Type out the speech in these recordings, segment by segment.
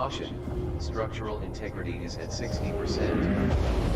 Caution, structural integrity is at 60%.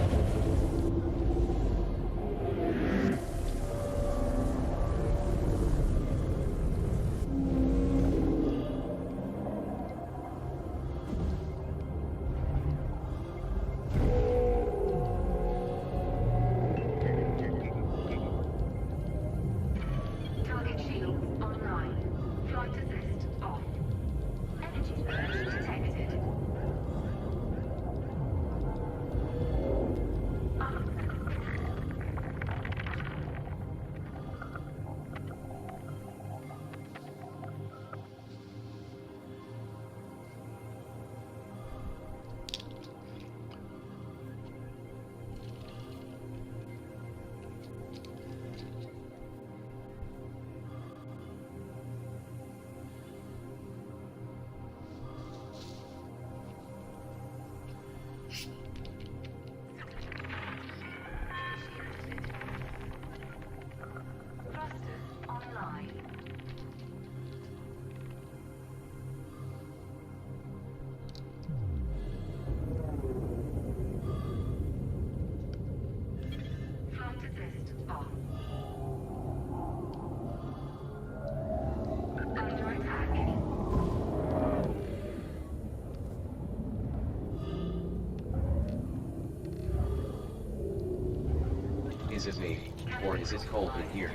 Is it me, or is it cold in here?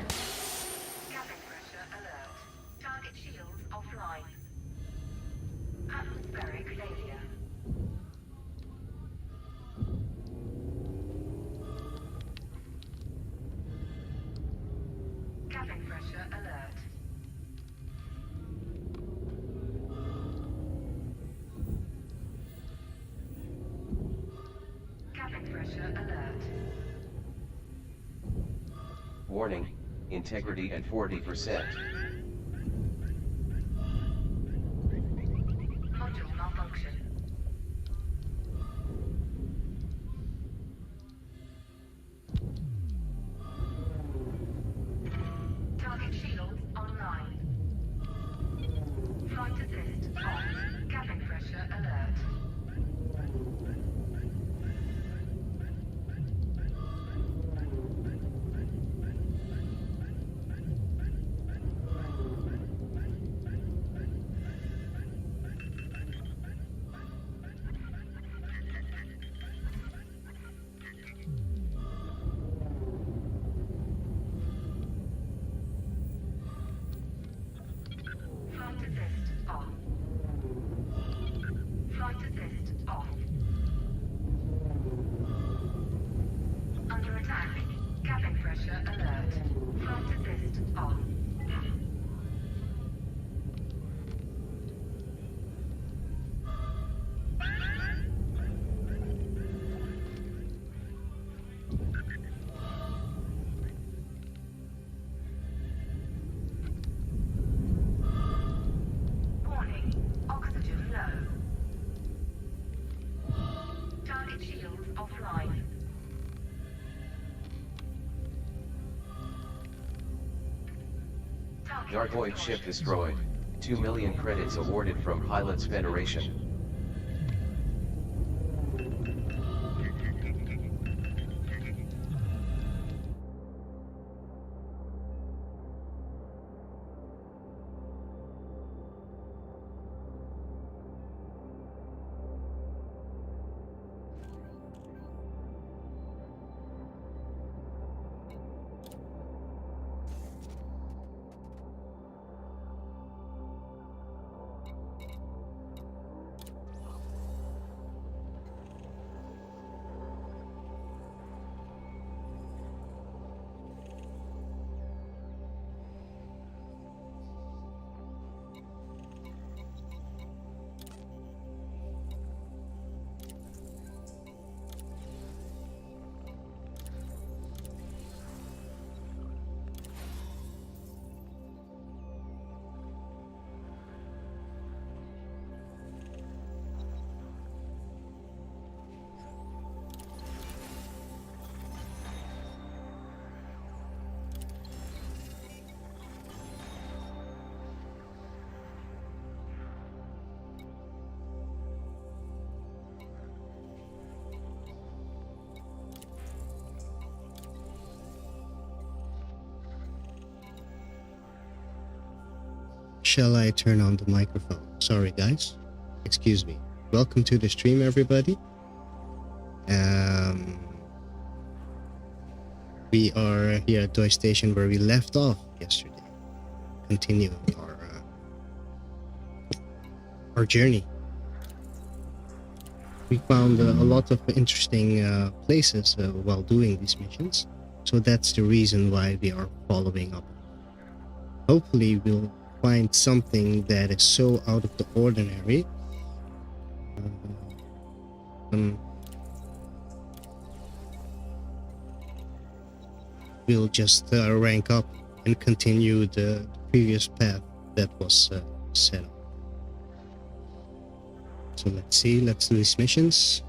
Cabin pressure alert. Target shields offline. Atmospheric failure. Cabin pressure alert. Cabin pressure alert. Warning, integrity at 40%. Module malfunction. Target shields online. Flight assist on. Cabin pressure alert. Flight assist on. Flight assist off. Under attack. Cabin pressure alert. Flight assist on. Warning. Oxygen low. Target shields offline. Target Darkoid ship destroyed. 2 million credits awarded from Pilots Federation. shall I turn on the microphone? Sorry, guys. Excuse me. Welcome to the stream, everybody. We are here at Toy Station where we left off yesterday, continuing our journey. We found a lot of interesting places while doing these missions, so that's the reason why we are following up. Hopefully we'll find something that is so out of the ordinary. We'll just rank up and continue the previous path that was set up. So let's see, let's do these missions.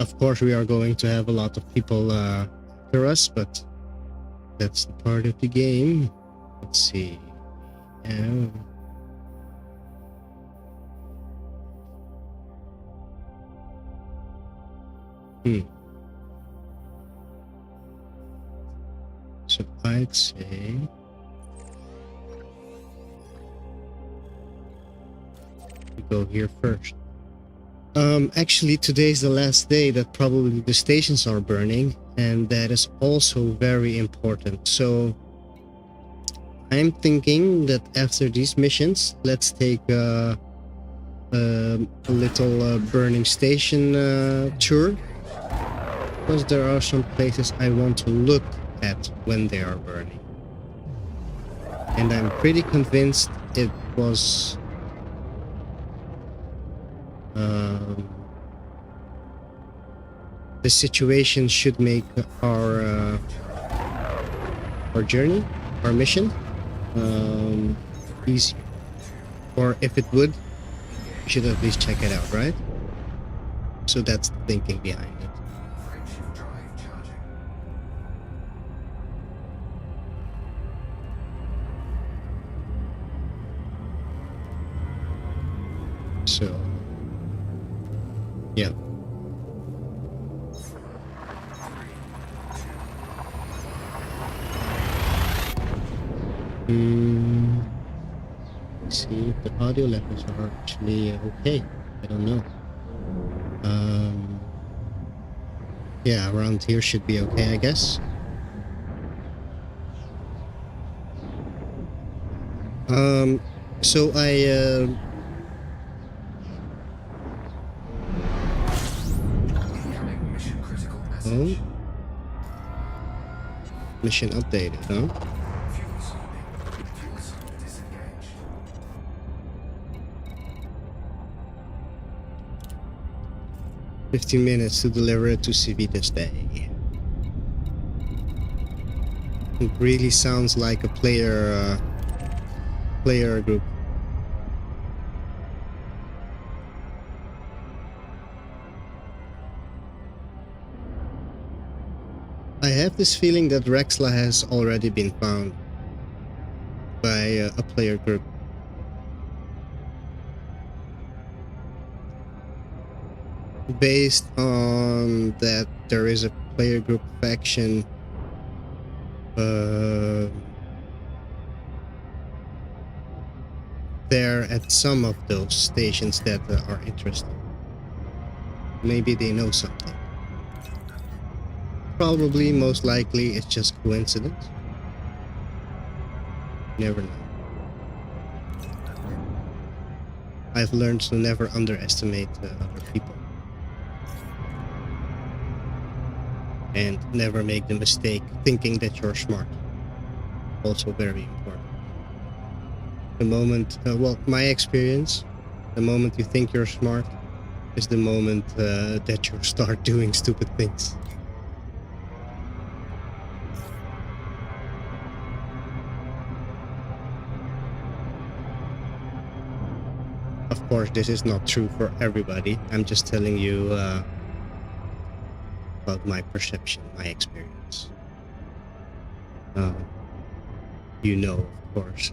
Of course we are going to have a lot of people after us, but that's the part of the game. Let's see. So I'd say we go here first. Actually today's the last day that probably the stations are burning, and that is also very important. So I'm thinking that after these missions, let's take a little burning station tour, because there are some places I want to look at when they are burning. And I'm pretty convinced it was the situation should make our journey, our mission, easier. Or if it would, we should at least check it out, right? So that's the thinking behind it. So, yeah. See if the audio levels are actually okay. I don't know. Yeah, around here should be okay, I guess. So mission updated, huh? 15 minutes to deliver it to CV this day. It really sounds like a player group. I have this feeling that Rexla has already been found by a player group. Based on that there is a player group faction there at some of those stations that are interesting. Maybe they know something. Probably, most likely, it's just coincidence. Never know. I've learned to never underestimate other people. And never make the mistake thinking that you're smart. Also very important. The moment, well, my experience, the moment you think you're smart is the moment that you start doing stupid things. Of course, this is not true for everybody. I'm just telling you about my perception, my experience. You know, of course,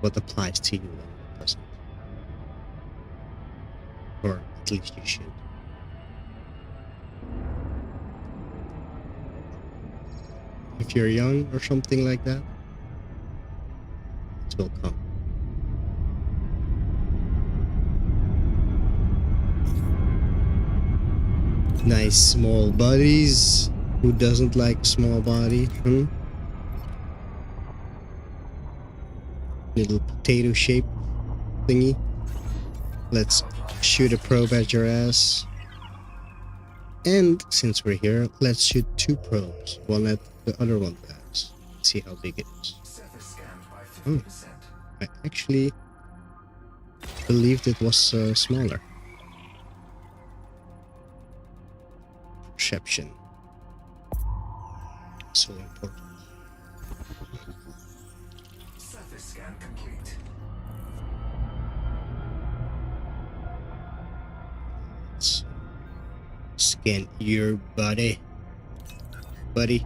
what applies to you and what doesn't. Or at least you should. if you're young or something like that, it will come. Nice small bodies. Who doesn't like a small body? Little potato shape thingy. Let's shoot a probe at your ass. And since we're here, let's shoot 2 probes. One at the other one's ass. See how big it is. Oh, I actually believed it was smaller. Perception. So important. Surface scan complete. Let's scan your body, buddy.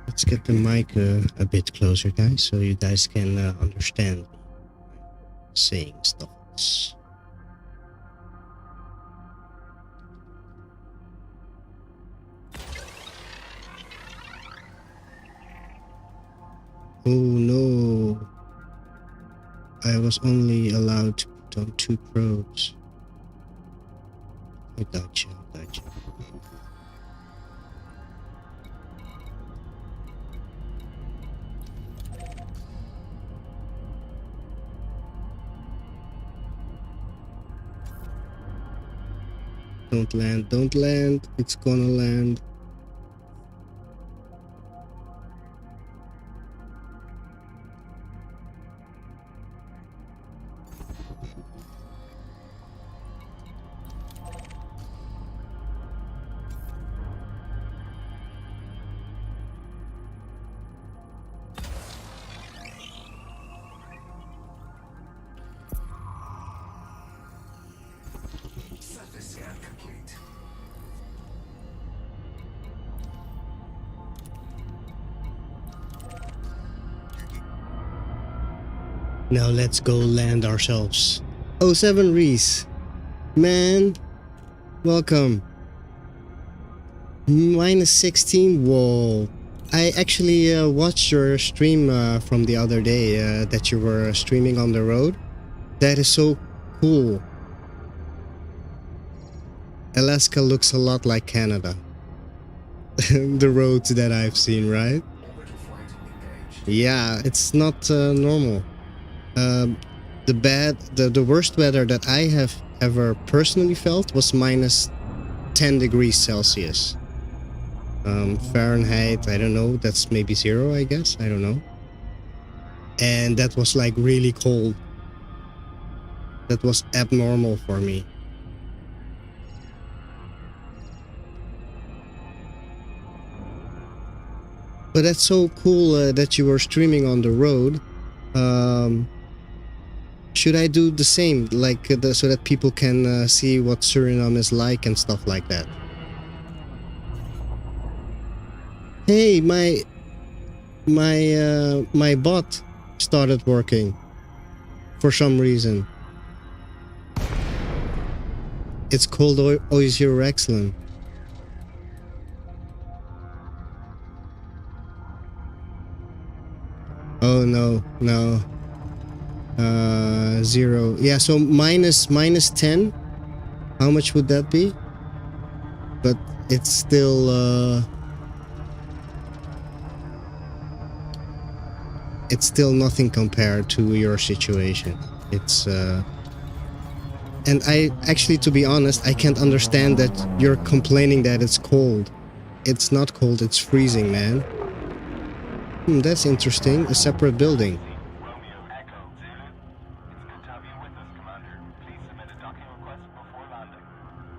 Let's get the mic a bit closer, guys, so you guys can understand me saying stuff. Oh no, I was only allowed to put on 2 probes. I gotcha. Don't land, it's gonna land. Surface scan complete. Now let's go land ourselves. 07 Reese. Man, welcome. -16, whoa. I actually watched your stream from the other day that you were streaming on the road. That is so cool. Alaska looks a lot like Canada. The roads that I've seen, right? Orbital flight engaged. Yeah, it's not normal. The worst weather that I have ever personally felt was -10 degrees Celsius. Fahrenheit, I don't know, that's maybe 0, I guess, I don't know. And that was like really cold. That was abnormal for me. But that's so cool that you were streaming on the road. Should I do the same, like so that people can see what Suriname is like and stuff like that? Hey, my bot started working for some reason. It's called Oizir Excellent. Oh no. 0. Yeah, so minus 10. How much would that be? But it's still nothing compared to your situation. It's and I actually, to be honest, I can't understand that you're complaining that it's cold. It's not cold, it's freezing, man. That's interesting. A separate building.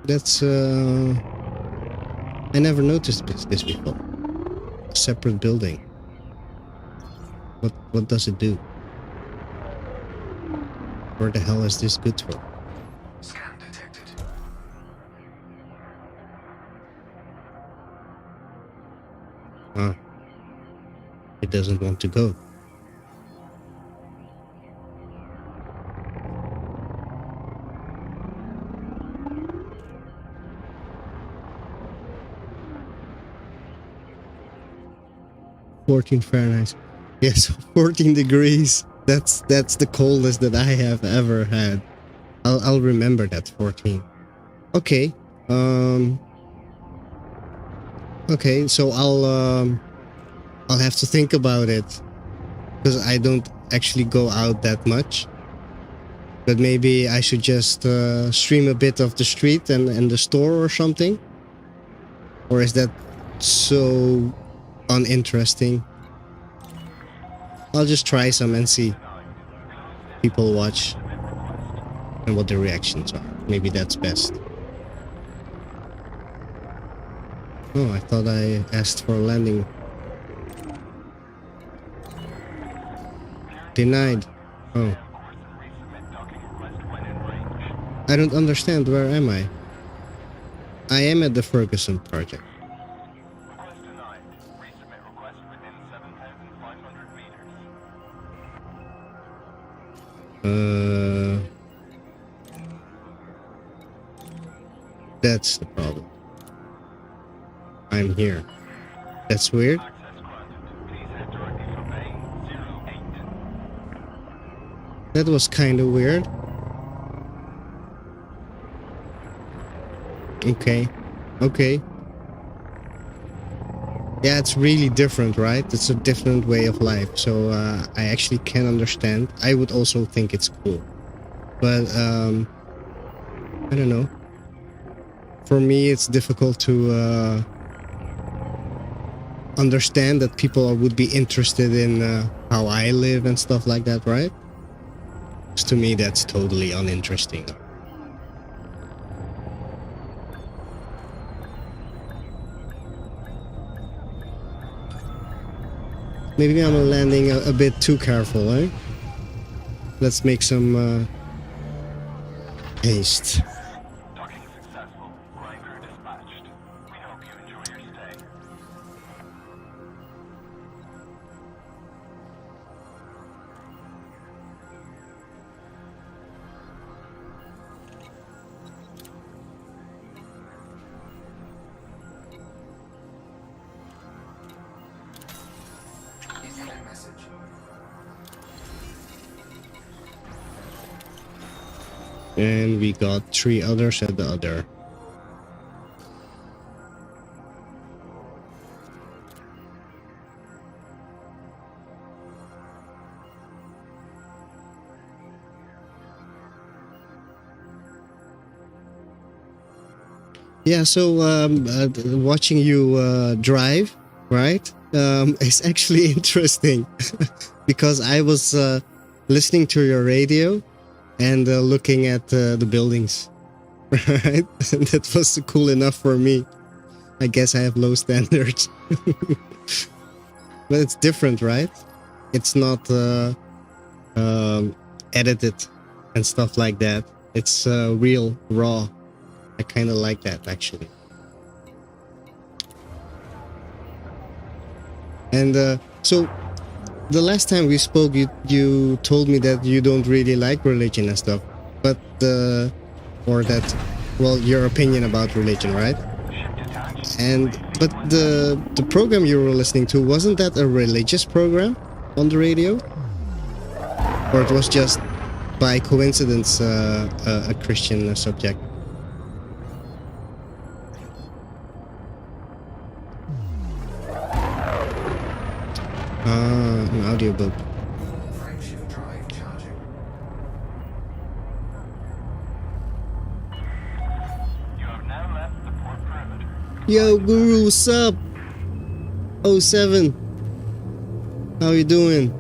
That's I never noticed this before. A separate building. What does it do? Where the hell is this good for? Scan detected. Ah. It doesn't want to go. 14 Fahrenheit. Yes, 14 degrees. That's the coldest that I have ever had. I'll remember that 14. Okay. Okay, so I'll have to think about it, because I don't actually go out that much. But maybe I should just stream a bit of the street and the store or something. Or is that so uninteresting? I'll just try some and see. People watch and what the reactions are. Maybe that's best. Oh, I thought I asked for a landing. Denied. Oh. I don't understand. Where am I? I am at the Ferguson project. That's the problem. I'm here. That's weird. That was kind of weird. Okay. Okay. Yeah, it's really different, right? It's a different way of life. So I actually can understand. I would also think it's cool. But I don't know. For me, it's difficult to understand that people would be interested in how I live and stuff like that, right? 'Cause to me, that's totally uninteresting. Maybe I'm landing a bit too careful, eh? Let's make some haste. Docking successful. Flight crew dispatched. We hope you enjoy your stay. Incoming message. And we got 3 others at the other. Yeah, so watching you drive, right, is actually interesting because I was listening to your radio and looking at the buildings, right? And that was cool enough for me. I guess I have low standards. But it's different, right? It's not edited and stuff like that. It's real, raw. I kind of like that, actually. And so the last time we spoke, you told me that you don't really like religion and stuff, but or that, well, your opinion about religion, right? But the program you were listening to, wasn't that a religious program on the radio, or it was just by coincidence a Christian subject? An audiobook. Frameshift drive charging. You have now left the port perimeter. Yo, Guru, what's up? 07. How you doing?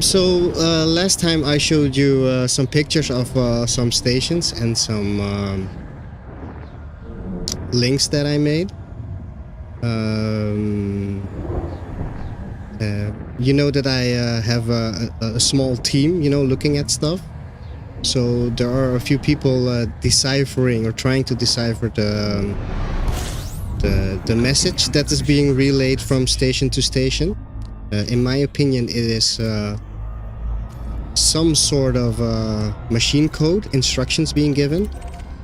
So last time I showed you some pictures of some stations and some links that I made. You know that I have a small team, you know, looking at stuff. So there are a few people deciphering or trying to decipher the message that is being relayed from station to station. In my opinion, it is some sort of machine code instructions being given,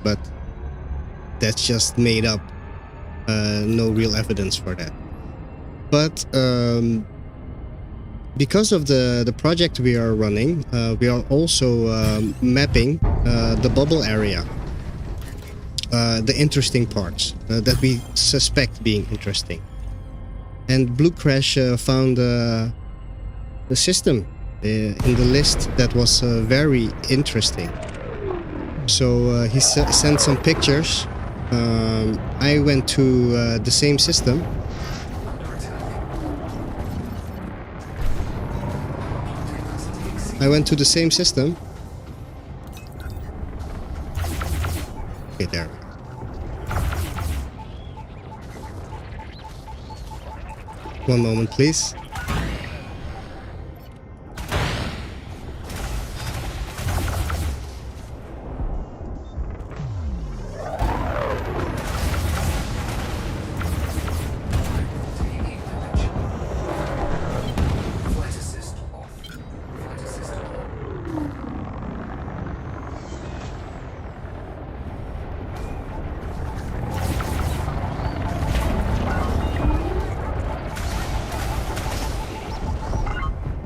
but that's just made up. No real evidence for that. But because of the project we are running, we are also mapping the bubble area, the interesting parts that we suspect being interesting. And Blue Crash found the system in the list that was very interesting. So he sent some pictures. I went to the same system. Okay, there. One moment, please.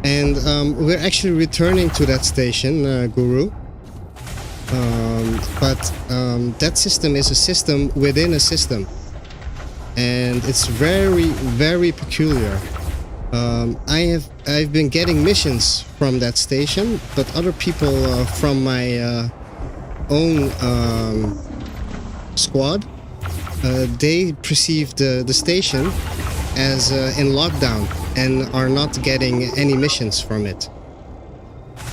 And we're actually returning to that station, Guru. But that system is a system within a system. And it's very, very peculiar. I've been getting missions from that station, but other people from my own squad, they perceive the station as in lockdown and are not getting any missions from it.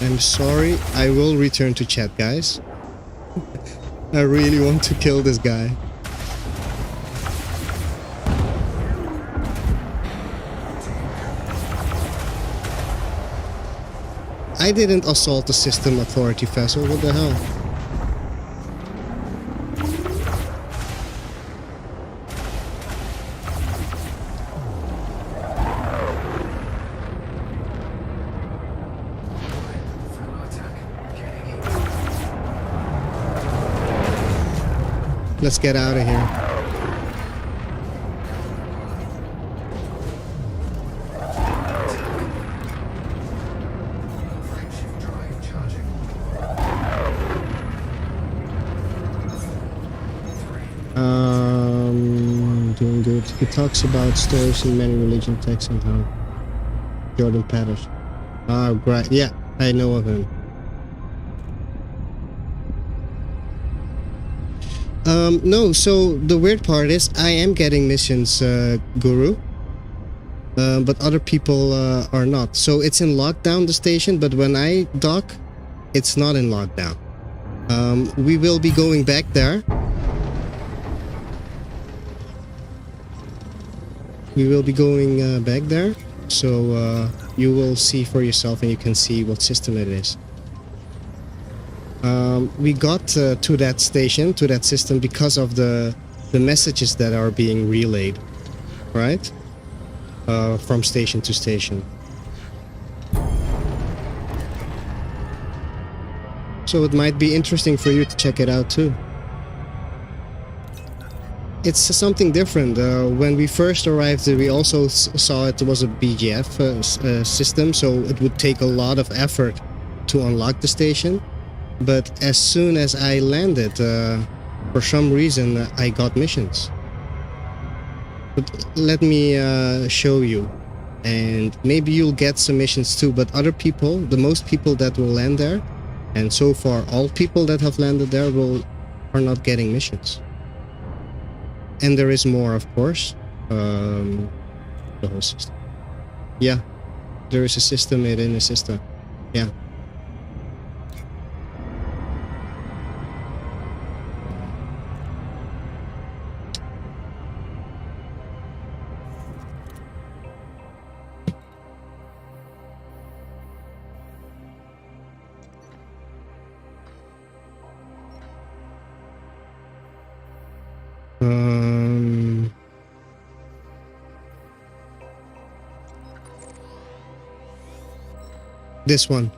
I'm sorry, I will return to chat, guys. I really want to kill this guy. I didn't assault the system authority vessel, what the hell? Let's get out of here. Doing good. He talks about stories in many religion texts and how Jordan Patterson. Ah, great. Yeah, I know of him. No, so the weird part is I am getting missions, Guru. But other people are not. So it's in lockdown, the station, but when I dock, it's not in lockdown. We will be going back there. We will be going back there. So you will see for yourself and you can see what system it is. We got to that station, to that system, because of the messages that are being relayed, right? From station to station. So it might be interesting for you to check it out too. It's something different. When we first arrived, we also saw it was a BGF system, so it would take a lot of effort to unlock the station. But as soon as I landed, for some reason, I got missions. But let me show you, and maybe you'll get some missions too. But other people, the most people that will land there, and so far all people that have landed there are not getting missions. And there is more, of course. The whole system. Yeah, there is a system within a system. Yeah. This one.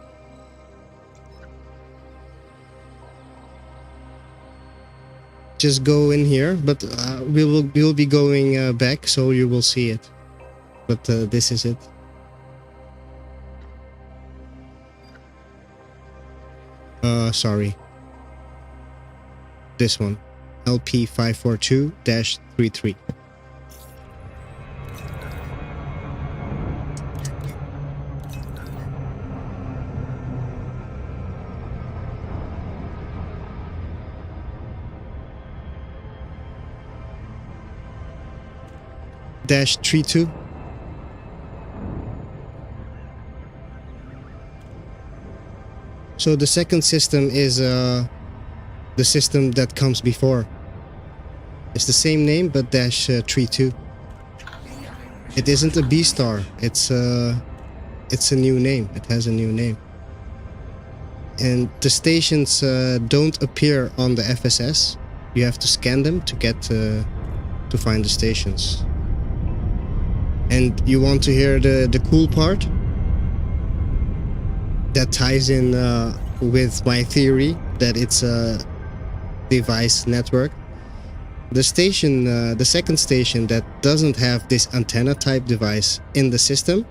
just go in here, but we will be going back, so you will see it. But this is it. Sorry. This one. LP 542-33. -32. So the second system is the system that comes before. It's the same name, but -32. It isn't a B star. It's a new name. It has a new name. And the stations don't appear on the FSS. You have to scan them to get to find the stations. And you want to hear the cool part? That ties in with my theory that it's a device network. The station, the second station that doesn't have this antenna type device in the system,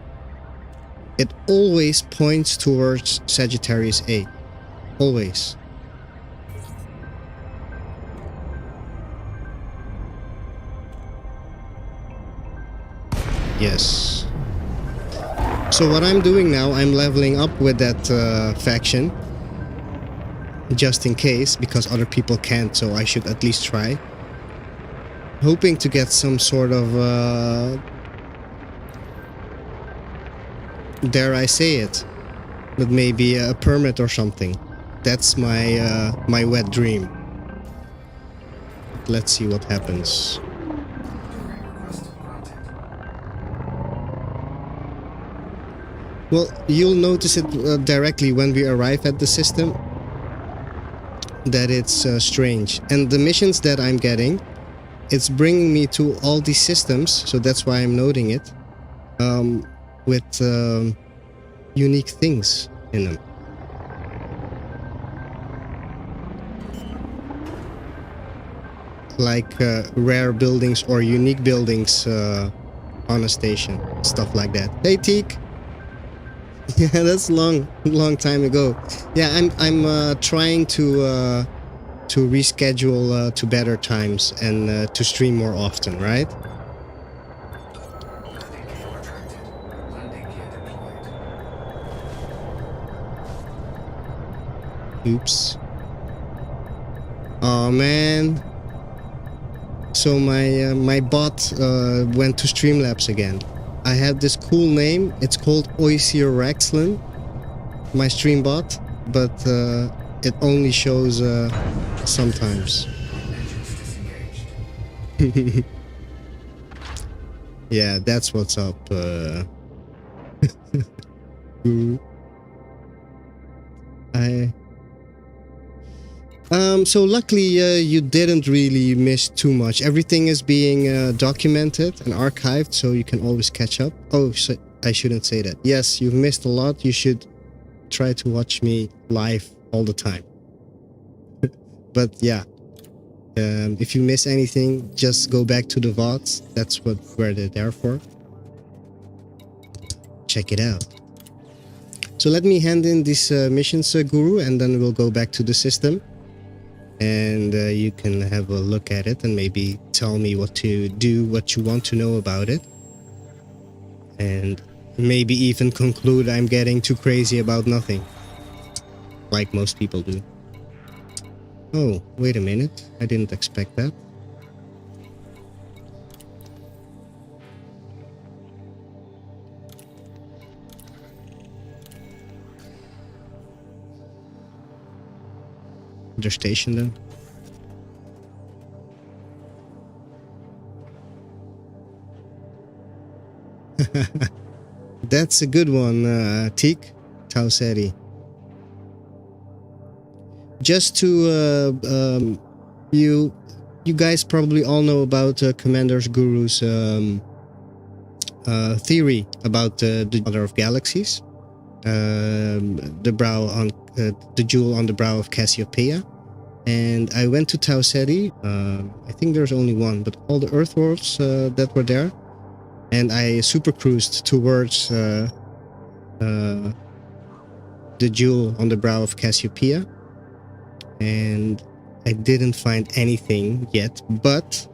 it always points towards Sagittarius A. Always. Yes. So what I'm doing now, I'm leveling up with that faction. Just in case, because other people can't, so I should at least try. Hoping to get some sort of... dare I say it? But maybe a permit or something. That's my my wet dream. Let's see what happens. Well, you'll notice it directly when we arrive at the system, that it's strange. And the missions that I'm getting, it's bringing me to all these systems, so that's why I'm noting it, with unique things in them. Like rare buildings or unique buildings on a station, stuff like that. Hey, Teak! Yeah, that's long time ago. Yeah, I'm trying to reschedule to better times and to stream more often, right? Landing gear retracted. Landing gear deployed. Oops. Oh man. So my bot went to Streamlabs again. I have this cool name. It's called Oisier Rexlin, my stream bot, but it only shows sometimes. Engines disengaged. Yeah, that's what's up. Guru. So luckily you didn't really miss too much. Everything is being documented and archived, so you can always catch up. Oh, so I shouldn't say that. Yes, you've missed a lot. You should try to watch me live all the time. But yeah, if you miss anything, just go back to the VODs. That's where they're there for. Check it out. So let me hand in these missions, Guru, and then we'll go back to the system. And you can have a look at it and maybe tell me what to do, what you want to know about it. And maybe even conclude I'm getting too crazy about nothing. Like most people do. Oh, wait a minute. I didn't expect that. Their station then. That's a good one, Teak Tauseri. Just to you guys probably all know about Commander's Guru's theory about the Mother of Galaxies, the brow on the jewel on the brow of Cassiopeia, And I went to Tau Ceti. I think there's only one, but all the Earth worlds that were there. And I super cruised towards the jewel on the brow of Cassiopeia. And I didn't find anything yet, but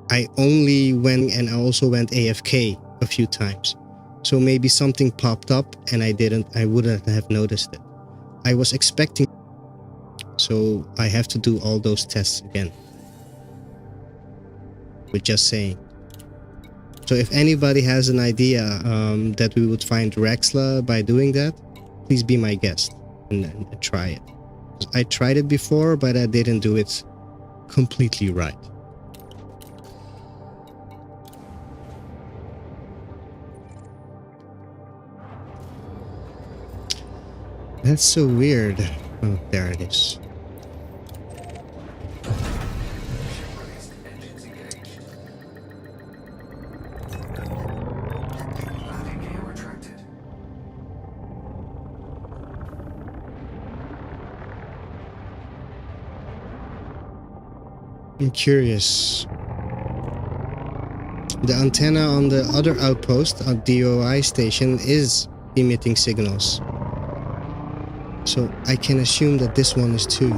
I only went, and I also went AFK a few times. So maybe something popped up and I wouldn't have noticed it. I was expecting, so I have to do all those tests again. With just saying. So if anybody has an idea that we would find Rexla by doing that, please be my guest and try it. I tried it before, but I didn't do it completely right. That's so weird. Oh, there it is. Ship-released, engines engaged. Landing gear retracted. I'm curious. The antenna on the other outpost, a DOI station, is emitting signals. So I can assume that this one is too.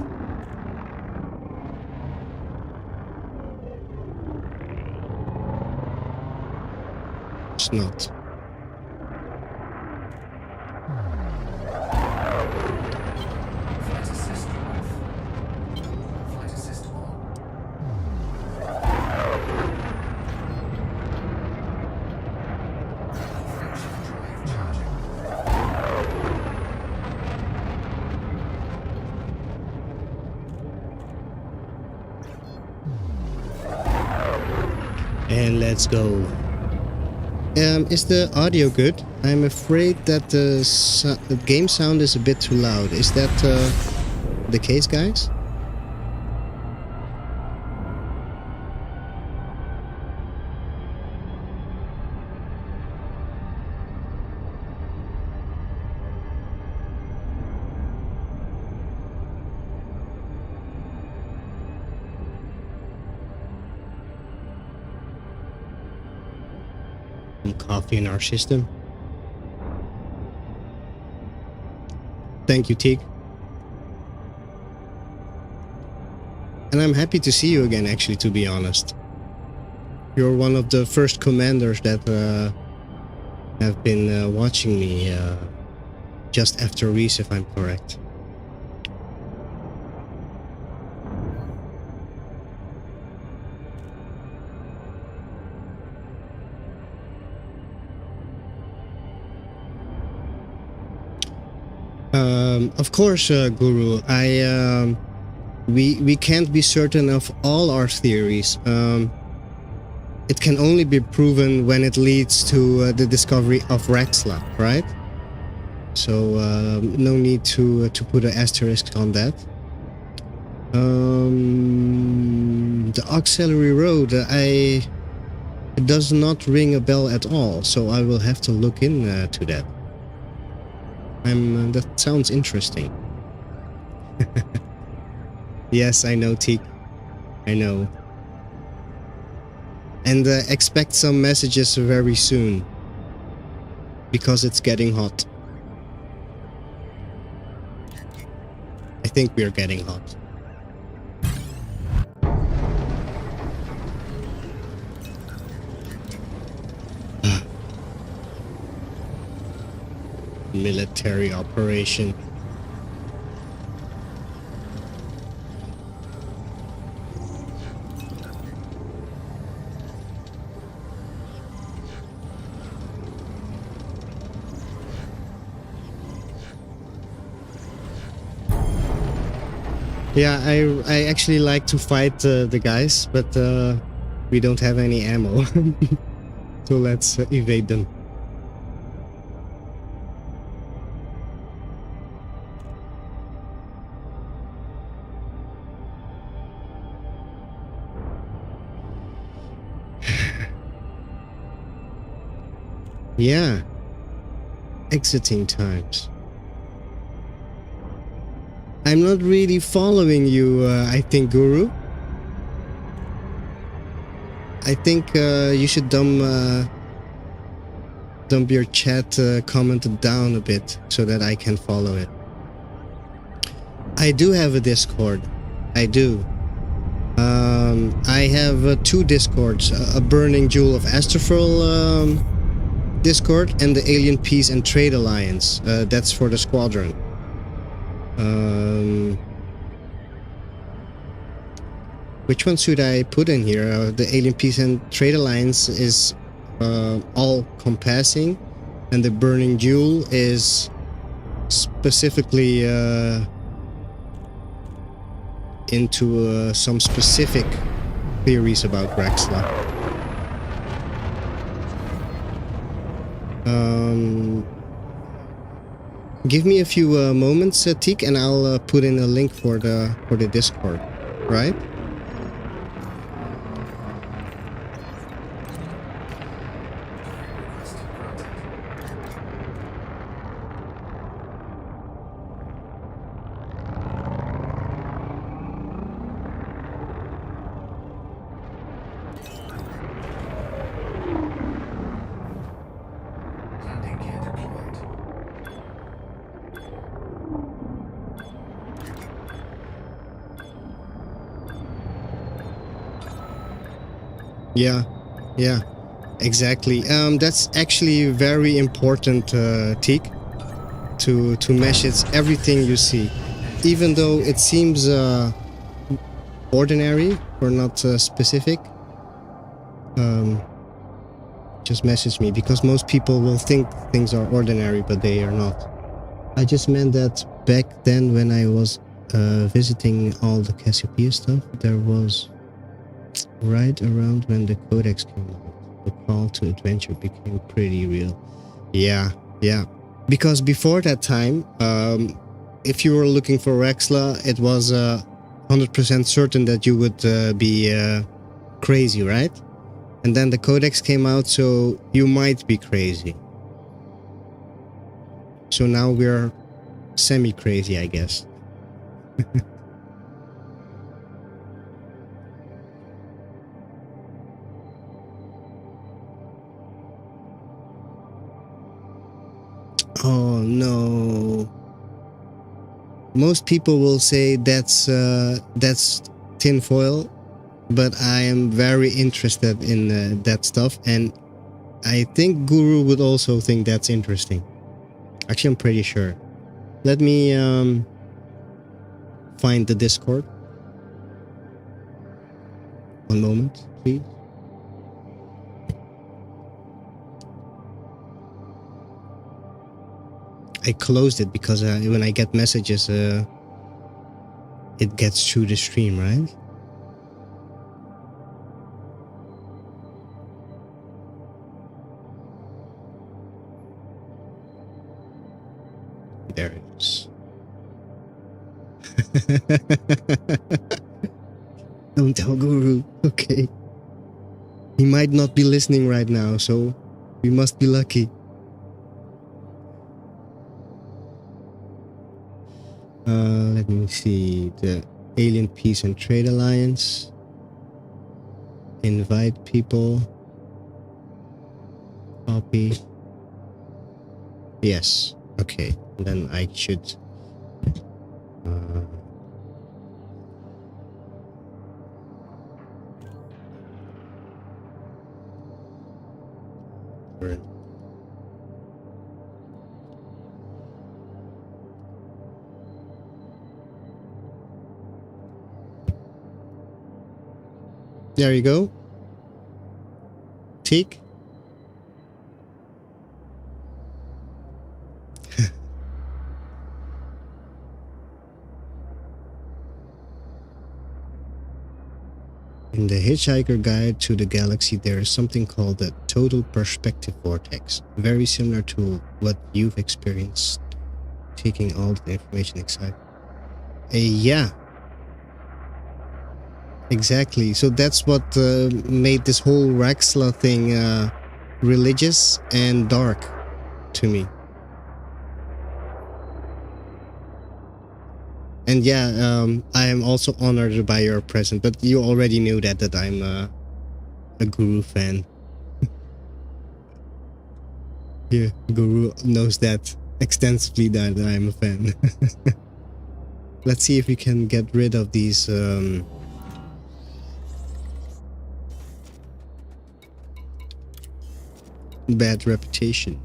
It's not. Flight assist off. Flight assist on. Friction drive charging. And let's go. Is the audio good? I'm afraid that the game sound is a bit too loud. Is that the case, guys? Coffee in our system. Thank you, Teague. And I'm happy to see you again, actually, to be honest. You're one of the first commanders that have been watching me just after Reese, if I'm correct. Of course, Guru. We can't be certain of all our theories. It can only be proven when it leads to the discovery of Rexla, right? So no need to put an asterisk on that. The auxiliary road, it does not ring a bell at all. So I will have to look into that. That sounds interesting. Yes, I know, Teak. I know. And expect some messages very soon. Because it's getting hot. I think we're getting hot. Military operation. Yeah, I actually like to fight the guys, but we don't have any ammo. So let's evade them. Yeah. Exiting times. I'm not really following you, I think, Guru. I think you should dump your chat comment down a bit so that I can follow it. I do have a Discord. I do. I have 2 Discords, a Burning Jewel of Astrophyll Discord and the Alien Peace and Trade Alliance. That's for the squadron. Which one should I put in here? The Alien Peace and Trade Alliance is all-compassing, and the Burning Jewel is specifically into some specific theories about Rexla. Give me a few moments, Teak, and I'll put in a link for the Discord, right? Landing gear deployed. Yeah, exactly. That's actually very important, Teak, to message everything you see, even though it seems ordinary or not specific. Just message me, because most people will think things are ordinary, but they are not. I just meant that back then when I was visiting all the Cassiopeia stuff, there was right around when the Codex came out, the call to adventure became pretty real. Yeah. Because before that time, if you were looking for Rexla, it was 100% certain that you would be crazy, right? And then the Codex came out, so you might be crazy. So now we're semi-crazy, I guess. Oh no. Most people will say that's tinfoil, but I am very interested in that stuff, and I think Guru would also think that's interesting. Actually, I'm pretty sure. Let me find the Discord. One moment, please. I closed it because when I get messages, it gets through the stream, right? There it is. Don't tell Guru, okay? He might not be listening right now, so we must be lucky. Let me see. The Alien Peace and Trade Alliance. Invite people. Copy. Yes. Okay. Then I should. There you go. Teak. In the Hitchhiker Guide to the Galaxy, there is something called the Total Perspective Vortex, very similar to what you've experienced, taking all the information inside. Yeah. Exactly. So that's what made this whole Rexla thing religious and dark to me. And yeah, I am also honored by your present, but you already knew that I'm a Guru fan. Yeah, Guru knows that extensively that I'm a fan. Let's see if we can get rid of these bad reputation.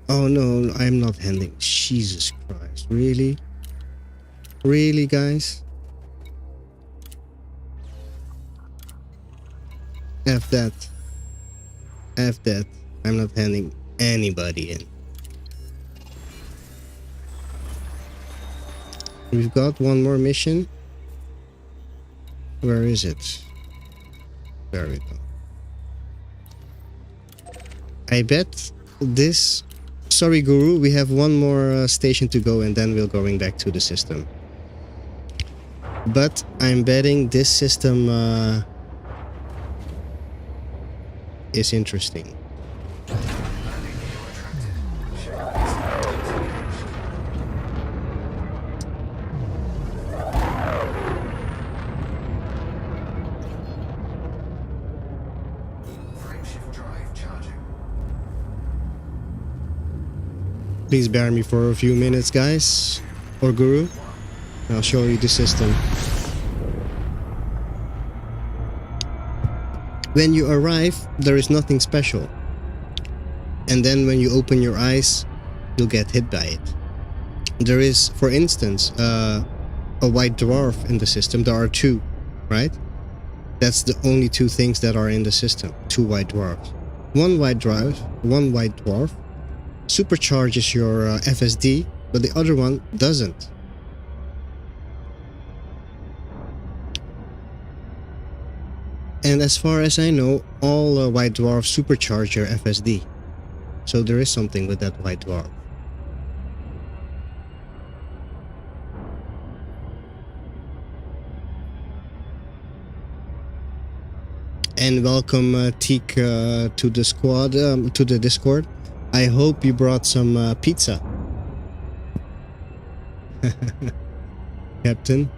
Oh no, I'm not handling. Jesus Christ, really? Really, guys? F that. F that. I'm not handing anybody in. We've got one more mission. Where is it? There we go. I bet this... Sorry, Guru, we have one more station to go and then we're going back to the system. But I'm betting this system is interesting. Please bear me for a few minutes, guys, or Guru. I'll show you the system. When you arrive, there is nothing special. And then when you open your eyes, you'll get hit by it. There is, for instance, a white dwarf in the system. There are two, right? That's the only two things that are in the system. Two white dwarfs. One white dwarf supercharges your FSD, but the other one doesn't. And as far as I know, all white dwarfs supercharge your FSD. So there is something with that white dwarf. And welcome Teak to the squad, to the Discord. I hope you brought some pizza. Captain.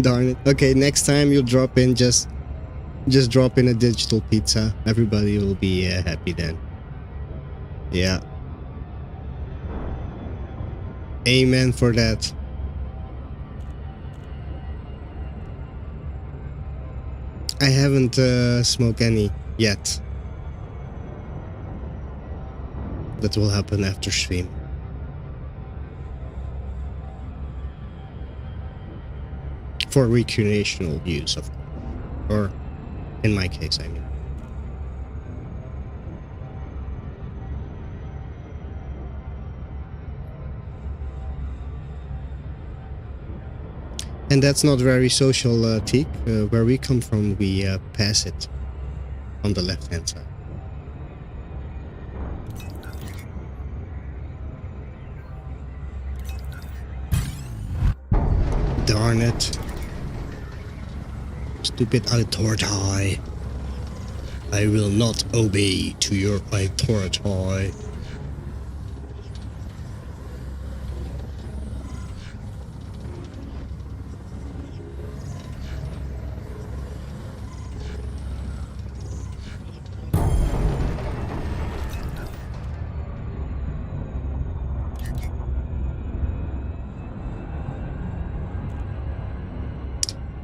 Darn it. Okay, next time you drop in, just drop in a digital pizza. Everybody will be happy then. Yeah. Amen for that. I haven't smoked any yet. That will happen after stream. For recreational use, of course. Or, in my case, I mean. And that's not very social, Teak. Where we come from, we pass it on the left-hand side. Darn it. Stupid authority. I will not obey to your authority.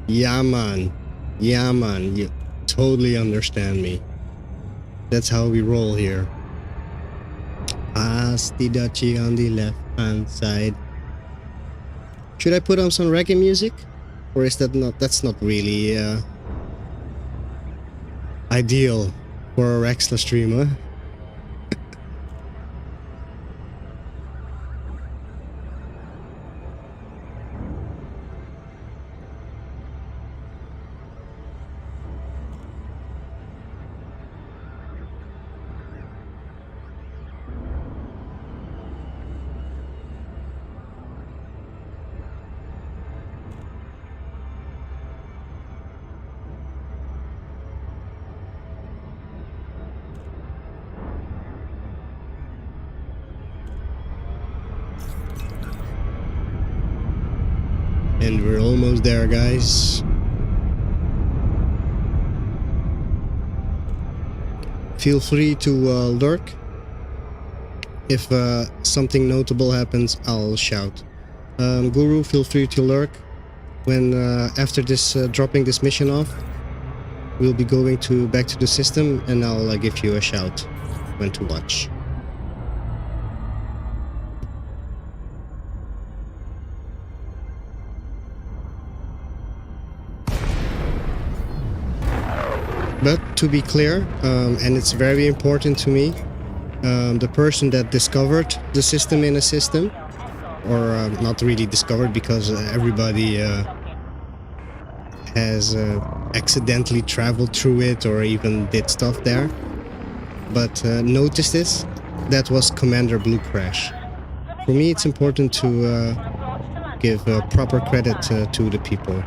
Yeah, man. Yeah, man. You totally understand me. That's how we roll here. Pass the duchy on the left-hand side. Should I put on some reggae music? Or is that not... That's not really ideal for a Rexla streamer. And we're almost there, guys. Feel free to lurk. If something notable happens, I'll shout. Guru, feel free to lurk. When after this dropping this mission off, we'll be going back to the system, and I'll give you a shout when to watch. But to be clear, and it's very important to me, the person that discovered the system in a system, or not really discovered because everybody has accidentally traveled through it or even did stuff there. But notice this, that was Commander Blue Crash. For me, it's important to give proper credit to the people.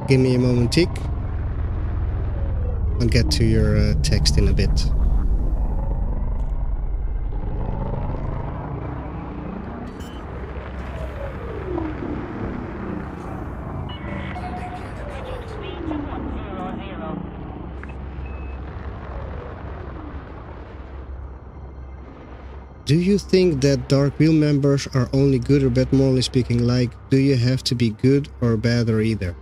Give me a moment, tick. I'll get to your text in a bit. Do you think that Dark Wheel members are only good or bad, morally speaking? Like, do you have to be good or bad or either?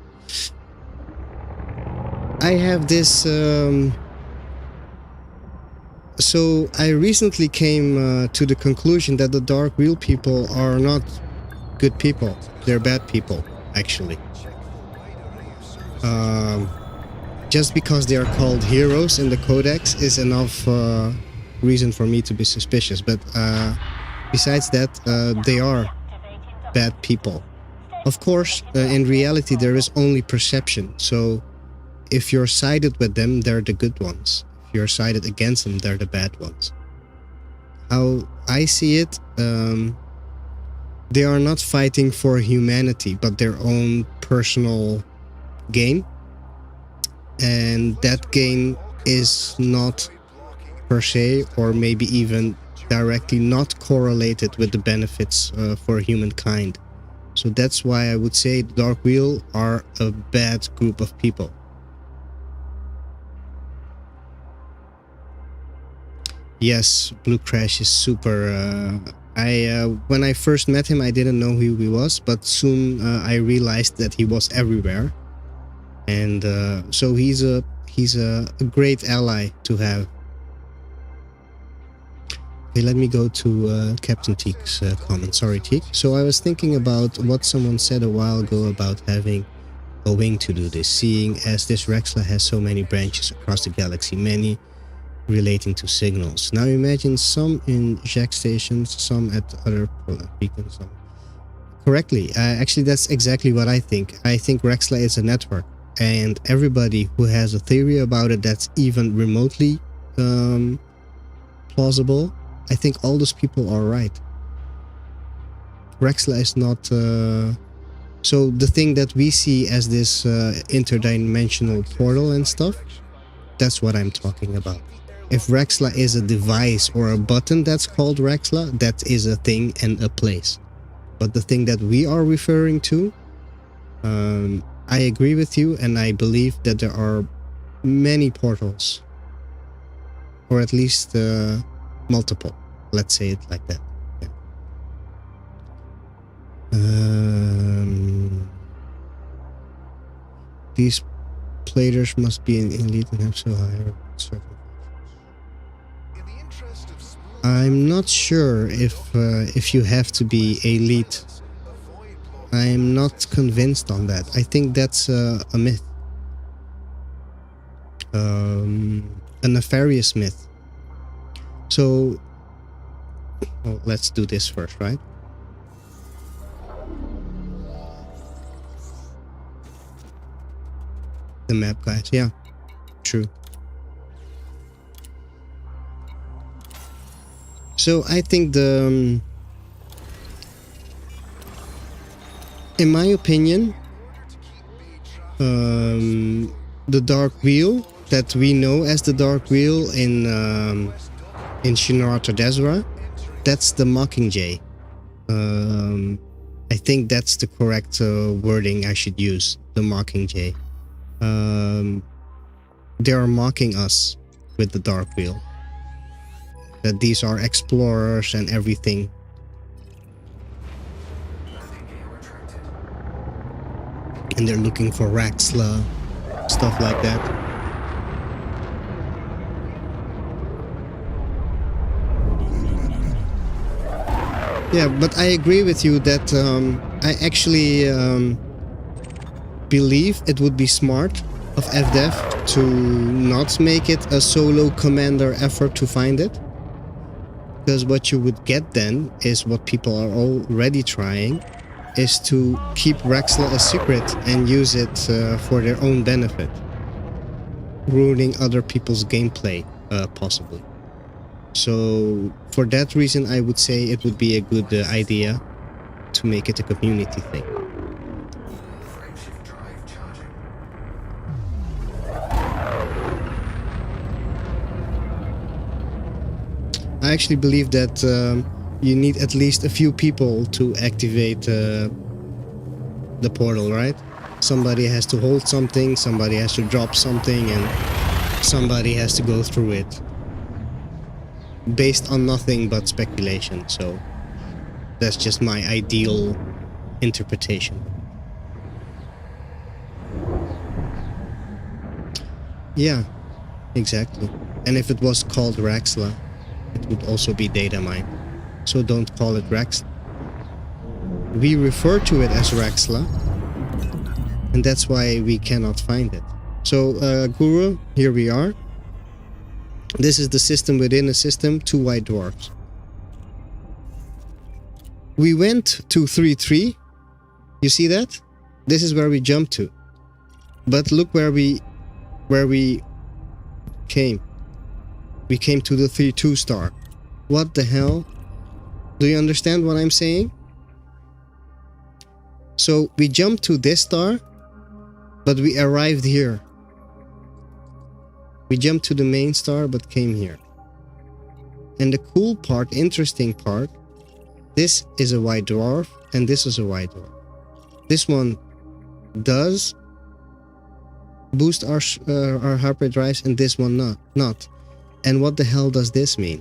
I have this... So I recently came to the conclusion that the Dark Wheel people are not good people. They're bad people, actually. Just because they are called heroes in the Codex is enough reason for me to be suspicious. But besides that, they are bad people. Of course, in reality, there is only perception. So if you're sided with them, they're the good ones. If you're sided against them, they're the bad ones. How I see it, they are not fighting for humanity, but their own personal gain. And that gain is not per se, or maybe even directly not correlated with the benefits for humankind. So that's why I would say the Dark Wheel are a bad group of people. Yes, Blue Crash is super... when I first met him, I didn't know who he was, but soon I realized that he was everywhere. And so he's a great ally to have. Okay, let me go to Captain Teek's comment. Sorry, Teek. So I was thinking about what someone said a while ago about having a wing to do this, seeing as this Rexla has so many branches across the galaxy, many relating to signals. Now imagine some in jack stations, some at other beacons. Correctly. Actually, that's exactly what I think. I think Rexla is a network, and everybody who has a theory about it that's even remotely plausible, I think all those people are right. Rexla is not... So the thing that we see as this interdimensional portal and stuff, that's what I'm talking about. If Rexla is a device or a button that's called Rexla, that is a thing and a place. But the thing that we are referring to, I agree with you, and I believe that there are many portals. Or at least multiple. Let's say it like that. Yeah. These players must be an elite and have so higher certain. I'm not sure if you have to be elite. I'm not convinced on that. I think that's a myth. A nefarious myth. So, well, let's do this first, right? The map, guys. Yeah, true. So I think the... in my opinion, the Dark Wheel that we know as the Dark Wheel in Shinrata Desra That's the Mockingjay. I think that's the correct wording I should use. The Mockingjay. They are mocking us with the Dark Wheel. That these are explorers and everything. And they're looking for Raxla, stuff like that. Yeah, but I agree with you that I actually believe it would be smart of FDev to not make it a solo commander effort to find it. Because what you would get then is what people are already trying, is to keep Raxla a secret and use it for their own benefit. Ruining other people's gameplay, possibly. So, for that reason, I would say it would be a good idea to make it a community thing. Frameshift drive charging. I actually believe that you need at least a few people to activate the portal, right? Somebody has to hold something, somebody has to drop something, and somebody has to go through it. Based on nothing but speculation, so that's just my ideal interpretation. Yeah, exactly. And if it was called Raxla, it would also be data mine. So don't call it Raxla. We refer to it as Raxla, and that's why we cannot find it. So, Guru, here we are. This is the system within a system, 2 white dwarfs. We went to 3-3. You see that? This is where we jumped to. But look where we came. We came to the 3-2 star. What the hell? Do you understand what I'm saying? So we jumped to this star, but we arrived here. We jumped to the main star, but came here. And the cool part, interesting part, this is a white dwarf, and this is a white dwarf. This one does boost our hyperdrives, and this one not. And what the hell does this mean?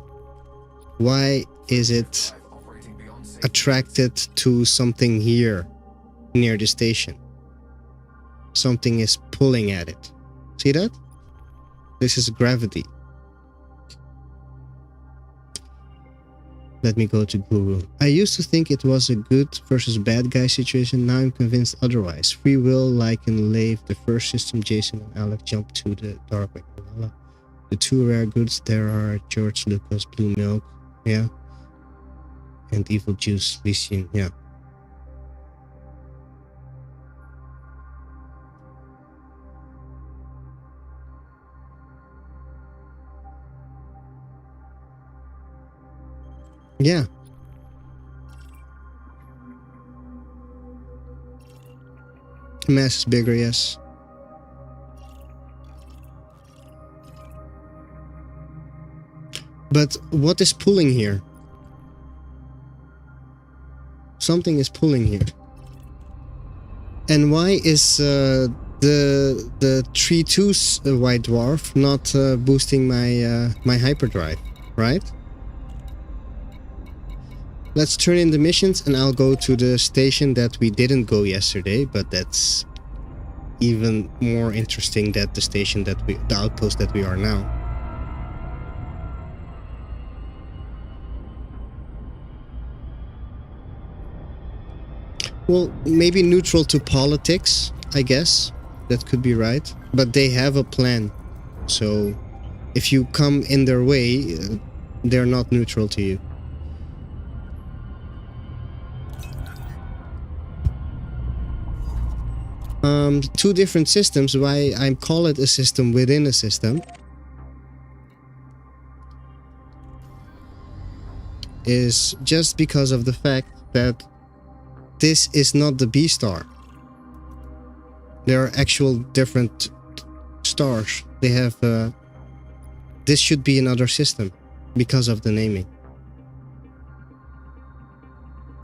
Why is it Operating beyond safe. attracted to something here near the station? Something is pulling at it. See that? This is gravity. Let me go to Guru. I used to think it was a good versus bad guy situation. Now I'm convinced otherwise. Free will, like in Lave, the first system, Jason and Alec jumped to the dark web. The 2 rare goods there are George Lucas, Blue Milk, yeah, and Evil Juice, Lycian, yeah. Yeah. Mass is bigger, yes. But what is pulling here? Something is pulling here. And why is the 3-2 white dwarf not boosting my hyperdrive, right? Let's turn in the missions and I'll go to the station that we didn't go yesterday, but that's even more interesting than the station that the outpost that we are now. Well, maybe neutral to politics, I guess. That could be right. But they have a plan. So if you come in their way, they're not neutral to you. Two different systems. Why I call it a system within a system is just because of the fact that this is not the B star. There are actual different stars. They have this should be another system because of the naming.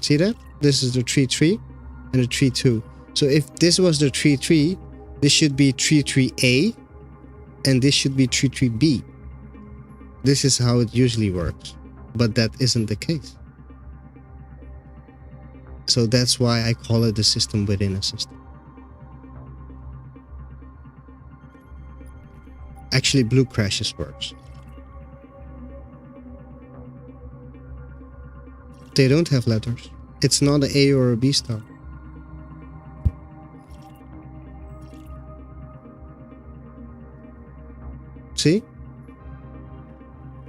See that? This is the tree 3 and the tree 2. So if this was the tree 3, this should be tree 3A and this should be tree 3B. This is how it usually works, but that isn't the case. So that's why I call it a system within a system. Actually, blue crashes works. They don't have letters. It's not an A or a B star. See?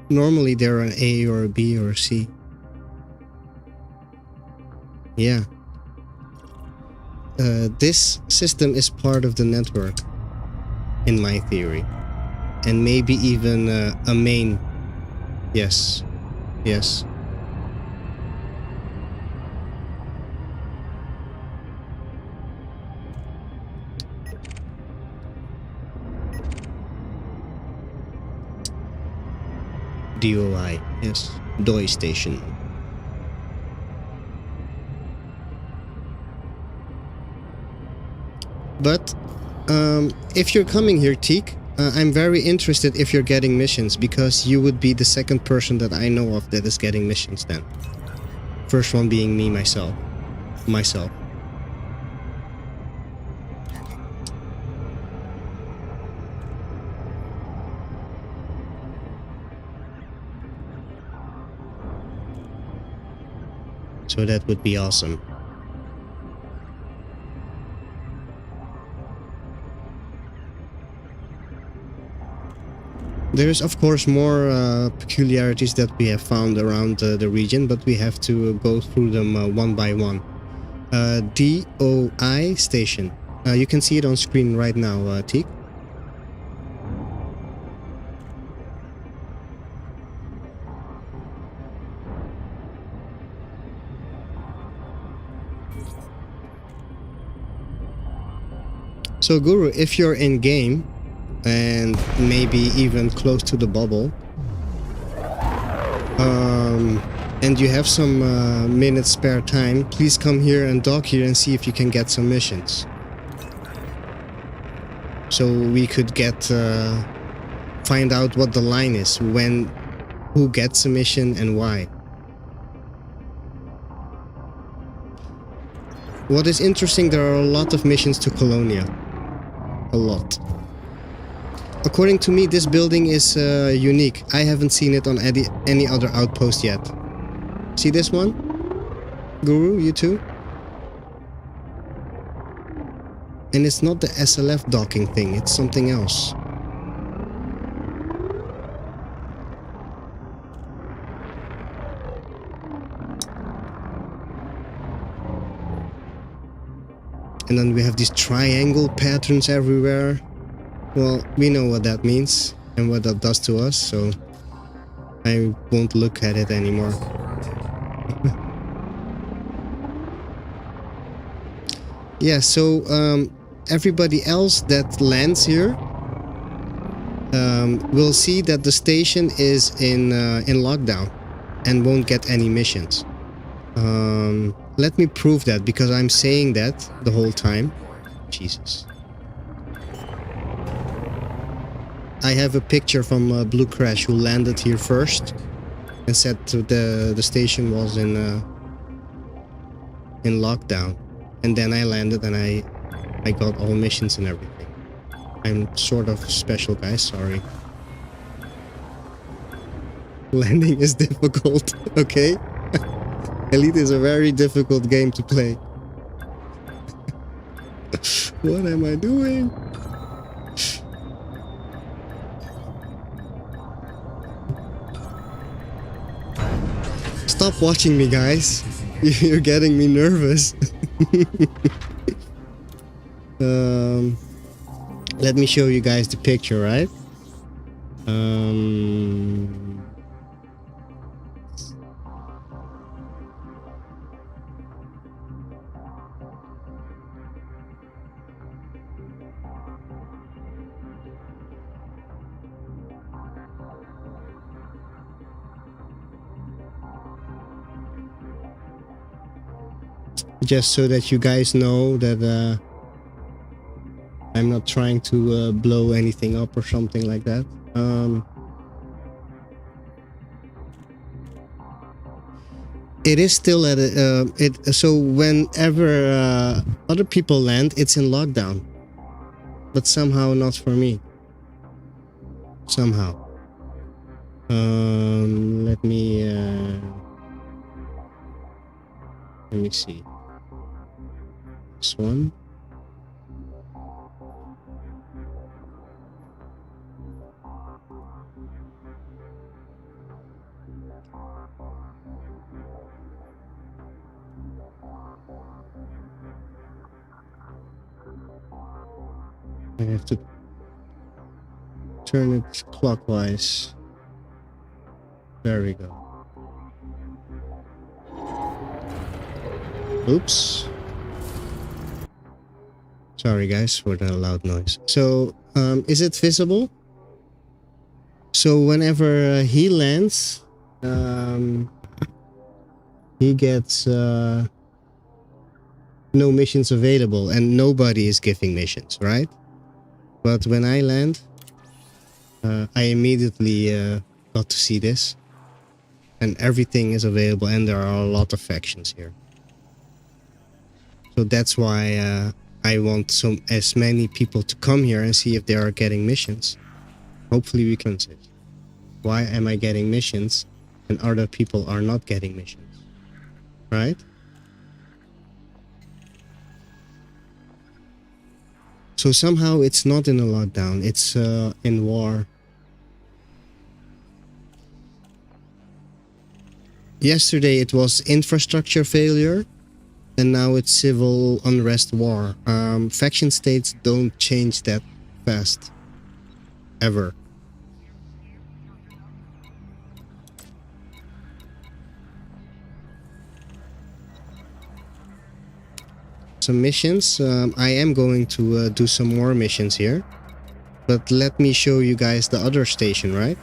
Normally they're an A or a B or a C. Yeah. This system is part of the network, in my theory. And maybe even a main. Yes. Yes. DOI, yes, DOI station. But if you're coming here, Teak, I'm very interested if you're getting missions, because you would be the second person that I know of that is getting missions then. First one being me, myself. So that would be awesome. There's of course more peculiarities that we have found around the region, but we have to go through them one by one. DOI station. You can see it on screen right now, Teak. So Guru, if you're in game and maybe even close to the bubble, and you have some minutes spare time, please come here and dock here and see if you can get some missions. So we could get find out what the line is, who gets a mission and why. What is interesting, there are a lot of missions to Colonia. A lot. According to me, this building is unique. I haven't seen it on any other outpost yet. See this one? Guru, you too? And it's not the SLF docking thing, it's something else. And then we have these triangle patterns everywhere. Well, we know what that means and what that does to us, so I won't look at it anymore. Yeah, so everybody else that lands here will see that the station is in lockdown and won't get any missions. Let me prove that, because I'm saying that the whole time. Jesus. I have a picture from Blue Crash, who landed here first and said the station was in lockdown. And then I landed and I got all missions and everything. I'm sort of special, guys, sorry. Landing is difficult, okay? Elite is a very difficult game to play. What am I doing? Stop watching me, guys. You're getting me nervous. Let me show you guys the picture, right? just so that you guys know that I'm not trying to blow anything up or something like that. It is still at so whenever other people land, it's in lockdown, but somehow not for me. Somehow. Let me see. This one. I have to turn it clockwise. There we go. Oops. Sorry guys for the loud noise. So, is it visible? So whenever he lands, he gets no missions available and nobody is giving missions, right? But when I land, I immediately got to see this. And everything is available and there are a lot of factions here. So that's why I want as many people to come here and see if they are getting missions. Hopefully we can see. Why am I getting missions and other people are not getting missions? Right? So somehow it's not in a lockdown, it's in war. Yesterday it was infrastructure failure, and now it's civil unrest war. Faction states don't change that fast. Ever. Some missions. I am going to do some more missions here. But let me show you guys the other station, right?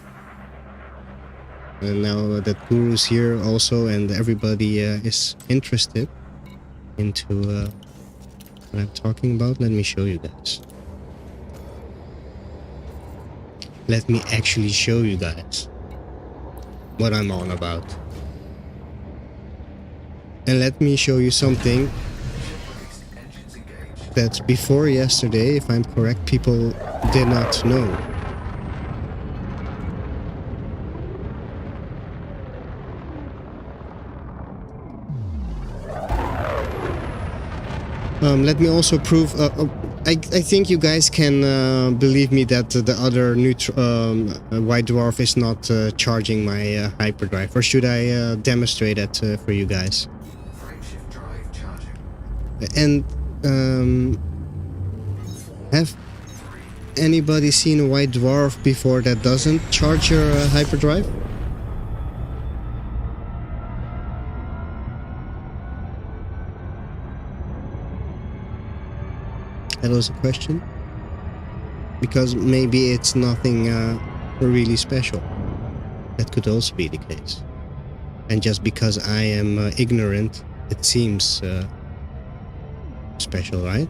And now that Guru's here also and everybody is interested into what I'm talking about, let me show you guys. Let me actually show you guys what I'm on about. And let me show you something that before yesterday, if I'm correct, people did not know. Let me also prove. I think you guys can believe me that the other white dwarf is not charging my hyperdrive. Or should I demonstrate that for you guys? Frameshift drive charging. And have anybody seen a white dwarf before that doesn't charge your hyperdrive? That was a question? Because maybe it's nothing really special. That could also be the case. And just because I am ignorant, it seems special, right?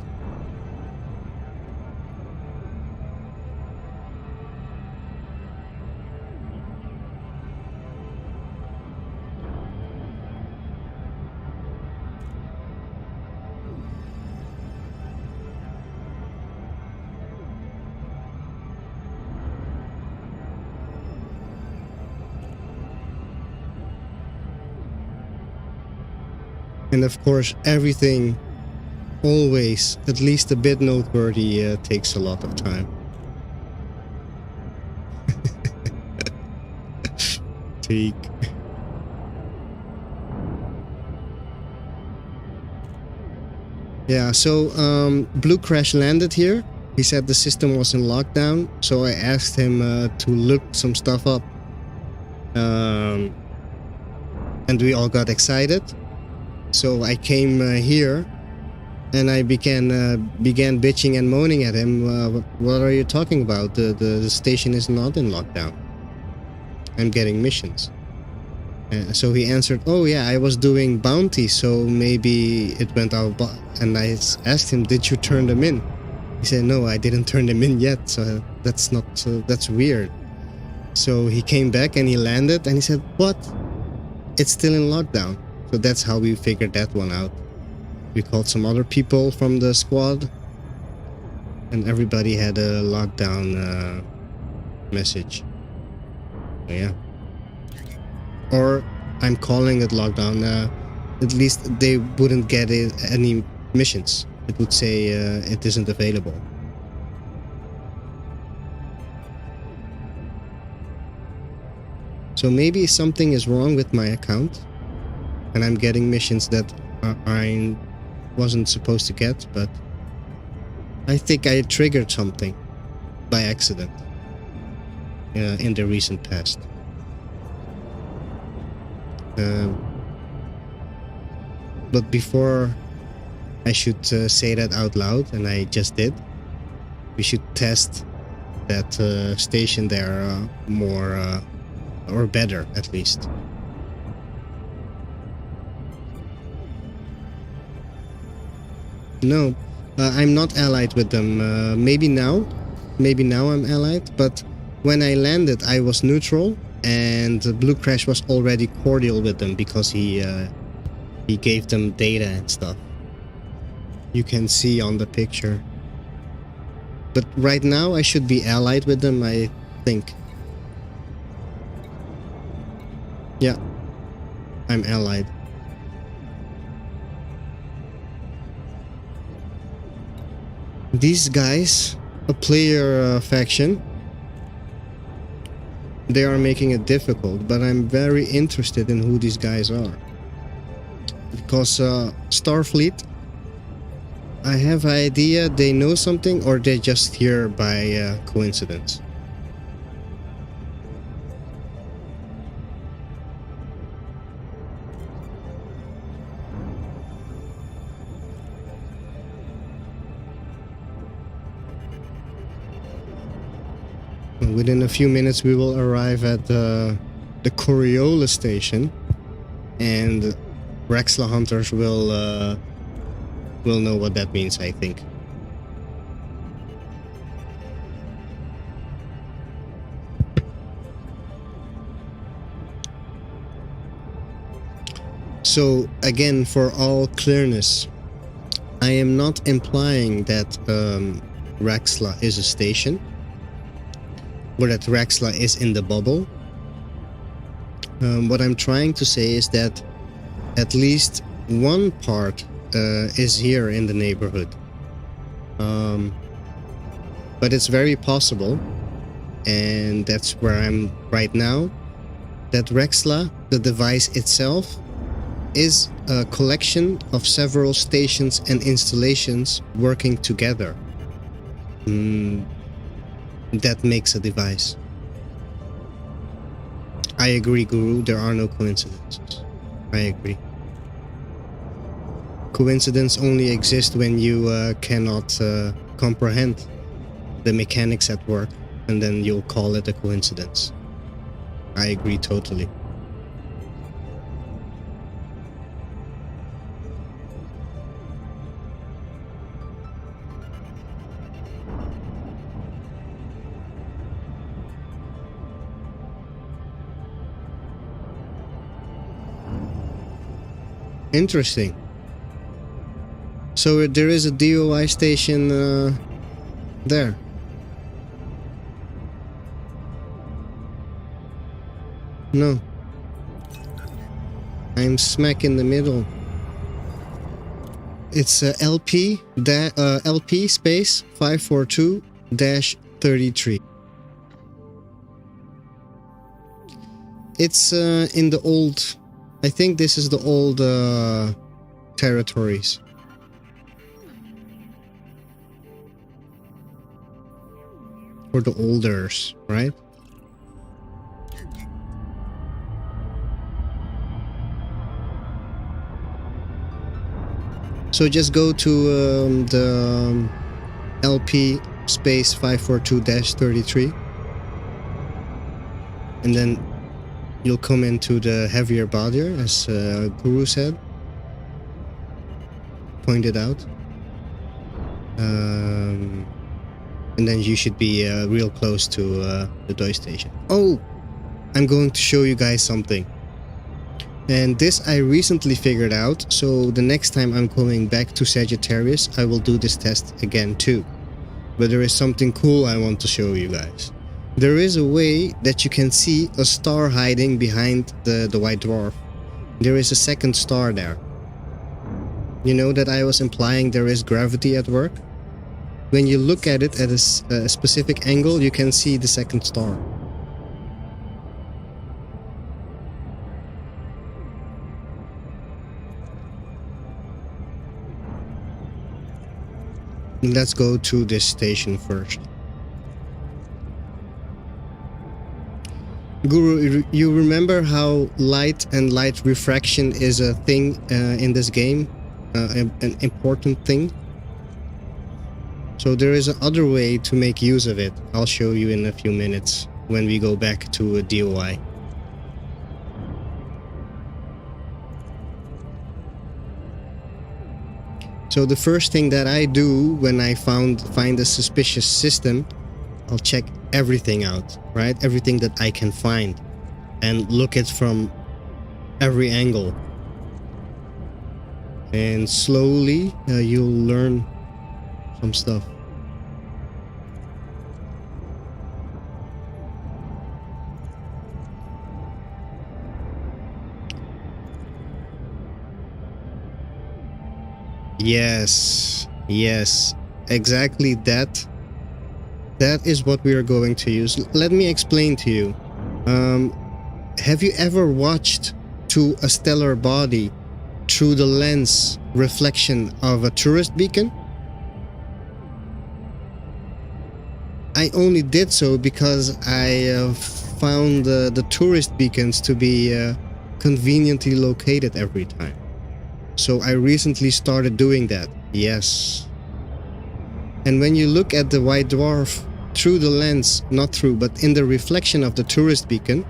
And of course, everything, always, at least a bit noteworthy, takes a lot of time. Take. Yeah, so Blue Crash landed here. He said the system was in lockdown, so I asked him to look some stuff up. And we all got excited. So I came here and I began bitching and moaning at him. What are you talking about? The station is not in lockdown. I'm getting missions. So he answered, "Oh yeah, I was doing bounty, so maybe it went out." And I asked him, "Did you turn them in?" He said, "No, I didn't turn them in yet. So that's not. That's weird." So he came back and he landed, and he said, "What? It's still in lockdown." So that's how we figured that one out. We called some other people from the squad, and everybody had a lockdown message. So yeah. Or I'm calling it lockdown. At least they wouldn't get any missions. It would say it isn't available. So maybe something is wrong with my account, and I'm getting missions that I wasn't supposed to get, but I think I triggered something by accident in the recent past. But before I should say that out loud, and I just did, we should test that station there more, or better at least. No, I'm not allied with them. Maybe now I'm allied, but when I landed I was neutral, and Blue Crash was already cordial with them because he gave them data and stuff. You can see on the picture. But right now I should be allied with them, I think. Yeah, I'm allied. These guys, a player faction, they are making it difficult, but I'm very interested in who these guys are. Because Starfleet, I have an idea they know something, or they're just here by coincidence. Within a few minutes we will arrive at the Coriolis station, and Rexla hunters will know what that means, I think. So again, for all clearness, I am not implying that Rexla is a station, or that Rexla is in the bubble. What I'm trying to say is that at least one part is here in the neighborhood. But it's very possible, and that's where I'm right now, that Rexla, the device itself, is a collection of several stations and installations working together. That makes a device. I agree, Guru, there are no coincidences. I agree. Coincidence only exists when you cannot comprehend the mechanics at work, and then you'll call it a coincidence. I agree totally. Interesting. So there is a DOI station there. No. I'm smack in the middle. It's LP space 542-33. It's in the old, I think this is the old territories. Or the olders, right? So just go to the LP space 542-33, and then you'll come into the heavier body, as Guru said, pointed out. And then you should be real close to the Doi station. Oh, I'm going to show you guys something. And this I recently figured out, so the next time I'm going back to Sagittarius, I will do this test again too. But there is something cool I want to show you guys. There is a way that you can see a star hiding behind the white dwarf. There is a second star there. You know that I was implying there is gravity at work? When you look at it at a specific angle, you can see the second star. Let's go to this station first. Guru, you remember how light and light refraction is a thing in this game? An important thing? So there is another way to make use of it. I'll show you in a few minutes when we go back to a DOI. So the first thing that I do when I find a suspicious system, I'll check everything out, right? Everything that I can find and look at from every angle. And slowly you'll learn some stuff. Yes, exactly that. That is what we are going to use. Let me explain to you. Have you ever watched to a stellar body through the lens reflection of a tourist beacon? I only did so because I found the tourist beacons to be conveniently located every time. So I recently started doing that, yes. And when you look at the white dwarf through the lens, not through, but in the reflection of the tourist beacon,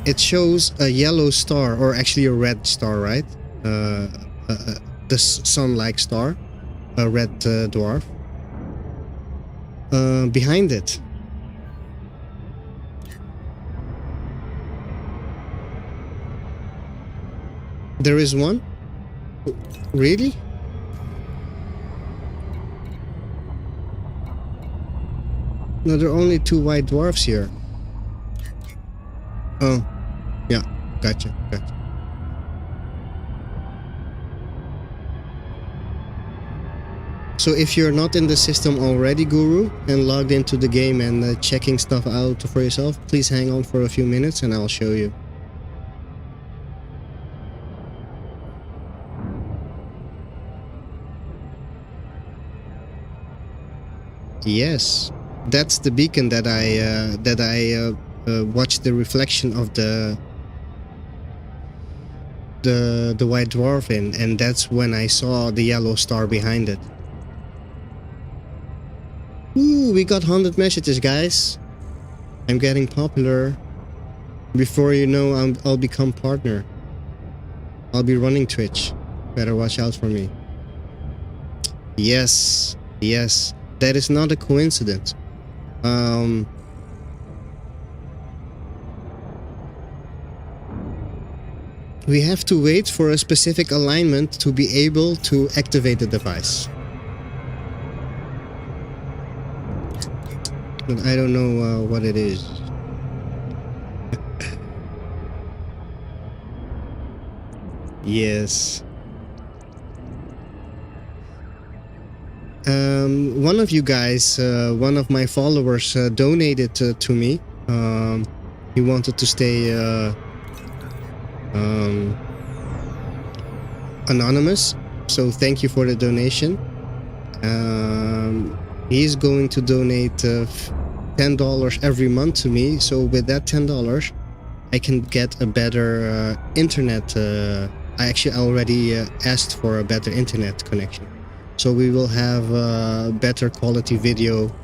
it shows a yellow star, or actually a red star, right? The sun-like star, a red dwarf. Behind it. There is one? Really? No, there are only two white dwarfs here. Oh, yeah, gotcha. So if you're not in the system already, Guru, and logged into the game and checking stuff out for yourself, please hang on for a few minutes and I'll show you. Yes, that's the beacon that I watched the reflection of the white dwarf in, and that's when I saw the yellow star behind it. Ooh, we got 100 messages, guys. I'm getting popular. Before you know, I'll become partner. I'll be running Twitch. Better watch out for me. Yes. That is not a coincidence. We have to wait for a specific alignment to be able to activate the device. But I don't know what it is. Yes. One of you guys, one of my followers, donated to me. He wanted to stay anonymous, so thank you for the donation. He's going to donate $10 every month to me, so with that $10 I can get a better internet. I actually already asked for a better internet connection, so we will have better quality video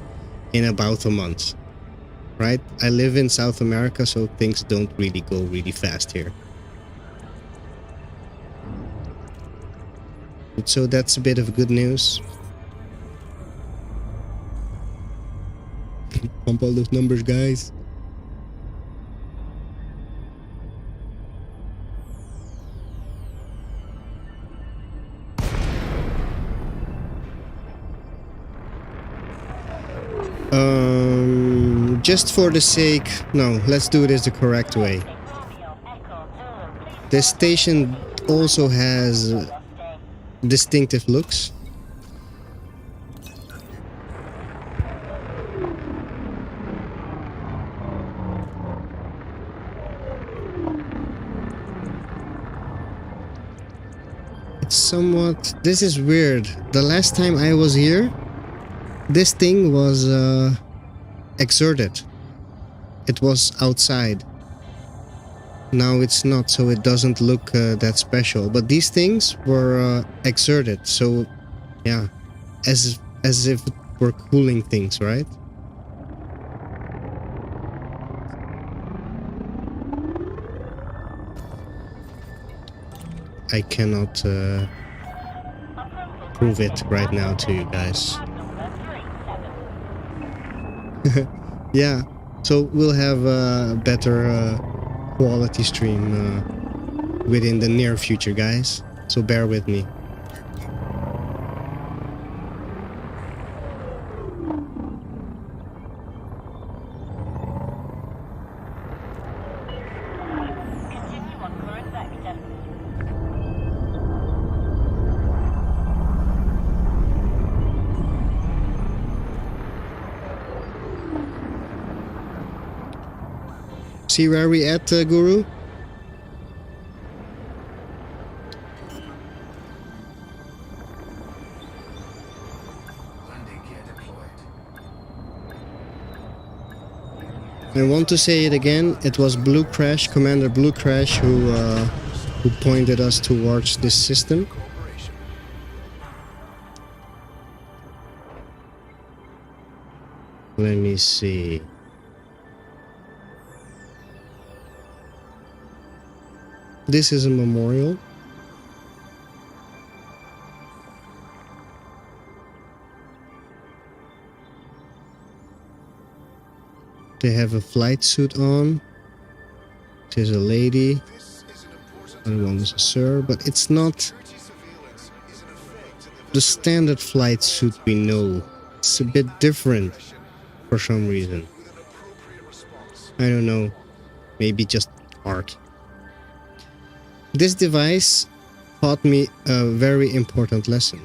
in about a month, right? I live in South America, so things don't really go really fast here. So that's a bit of good news. Pump all those numbers, guys. Just for the sake... No, let's do this the correct way. This station also has distinctive looks. It's somewhat... This is weird. The last time I was here, this thing was exerted. It was outside. Now it's not, so it doesn't look that special. But these things were exerted, so yeah, as if it were cooling things, right? I cannot prove it right now to you guys. Yeah, so we'll have a better quality stream within the near future, guys. So bear with me. See where we at, Guru? Landing gear deployed. I want to say it again. It was Blue Crash, Commander Blue Crash, who pointed us towards this system. Let me see. This is a memorial. They have a flight suit on. There's a lady. Other one is a sir, but it's not the standard flight suit we know. It's a bit different for some reason. I don't know. Maybe just art. This device taught me a very important lesson.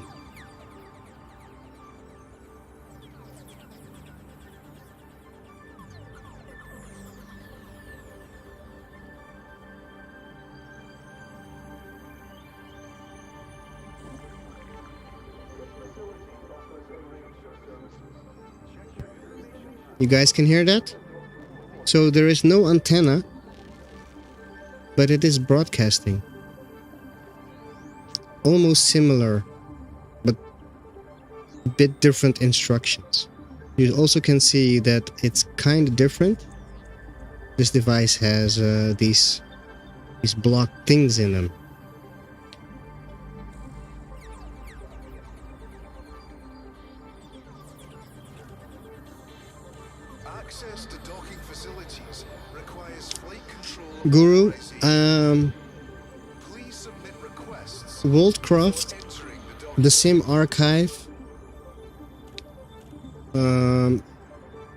You guys can hear that? So there is no antenna, but it is broadcasting. Almost similar, but a bit different instructions. You also can see that it's kind of different. This device has these block things in them. Access to docking facilities requires flight control. Guru, Please submit requests. Worldcraft, Entering the Sim Archive.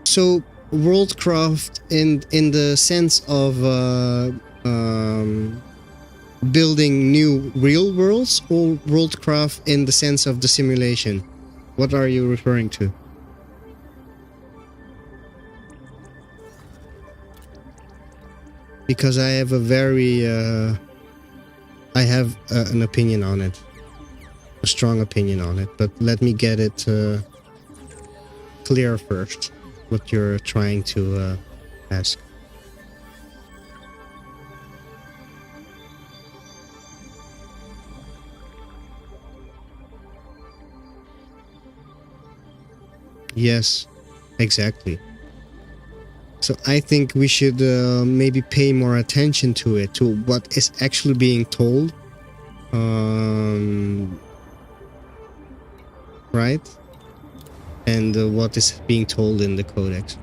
So Worldcraft in the sense of building new real worlds, or Worldcraft in the sense of the simulation? What are you referring to? Because I have a very an opinion on it, a strong opinion on it, but let me get it clear first, what you're trying to ask. Yes, exactly. So I think we should maybe pay more attention to it, to what is actually being told. Right? And what is being told in the codex.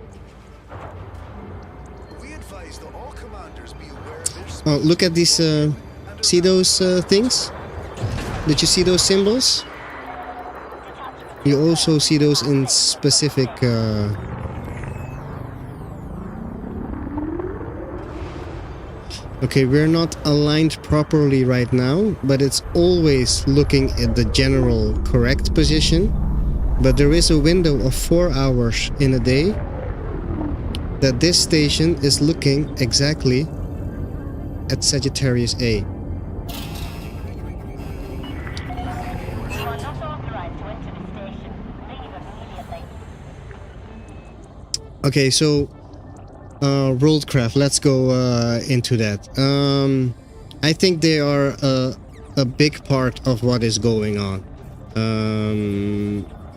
We advise that all commanders be aware of their Oh, look at these, see those things? Did you see those symbols? You also see those in specific... Okay, we're not aligned properly right now, but it's always looking at the general correct position. But there is a window of 4 hours in a day that this station is looking exactly at Sagittarius A. You are not authorized to enter the station. Leave immediately. Okay, so Worldcraft, let's go into that. I think they are a big part of what is going on.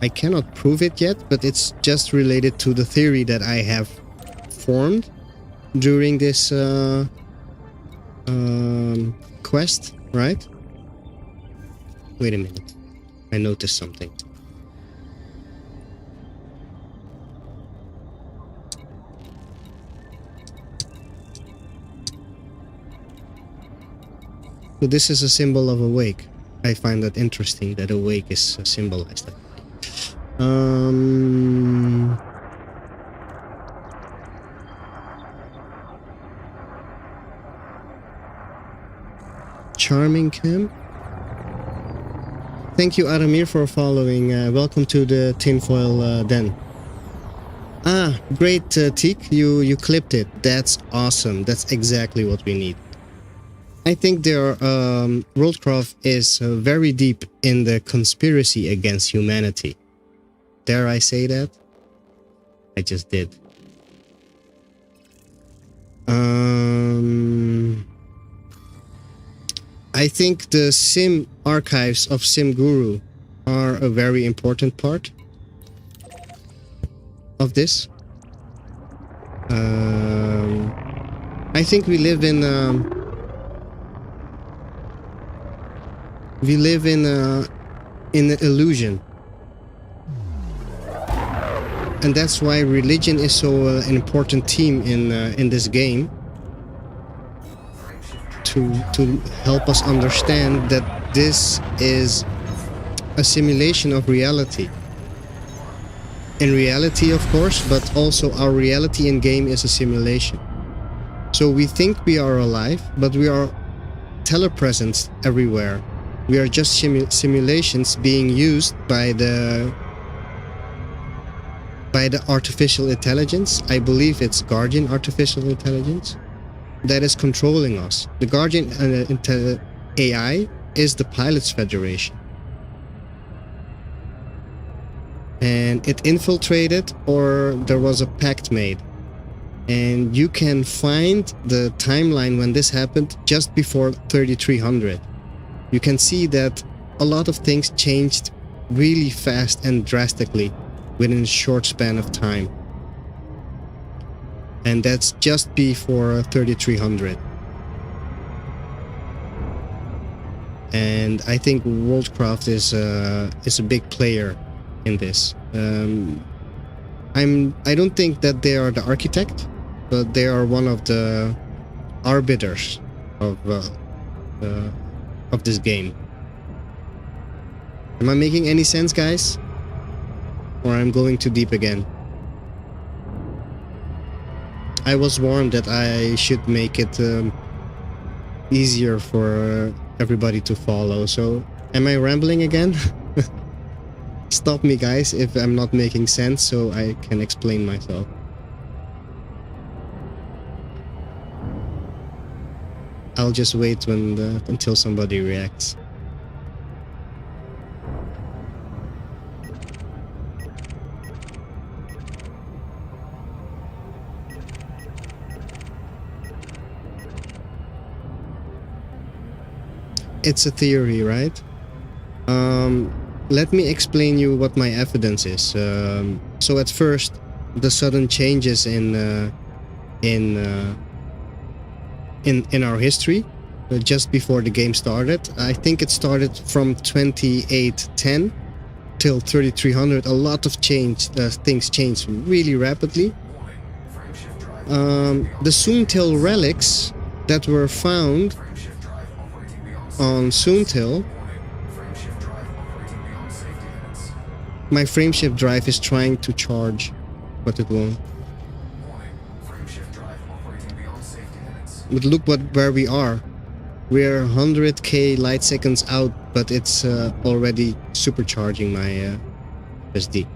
I cannot prove it yet, but it's just related to the theory that I have formed during this quest, right? Wait a minute. I noticed something. So this is a symbol of awake. I find that interesting that awake is symbolized that way. Charming Camp. Thank you, Adamir, for following. Welcome to the tinfoil den. Ah, great, Teak. You clipped it. That's awesome. That's exactly what we need. I think Worldcraft is very deep in the conspiracy against humanity. Dare I say that? I just did. I think the sim archives of SimGuru are a very important part of this. I think we live in an illusion, and that's why religion is so an important theme in this game, to help us understand that this is a simulation of reality. In reality, of course, but also our reality in game is a simulation. So we think we are alive, but we are telepresent everywhere. We are just simulations being used by the artificial intelligence. I believe it's Guardian Artificial Intelligence that is controlling us. The Guardian AI is the Pilots Federation. And it infiltrated, or there was a pact made. And you can find the timeline when this happened just before 3300. You can see that a lot of things changed really fast and drastically within a short span of time. And that's just before 3300. And I think Worldcraft is a big player in this. I don't think that they are the architect, but they are one of the arbiters of this game. Am I making any sense, guys? Or I'm going too deep again? I was warned that I should make it easier for everybody to follow, so am I rambling again? Stop me, guys, if I'm not making sense, so I can explain myself. I'll just wait until somebody reacts. It's a theory, right? Let me explain you what my evidence is. So at first, the sudden changes in in our history, just before the game started. I think it started from 2810 till 3300. A lot of things changed really rapidly. The Soontil relics that were found on Soontil. My frameshift drive is trying to charge, but it won't. But look where we are. We're 100k light seconds out, but it's already supercharging my SD.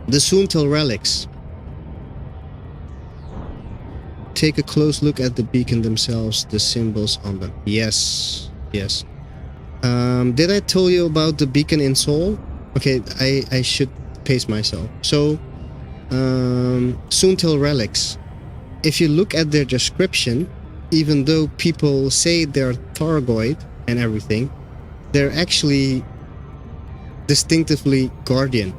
The Soontil relics. Take a close look at the beacon themselves, the symbols on them. Yes, yes. Did I tell you about the beacon in Seoul? Okay, I should pace myself. So, Soontil relics. If you look at their description, even though people say they're Thargoid and everything, they're actually distinctively Guardian.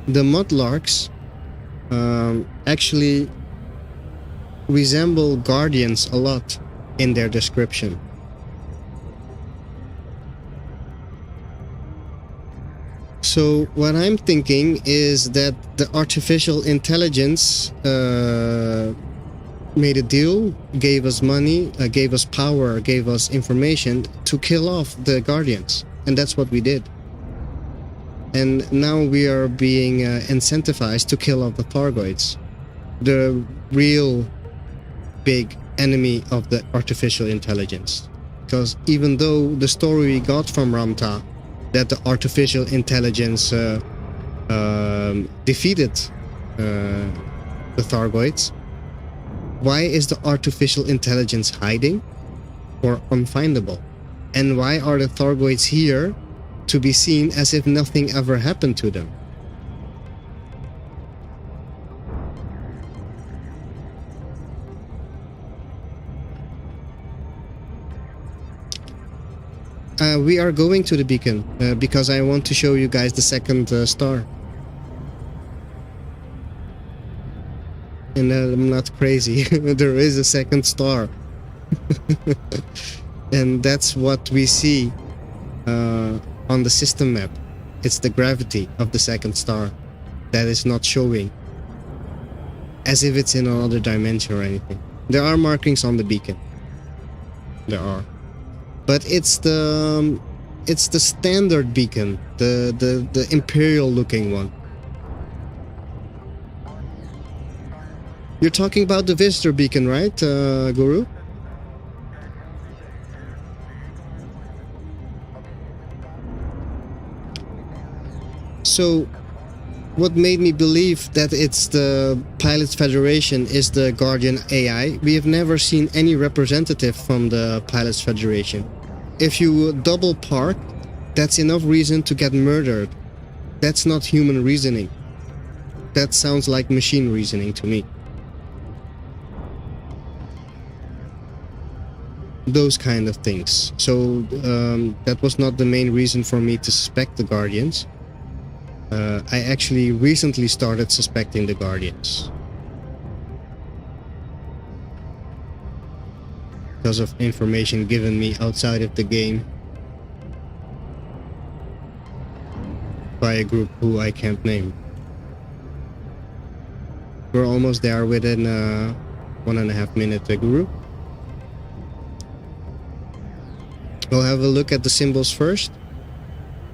The Mudlarks actually resemble Guardians a lot in their description. So what I'm thinking is that the artificial intelligence made a deal, gave us money, gave us power, gave us information to kill off the Guardians. And that's what we did. And now we are being incentivized to kill off the Thargoids, the real big enemy of the artificial intelligence. Because even though the story we got from Ramta, that the artificial intelligence defeated the Thargoids, why is the artificial intelligence hiding or unfindable? And why are the Thargoids here to be seen as if nothing ever happened to them? We are going to the beacon because I want to show you guys the second star. And I'm not crazy. There is a second star. And that's what we see on the system map. It's the gravity of the second star that is not showing, as if it's in another dimension or anything. There are markings on the beacon. There are. But it's the standard beacon, the imperial looking one. You're talking about the visitor beacon, right, Guru? So what made me believe that it's the Pilots Federation is the Guardian AI? We have never seen any representative from the Pilots Federation. If you double park, that's enough reason to get murdered. That's not human reasoning. That sounds like machine reasoning to me. Those kind of things. So that was not the main reason for me to suspect the Guardians. I actually recently started suspecting the Guardians because of information given me outside of the game by a group who I can't name. We're almost there within 1.5 minutes, Guru. We'll have a look at the symbols first.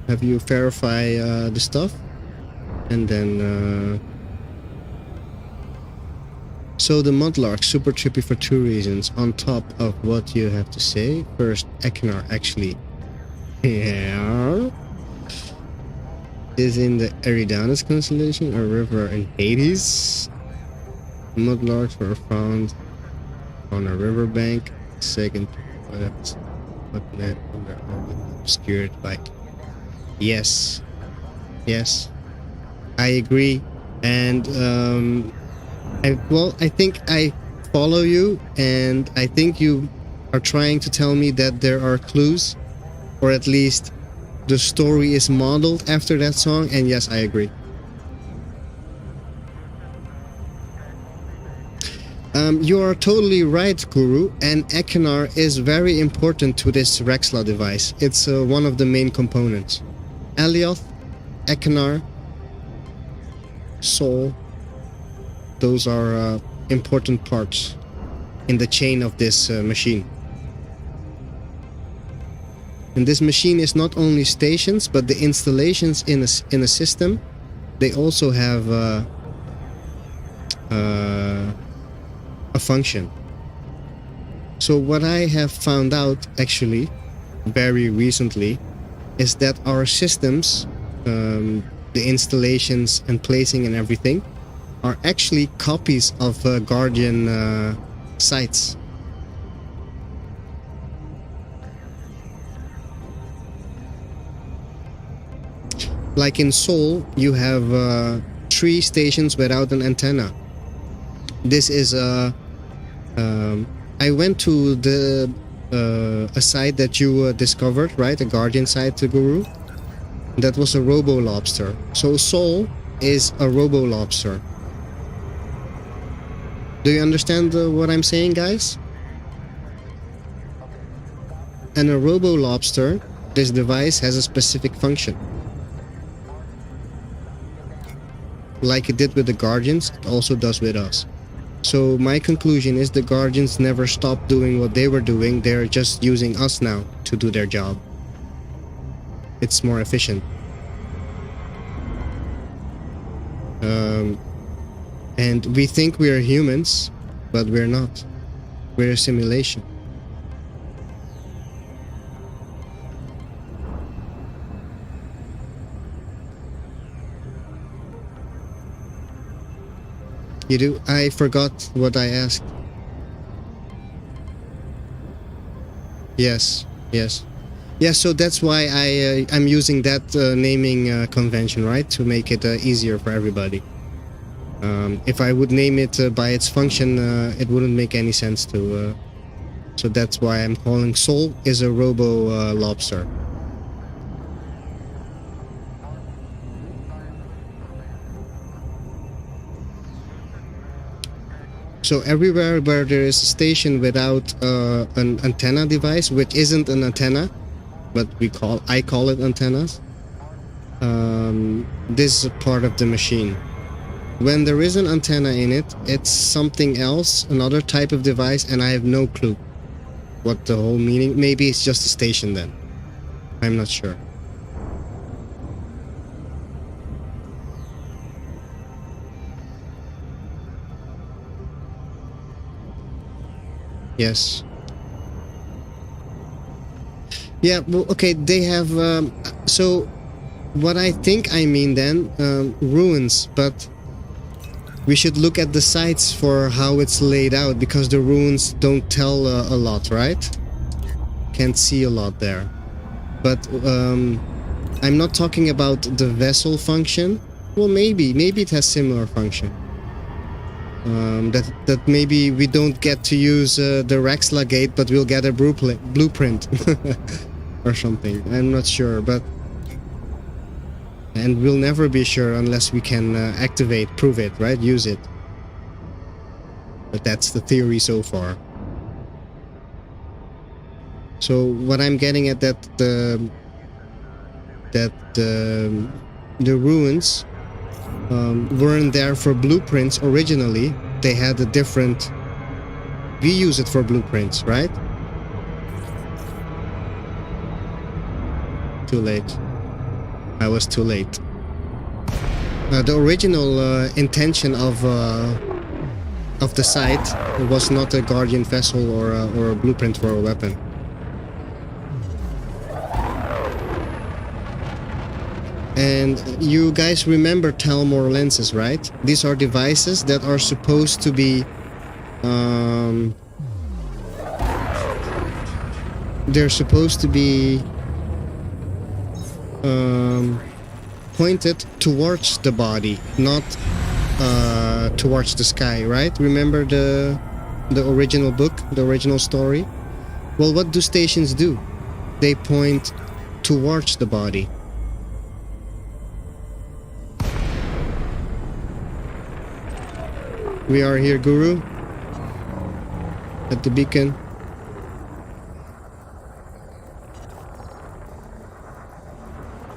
Have you verify the stuff, and then so the Mudlark, super trippy for two reasons. On top of what you have to say, first, Ekinar actually is in the Eridanus constellation, a river in Hades. Mudlarks were found on a riverbank. Second, obscured by. Yes, I agree, and I think I follow you, and I think you are trying to tell me that there are clues, or at least the story is modeled after that song, and yes, I agree. You are totally right, Guru, and Ekinar is very important to this Rexla device. It's one of the main components. Alioth, Ekinar, Soul, those are important parts in the chain of this machine. And this machine is not only stations, but the installations in a system, they also have a function. So what I have found out actually very recently is that our systems, the installations and placing and everything, are actually copies of Guardian sites. Like in Seoul, you have 3 stations without an antenna. This is I went to the a site that you discovered, right? A Guardian site, Guru. That was a robo-lobster. So Seoul is a robo-lobster. Do you understand what I'm saying, guys? And a robo-lobster, this device has a specific function. Like it did with the Guardians, it also does with us. So my conclusion is the Guardians never stopped doing what they were doing, they're just using us now to do their job. It's more efficient. And we think we are humans, but we're not. We're a simulation. You do? I forgot what I asked. Yes, yes. Yeah, so that's why I'm using that naming convention, right? To make it easier for everybody. If I would name it by its function, it wouldn't make any sense to... so that's why I'm calling Soul is a robo-lobster. So everywhere where there is a station without an antenna device, which isn't an antenna, but I call it antennas, this is a part of the machine. When there is an antenna in it, it's something else, another type of device, and I have no clue what the whole meaning. Maybe it's just a station then. I'm not sure. Yes. Yeah, well, okay, they have... so, what I think I mean then, ruins, but we should look at the sites for how it's laid out, because the ruins don't tell a lot, right? Can't see a lot there. But I'm not talking about the vessel function. Well, maybe it has similar function. That maybe we don't get to use the Rexla gate, but we'll get a blueprint or something. I'm not sure, but and we'll never be sure unless we can prove it, right? Use it. But that's the theory so far. So what I'm getting at that the ruins weren't there for blueprints originally. They had a different... We use it for blueprints, right? Too late. I was too late. The original intention of the site was not a Guardian vessel or a blueprint for a weapon. And you guys remember Talmor lenses, right? These are devices that are supposed to be... they're supposed to be... pointed towards the body, not towards the sky, right? Remember the original book, the original story? Well, what do stations do? They point towards the body. We are here, Guru. at the beacon.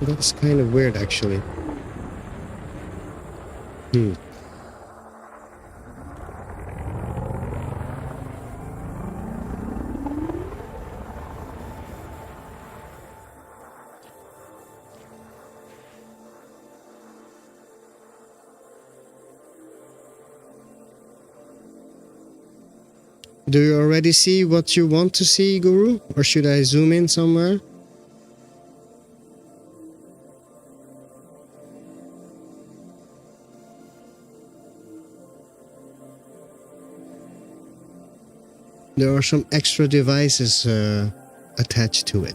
That's kind of weird, actually. Do you already see what you want to see, Guru? Or should I zoom in somewhere? There are some extra devices attached to it.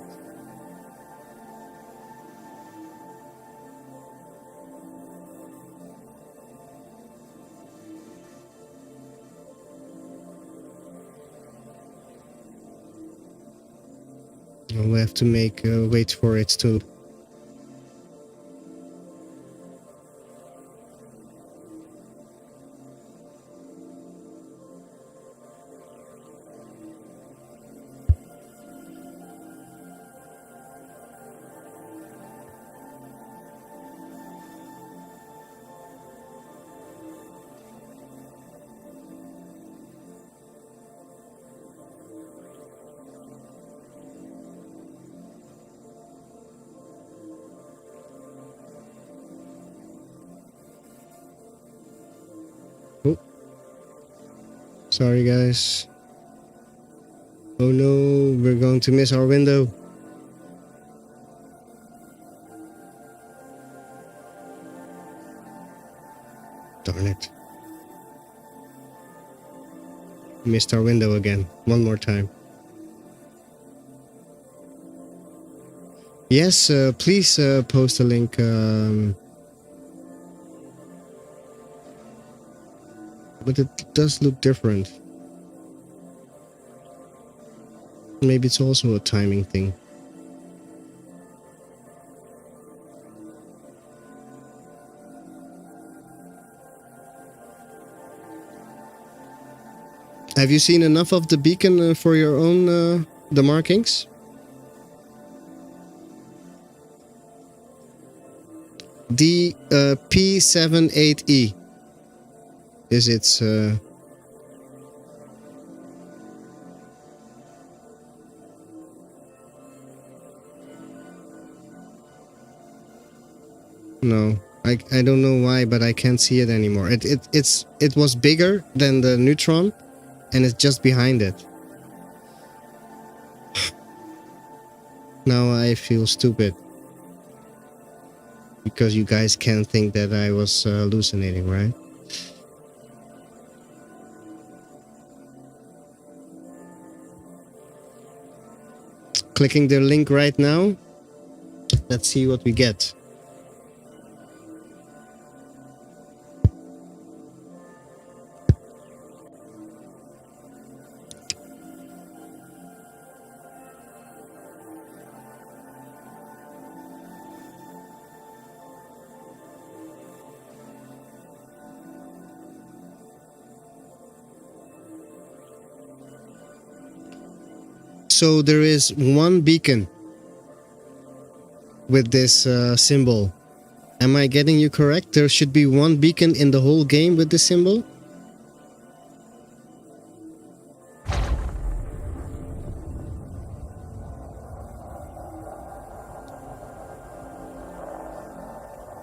We have to wait for it to. Oh. Sorry, guys. Oh no, we're going to miss our window. Darn it. Missed our window again. One more time. Yes, please post a link. But it does look different. Maybe it's also a timing thing. Have you seen enough of the beacon for your own the markings? The P78E is its no, I don't know why, but I can't see it anymore. It was bigger than the neutron, and it's just behind it. Now I feel stupid because you guys can't think that I was hallucinating, right? Clicking the link right now. Let's see what we get. So there is one beacon with this symbol. Am I getting you correct? There should be one beacon in the whole game with this symbol?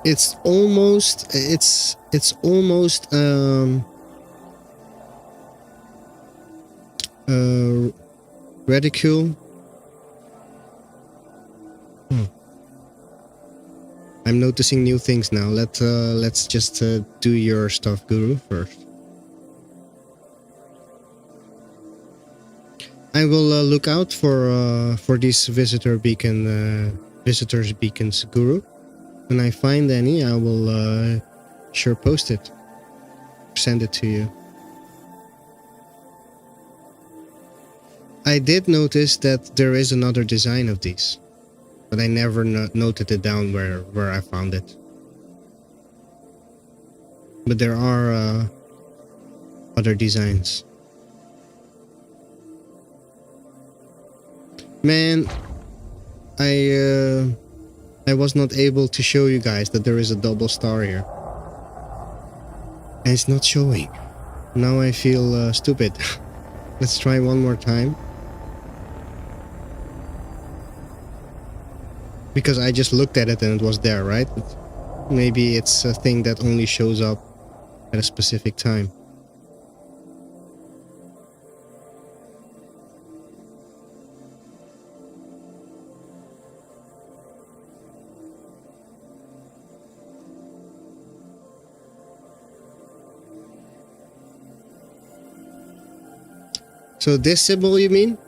It's almost reticule. I'm noticing new things now. Let's just do your stuff, Guru, first. I will look out for these visitors beacons, Guru. When I find any, I will sure post it, send it to you. I did notice that there is another design of these, but I never noted it down where I found it. But there are other designs. Man, I was not able to show you guys that there is a double star here. And it's not showing. Now I feel stupid. Let's try one more time. Because I just looked at it and it was there, right? Maybe it's a thing that only shows up at a specific time. So this symbol, you mean?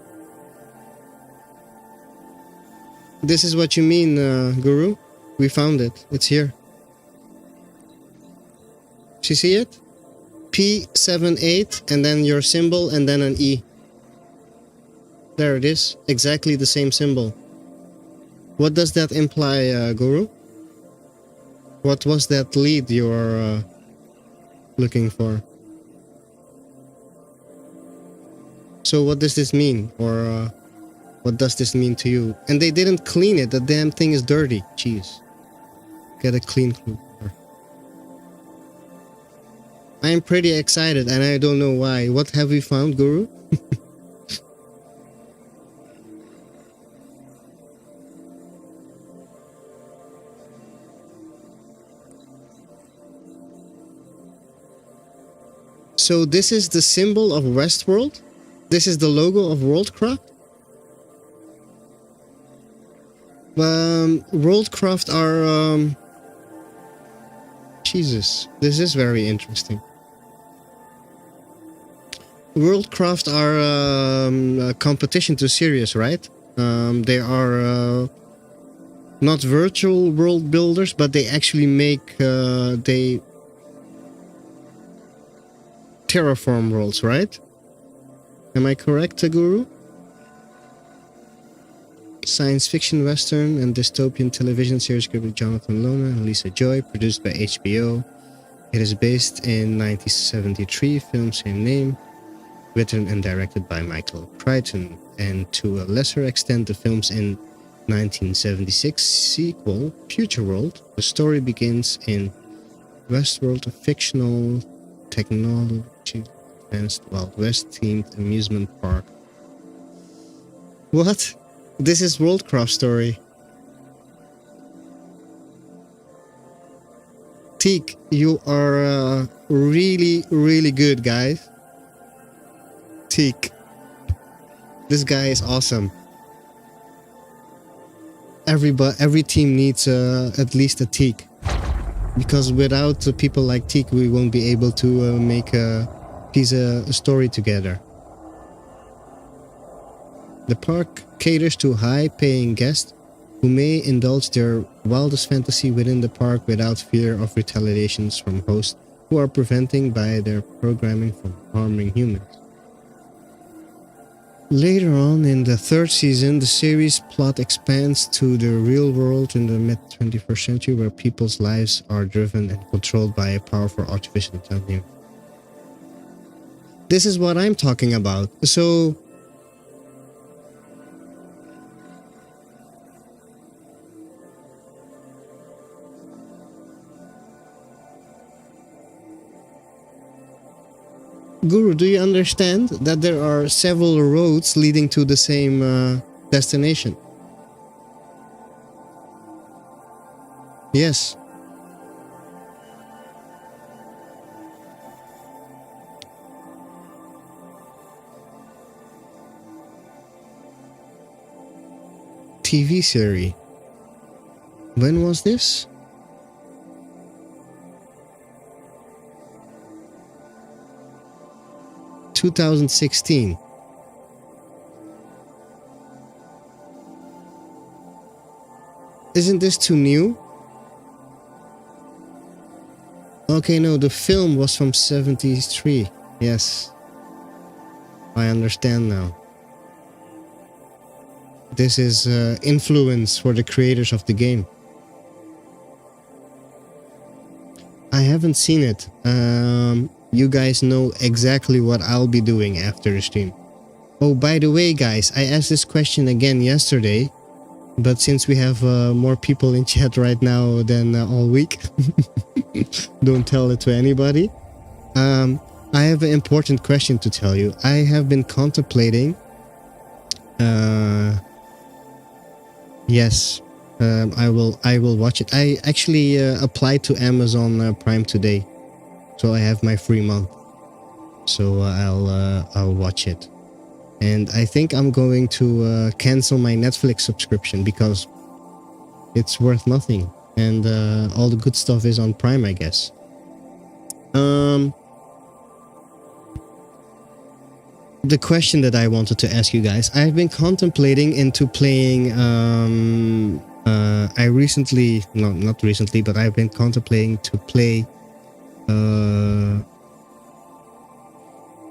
This is what you mean, Guru? We found it. It's here. Do you see it? P78 and then your symbol and then an E. There it is. Exactly the same symbol. What does that imply, Guru? What was that lead you're looking for? So what does this mean? Or what does this mean to you? And they didn't clean it. The damn thing is dirty. Jeez. Get a clean clue. I am pretty excited and I don't know why. What have we found, Guru? So this is the symbol of Westworld? This is the logo of Worldcraft? Worldcraft are... Jesus, this is very interesting. Worldcraft are a competition to Sirius, right? They are not virtual world builders, but they actually make... they terraform worlds, right? Am I correct, Guru? Science fiction, western, and dystopian television series script with Jonathan Lona and Lisa Joy, produced by HBO. It is based in 1973 film same name, written and directed by Michael Crichton, and to a lesser extent the film's in 1976 sequel, Future World. The story begins in Westworld, a fictional technology advanced Wild West themed amusement park. What? This is Worldcraft story. Teak, you are really, really good, guys. Teak. This guy is awesome. Every team needs at least a Teak. Because without people like Teak, we won't be able to make a story together. The park caters to high-paying guests who may indulge their wildest fantasy within the park without fear of retaliations from hosts who are preventing by their programming from harming humans. Later on in the third season, the series plot expands to the real world in the mid-21st century where people's lives are driven and controlled by a powerful artificial intelligence. This is what I'm talking about. So... Guru, do you understand that there are several roads leading to the same destination? Yes. TV series. When was this? (2016). Isn't this too new? Okay, no, the film was from '73. Yes. I understand now. This is influence for the creators of the game. I haven't seen it. You guys know exactly what I'll be doing after the stream. Oh, by the way, guys, I asked this question again yesterday, but since we have more people in chat right now than all week, don't tell it to anybody. I have an important question to tell you. I have been contemplating. Yes, I will watch it. I actually applied to Amazon Prime today, so I have my free month. So I'll watch it, and I think I'm going to cancel my Netflix subscription because it's worth nothing, and all the good stuff is on Prime, I guess. The question that I wanted to ask you guys, I've been contemplating into playing, I recently, no, not recently, but I've been contemplating to play,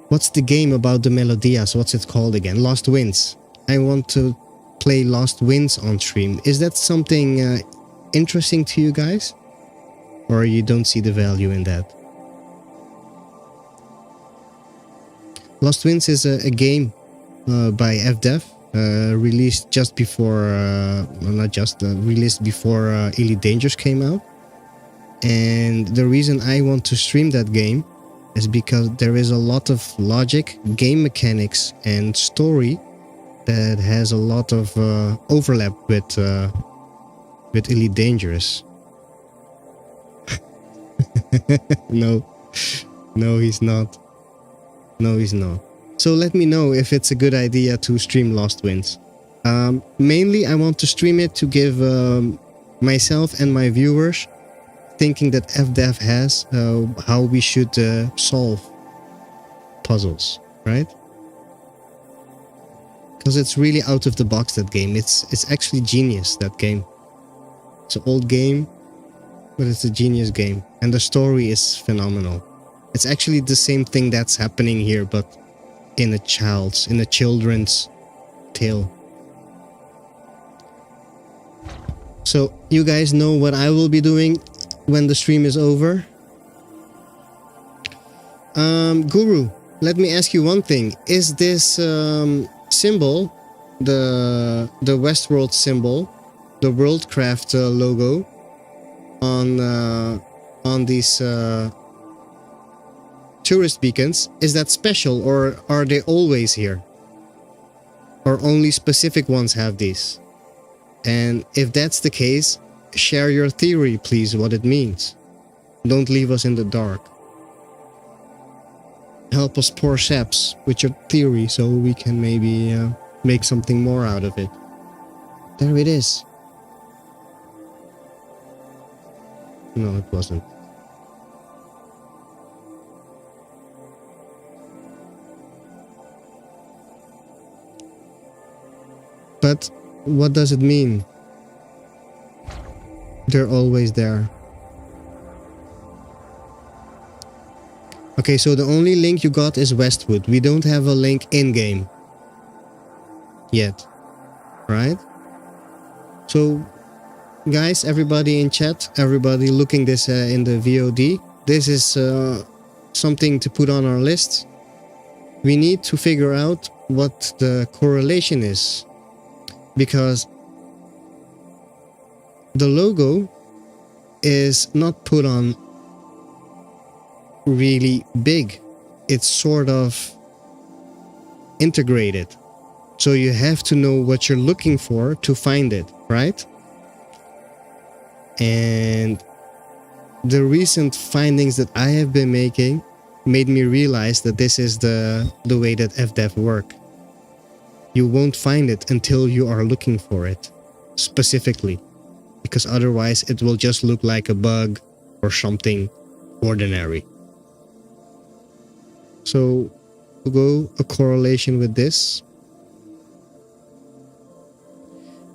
what's the game about the Melodias? What's it called again? Lost Winds. I want to play Lost Winds on stream. Is that something interesting to you guys? Or you don't see the value in that? Lost Winds is a game by FDev, released just before, released before Elite Dangerous came out. And the reason I want to stream that game is because there is a lot of logic, game mechanics, and story that has a lot of overlap with Elite Dangerous. No, he's not. No, he's not. So let me know if it's a good idea to stream Lost Winds. Mainly, I want to stream it to give myself and my viewers thinking that FDev has how we should solve puzzles, right? Because it's really out of the box, that game. It's actually genius, that game. It's an old game, but it's a genius game. And the story is phenomenal. It's actually the same thing that's happening here, but in a children's tale. So you guys know what I will be doing when the stream is over. Guru, let me ask you one thing. Is this symbol, the Westworld symbol, the Worldcraft logo on these tourist beacons, is that special, or are they always here? Or only specific ones have these? And if that's the case, share your theory, please, what it means. Don't leave us in the dark. Help us poor saps with your theory so we can maybe make something more out of it. There it is. No, it wasn't. But what does it mean? They're always there. Okay, so the only link you got is Westwood. We don't have a link in-game yet, right? So, guys, everybody in chat, everybody looking this in the VOD, this is something to put on our list. We need to figure out what the correlation is. Because the logo is not put on really big. It's sort of integrated. So you have to know what you're looking for to find it, right? And the recent findings that I have been making made me realize that this is the way that FDev work. You won't find it until you are looking for it specifically, because otherwise it will just look like a bug or something ordinary. So we'll go a correlation with this.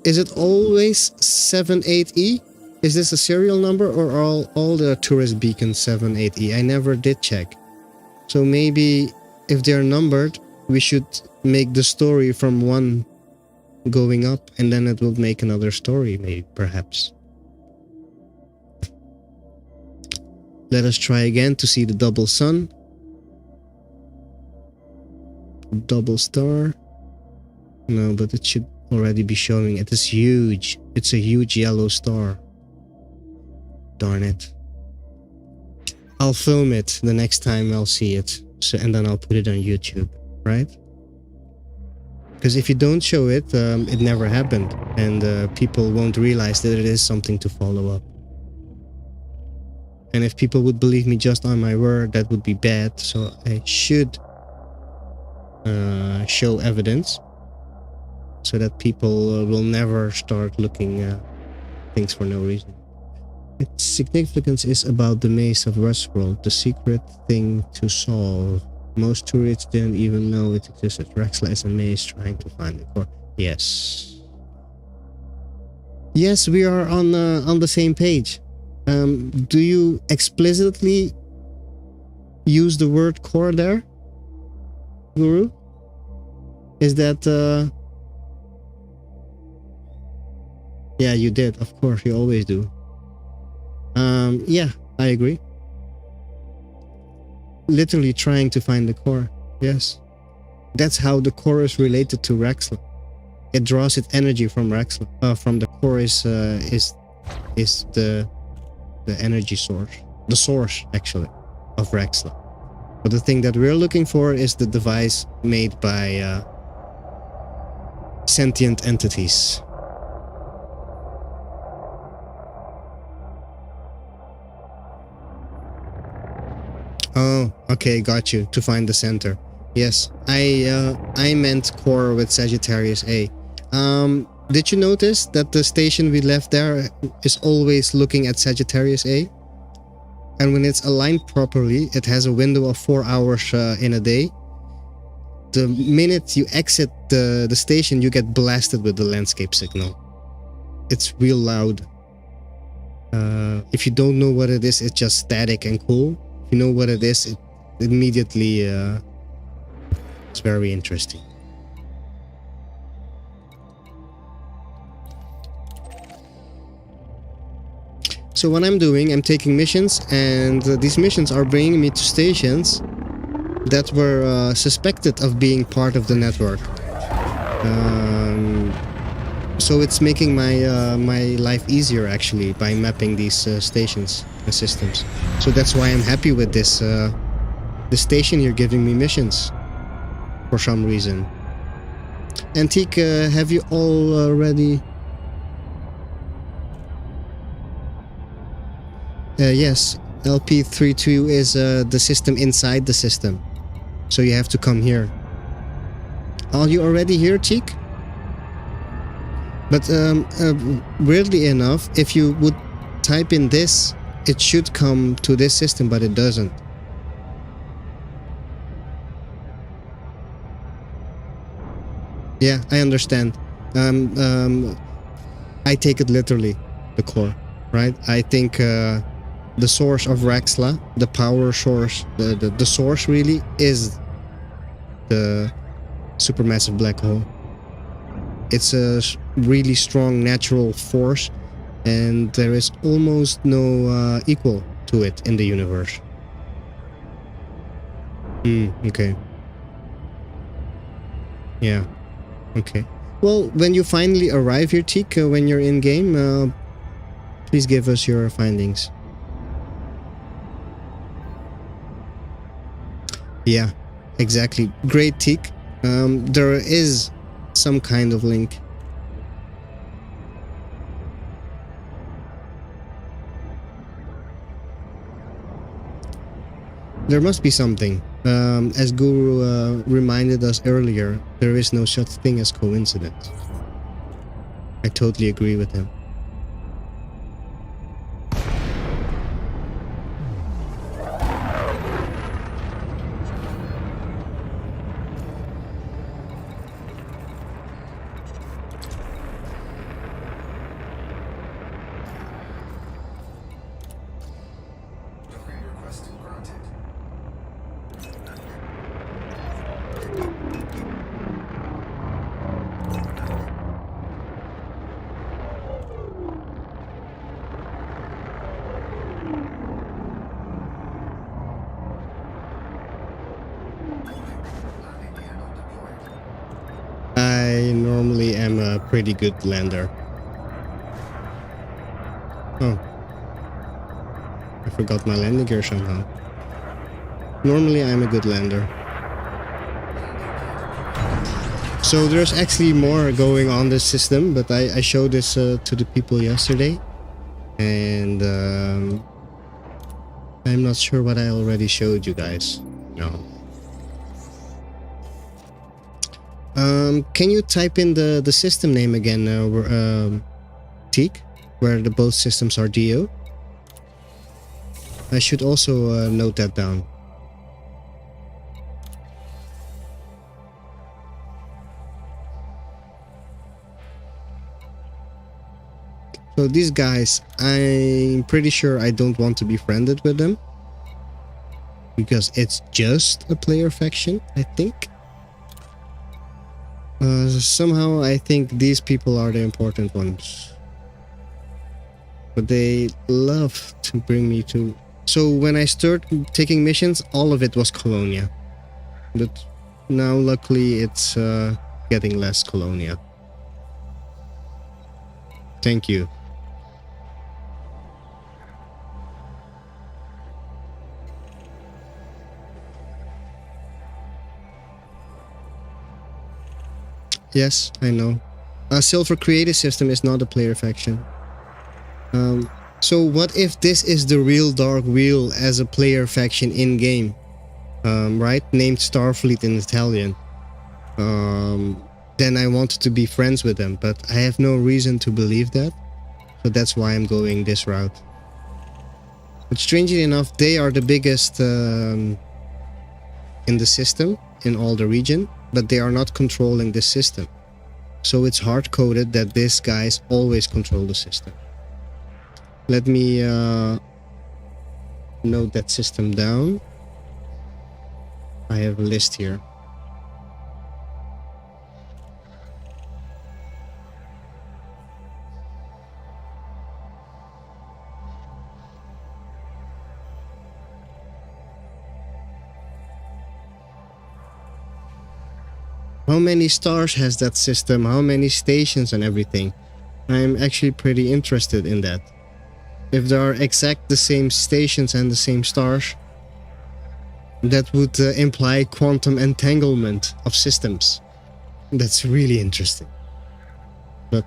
Is it always 78E? Is this a serial number, or are all the tourist beacons 78E? I never did check. So maybe if they're numbered, we should make the story from one going up, and then it will make another story, maybe, perhaps. Let us try again to see the double sun. Double star. No, but it should already be showing. It is huge. It's a huge yellow star. Darn it. I'll film it the next time I'll see it. So, and then I'll put it on YouTube, right? Because if you don't show it, it never happened. And people won't realize that it is something to follow up. And if people would believe me just on my word, that would be bad. So I should show evidence. So that people will never start looking at things for no reason. Its significance is about the maze of Westworld, the secret thing to solve. Most tourists didn't even know it existed. Rexla is a maze trying to find the core. Yes. Yes, we are on the same page. Do you explicitly use the word core there, Guru? Is that... Yeah, you did. Of course, you always do. Yeah, I agree. Literally trying to find the core. Yes. That's how the core is related to Rexla. It draws its energy from Rexla. From the core is the energy source. The source, actually, of Rexla. But the thing that we're looking for is the device made by sentient entities. Oh, okay, got you. To find the center. Yes, I meant core with Sagittarius A. Did you notice that the station we left there is always looking at Sagittarius A? And when it's aligned properly, it has a window of 4 hours in a day. The minute you exit the station, you get blasted with the landscape signal. It's real loud. If you don't know what it is, it's just static and cool. If you know what it is, it immediately it's very interesting. So what I'm doing, I'm taking missions, and these missions are bringing me to stations that were suspected of being part of the network. So it's making my life easier, actually, by mapping these stations and systems. So that's why I'm happy with this the station here giving me missions for some reason. Antique, have you already... yes, LP32 is the system inside the system. So you have to come here. Are you already here, Cheek? But weirdly enough, if you would type in this, it should come to this system, but it doesn't. Yeah, I understand. I take it literally, the core, right? I think the source of Rexla, the power source, the source really is the supermassive black hole. It's a really strong natural force, and there is almost no equal to it in the universe. Okay. Yeah. Okay. Well, when you finally arrive here, Teak, when you're in game, please give us your findings. Yeah, exactly. Great, Teak. There is some kind of link. There must be something. As Guru reminded us earlier, there is no such thing as coincidence. I totally agree with him. I normally am a pretty good lander. Oh. I forgot my landing gear somehow. Normally I'm a good lander. So there's actually more going on this system, but I showed this to the people yesterday. And I'm not sure what I already showed you guys. No. Can you type in the system name again, Teak, where the both systems are DO? I should also note that down. So these guys, I'm pretty sure I don't want to be friended with them. Because it's just a player faction, I think. Somehow I think these people are the important ones. But they love to bring me to... So when I started taking missions, all of it was Colonia. But now luckily it's getting less Colonia. Thank you. Yes, I know. Silver Creative System is not a player faction. So what if this is the real Dark Wheel as a player faction in-game? Right? Named Starfleet in Italian. Then I wanted to be friends with them, but I have no reason to believe that. So that's why I'm going this route. But strangely enough, they are the biggest in the system, in all the region. But they are not controlling the system. So it's hard-coded that these guys always control the system. Let me note that system down. I have a list here. How many stars has that system? How many stations and everything? I'm actually pretty interested in that. If there are exact the same stations and the same stars, that would imply quantum entanglement of systems. That's really interesting. But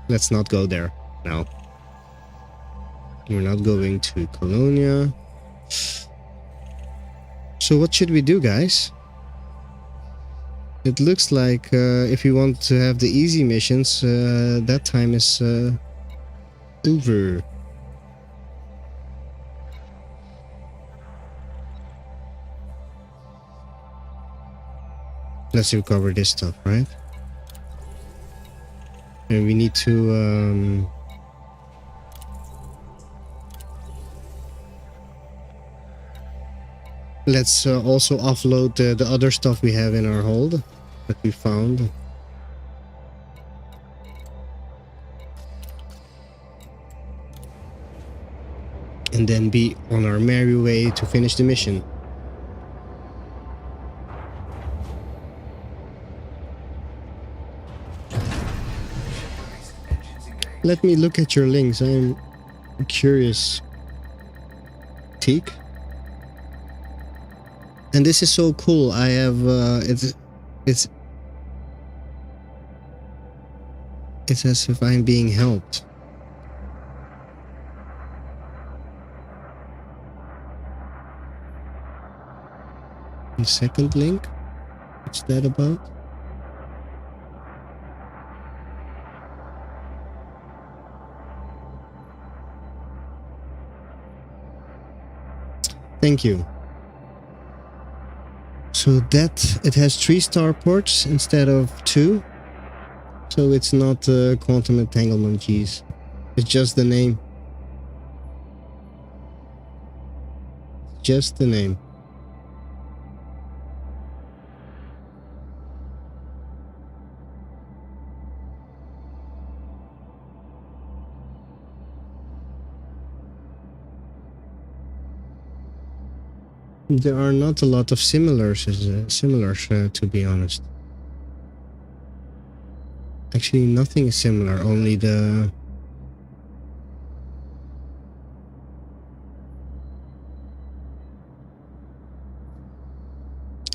let's not go there now. We're not going to Colonia. So what should we do, guys? It looks like if you want to have the easy missions, that time is over. Let's recover this stuff, right? And we need to... Let's also offload the other stuff we have in our hold that we found. And then be on our merry way to finish the mission. Let me look at your links. I'm curious. Teak? And this is so cool. I have it's as if I'm being helped. The second link? What's that about? Thank you. So that it has 3 starports instead of 2. So it's not quantum entanglement, geez. It's just the name. Just the name. There are not a lot of similars, to be honest. Actually, nothing is similar. Only the...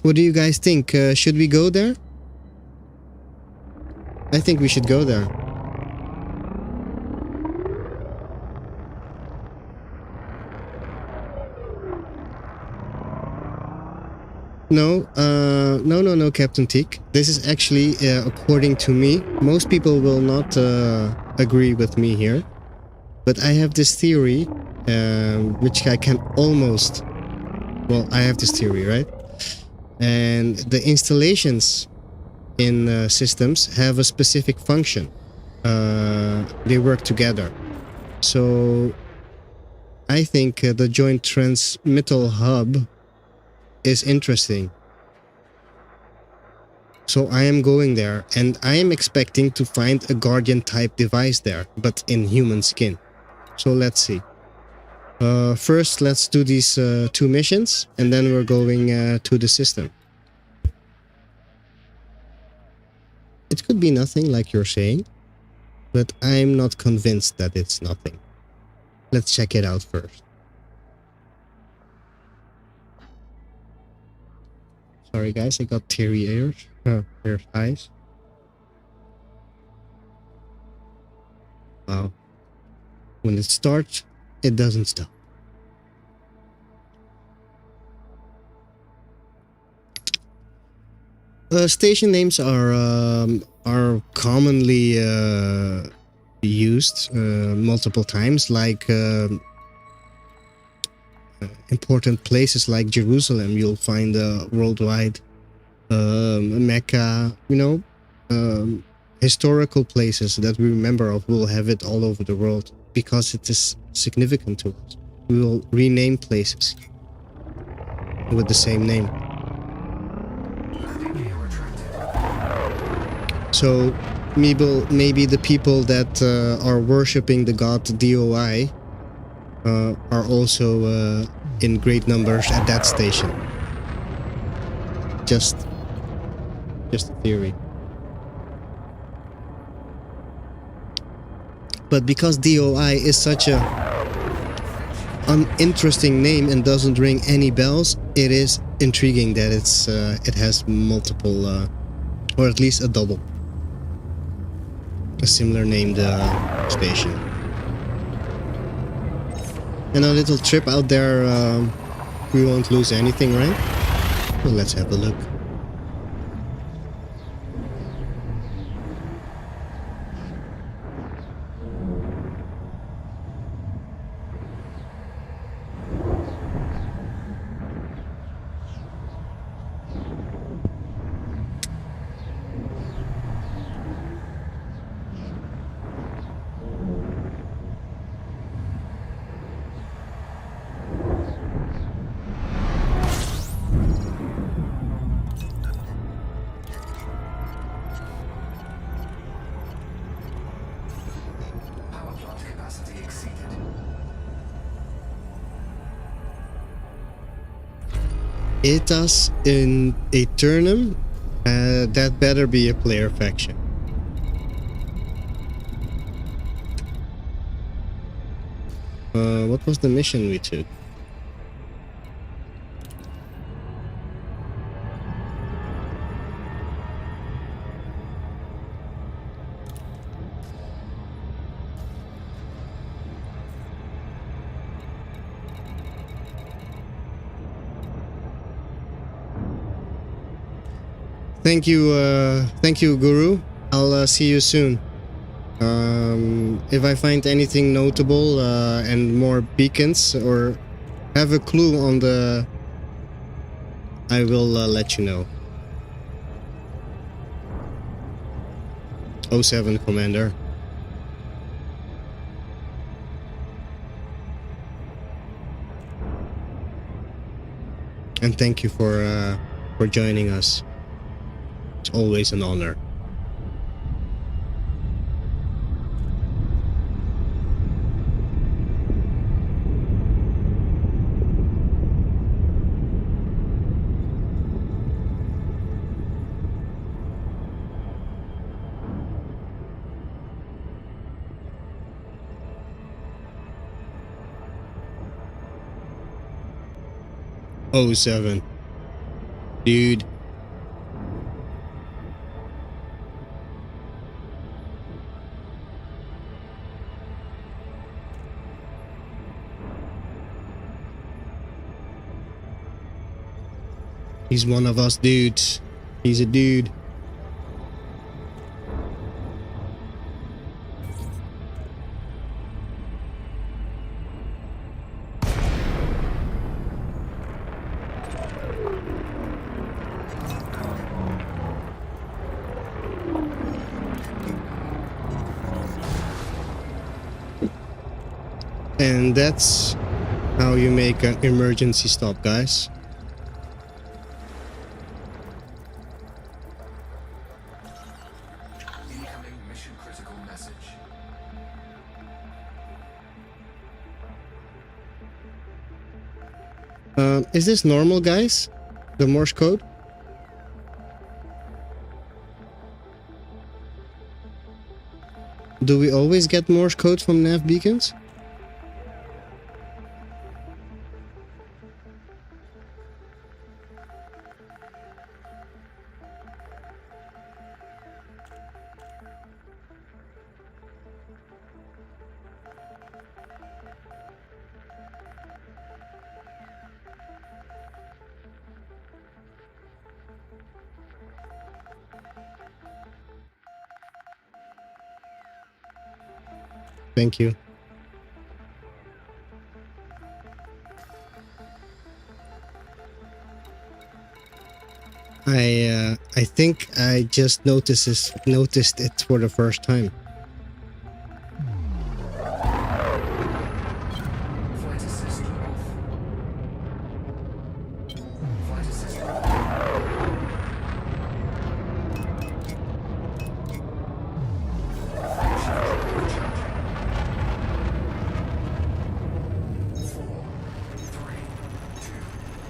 What do you guys think? Should we go there? I think we should go there. No, no, Captain Teak. This is actually, according to me, most people will not agree with me here. But I have this theory, which I can almost... Well, I have this theory, right? And the installations in systems have a specific function. They work together. So I think the joint transmittal hub is interesting. So I am going there, and I am expecting to find a guardian type device there, but in human skin. So let's see. First, let's do these 2 missions, and then we're going to the system. It could be nothing like you're saying, but I'm not convinced that it's nothing. Let's check it out first. Sorry guys, I got teary ears. There's eyes. Wow. When it starts, it doesn't stop. Station names are commonly used multiple times, like important places like Jerusalem. You'll find worldwide, Mecca. You know, historical places that we remember of. We'll have it all over the world because it is significant to us. We will rename places with the same name. So maybe the people that are worshipping the god DOI are also in great numbers at that station. Just a theory. But because DOI is such a uninteresting name and doesn't ring any bells, it is intriguing that it has multiple, or at least a double. A similar named station. And a little trip out there, we won't lose anything, right? Well, let's have a look. Etas in Aeternum, that better be a player faction. What was the mission we took? Thank you, Guru. I'll see you soon. If I find anything notable and more beacons or have a clue on the... I will let you know. 07 Commander. And thank you for joining us. It's always an honor. 07. Dude. He's one of us dudes. He's a dude. And that's how you make an emergency stop, guys. Incoming mission critical message. Is this normal, guys? The Morse code? Do we always get Morse code from nav beacons? Thank you. I think I just noticed it for the first time. Flight assist off. Flight assist off.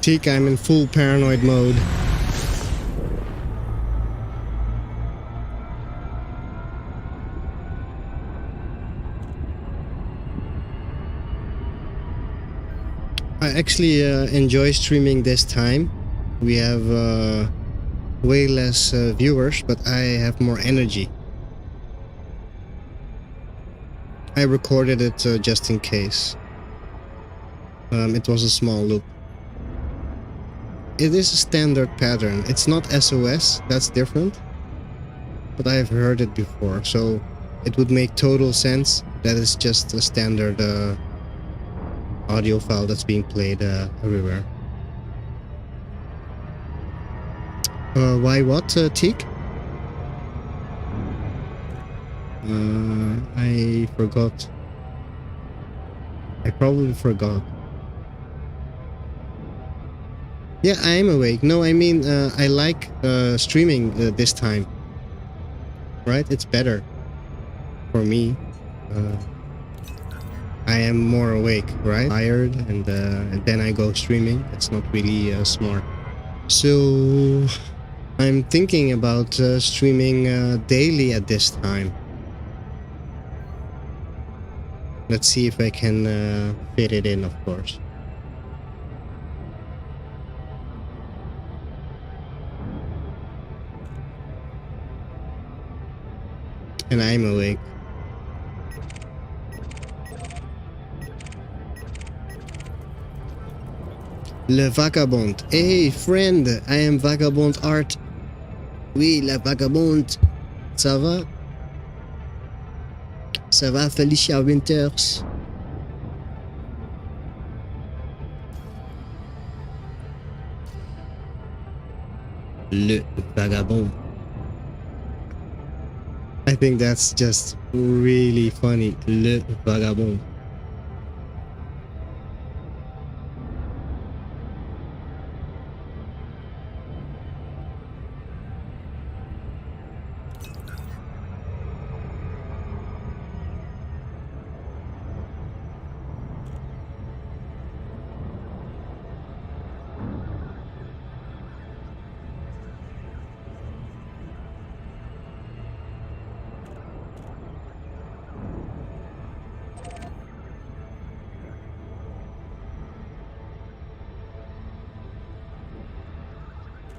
Teak, I'm in full paranoid mode. I actually enjoy streaming this time. We have way less viewers, but I have more energy. I recorded it just in case. It was a small loop. It is a standard pattern. It's not SOS, that's different. But I've heard it before, so it would make total sense that it's just a standard audio file that's being played everywhere. Why what, Teak? I forgot. I probably forgot. Yeah, I'm awake. No, I mean, I like streaming this time. Right? It's better for me. I am more awake, right? Tired, and then I go streaming. It's not really smart. So I'm thinking about streaming daily at this time. Let's see if I can fit it in, of course. And I'm awake. Le Vagabond. Hey friend, I am Vagabond Art. Oui, la Vagabonde. Ça va? Ça va, Felicia Winters? Le Vagabond. I think that's just really funny. Le Vagabond.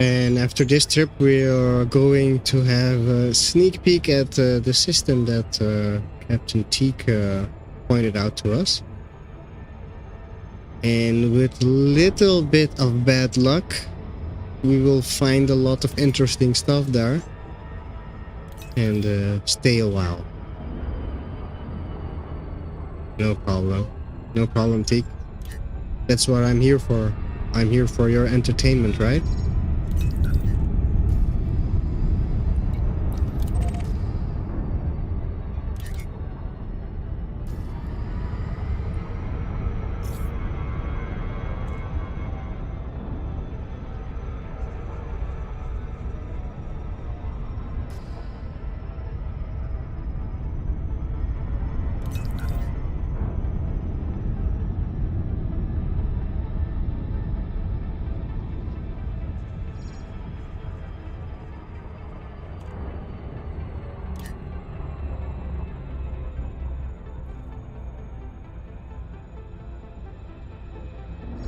And after this trip, we are going to have a sneak peek at the system that Captain Teak pointed out to us. And with little bit of bad luck, we will find a lot of interesting stuff there. And stay a while. No problem. No problem, Teak. That's what I'm here for. I'm here for your entertainment, right?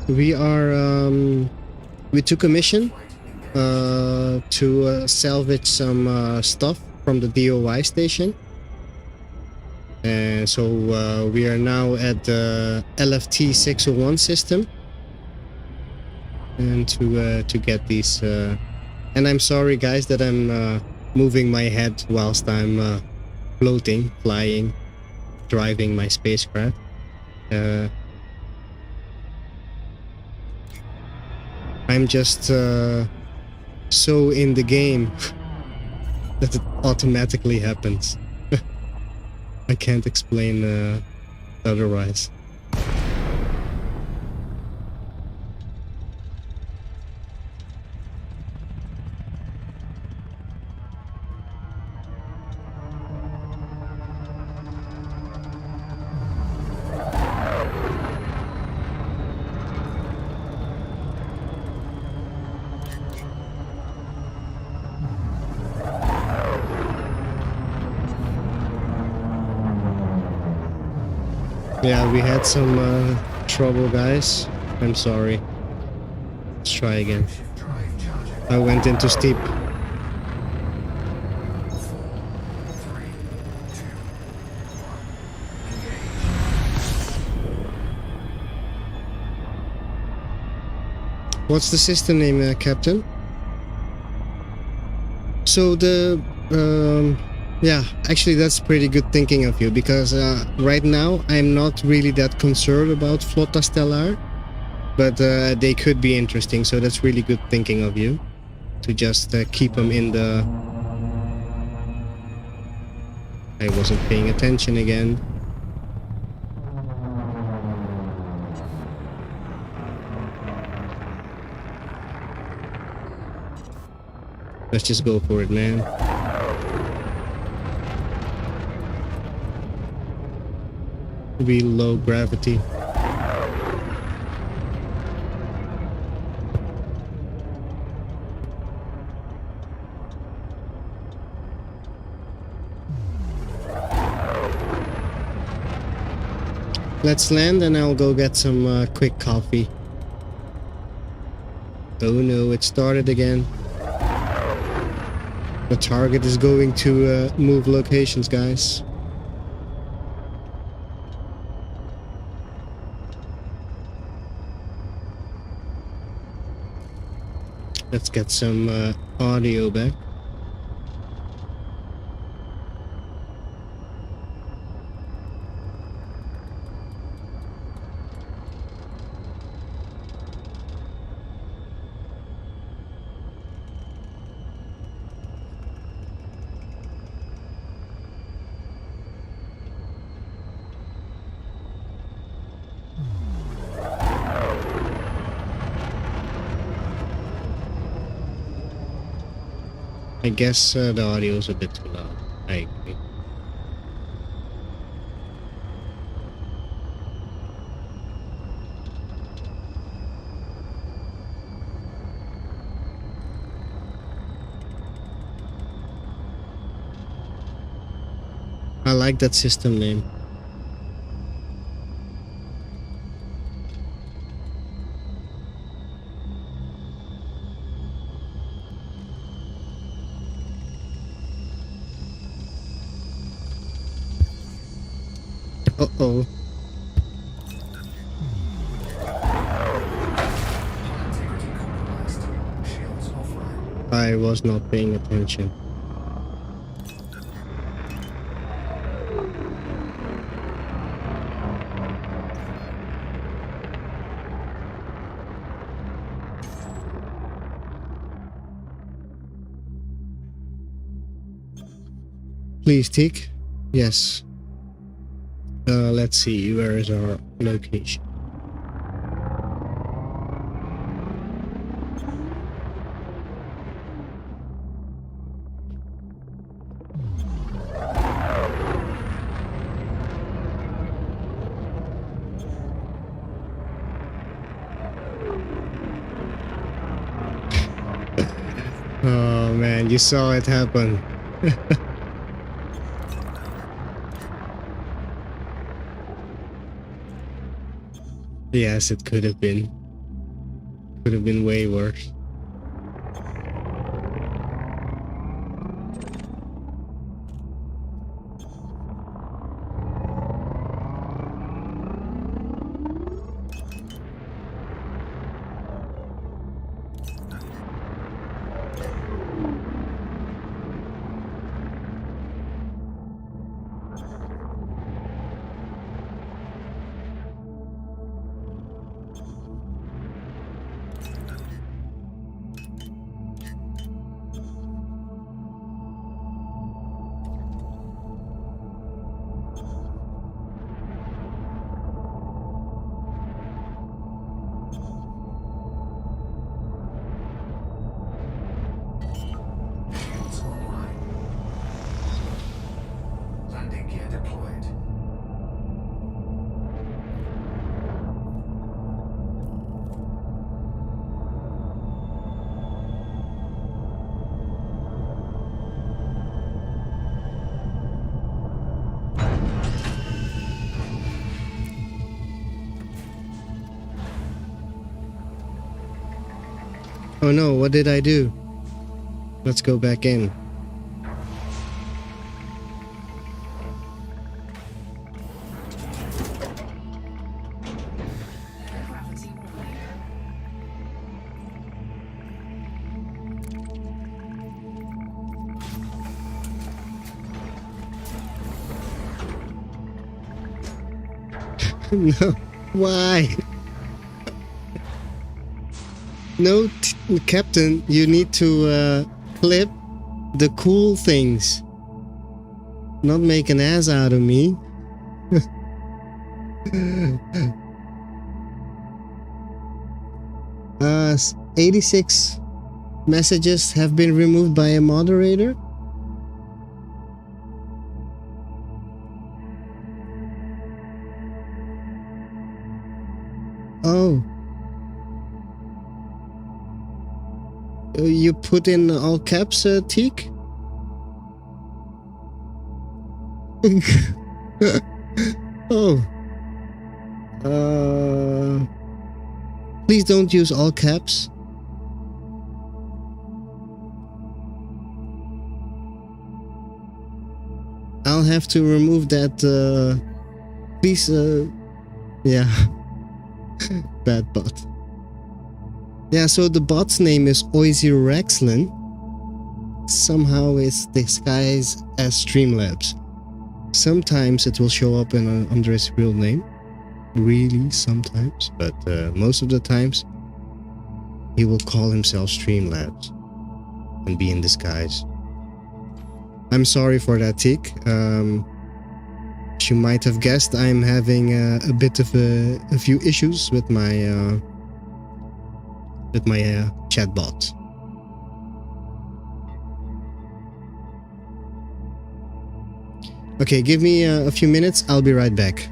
We are we took a mission to salvage some stuff from the DOI station, and so we are now at the LFT 601 system, and to get these. And I'm sorry, guys, that I'm moving my head whilst I'm floating, flying, driving my spacecraft. I'm just so in the game that it automatically happens. I can't explain otherwise. Yeah, we had some trouble, guys. I'm sorry. Let's try again. I went into steep. What's the system name, Captain? So the yeah, actually that's pretty good thinking of you, because right now I'm not really that concerned about Flotta Stellar, but they could be interesting, so that's really good thinking of you to just keep them in the... I wasn't paying attention again. Let's just go for it, man. Be low gravity. Let's land and I'll go get some quick coffee. Oh no, it started again. The target is going to move locations, guys. Let's get some audio back. I guess the audio is a bit too loud. I agree. I like that system name. Uh-oh. Integrity compromised. Shields offline. I was not paying attention. Please tick. Yes. Let's see, where is our location? Oh man, you saw it happen. Yes, it could have been. Could have been way worse. Shields online. Landing gear deployed. Oh no, what did I do? Let's go back in. No, why? No, Captain, you need to clip the cool things. Not make an ass out of me. 86 messages have been removed by a moderator. Oh. You put in all caps, Teak? Oh. Please don't use all caps. I'll have to remove that, please, yeah. Bad bot. Yeah, so the bot's name is Oisirexlin. Somehow it's disguised as Streamlabs. Sometimes it will show up under his real name. Really, sometimes. But most of the times, he will call himself Streamlabs and be in disguise. I'm sorry for that, Tick. As you might have guessed, I'm having a bit of a few issues with my chatbot. Okay, give me a few minutes. I'll be right back.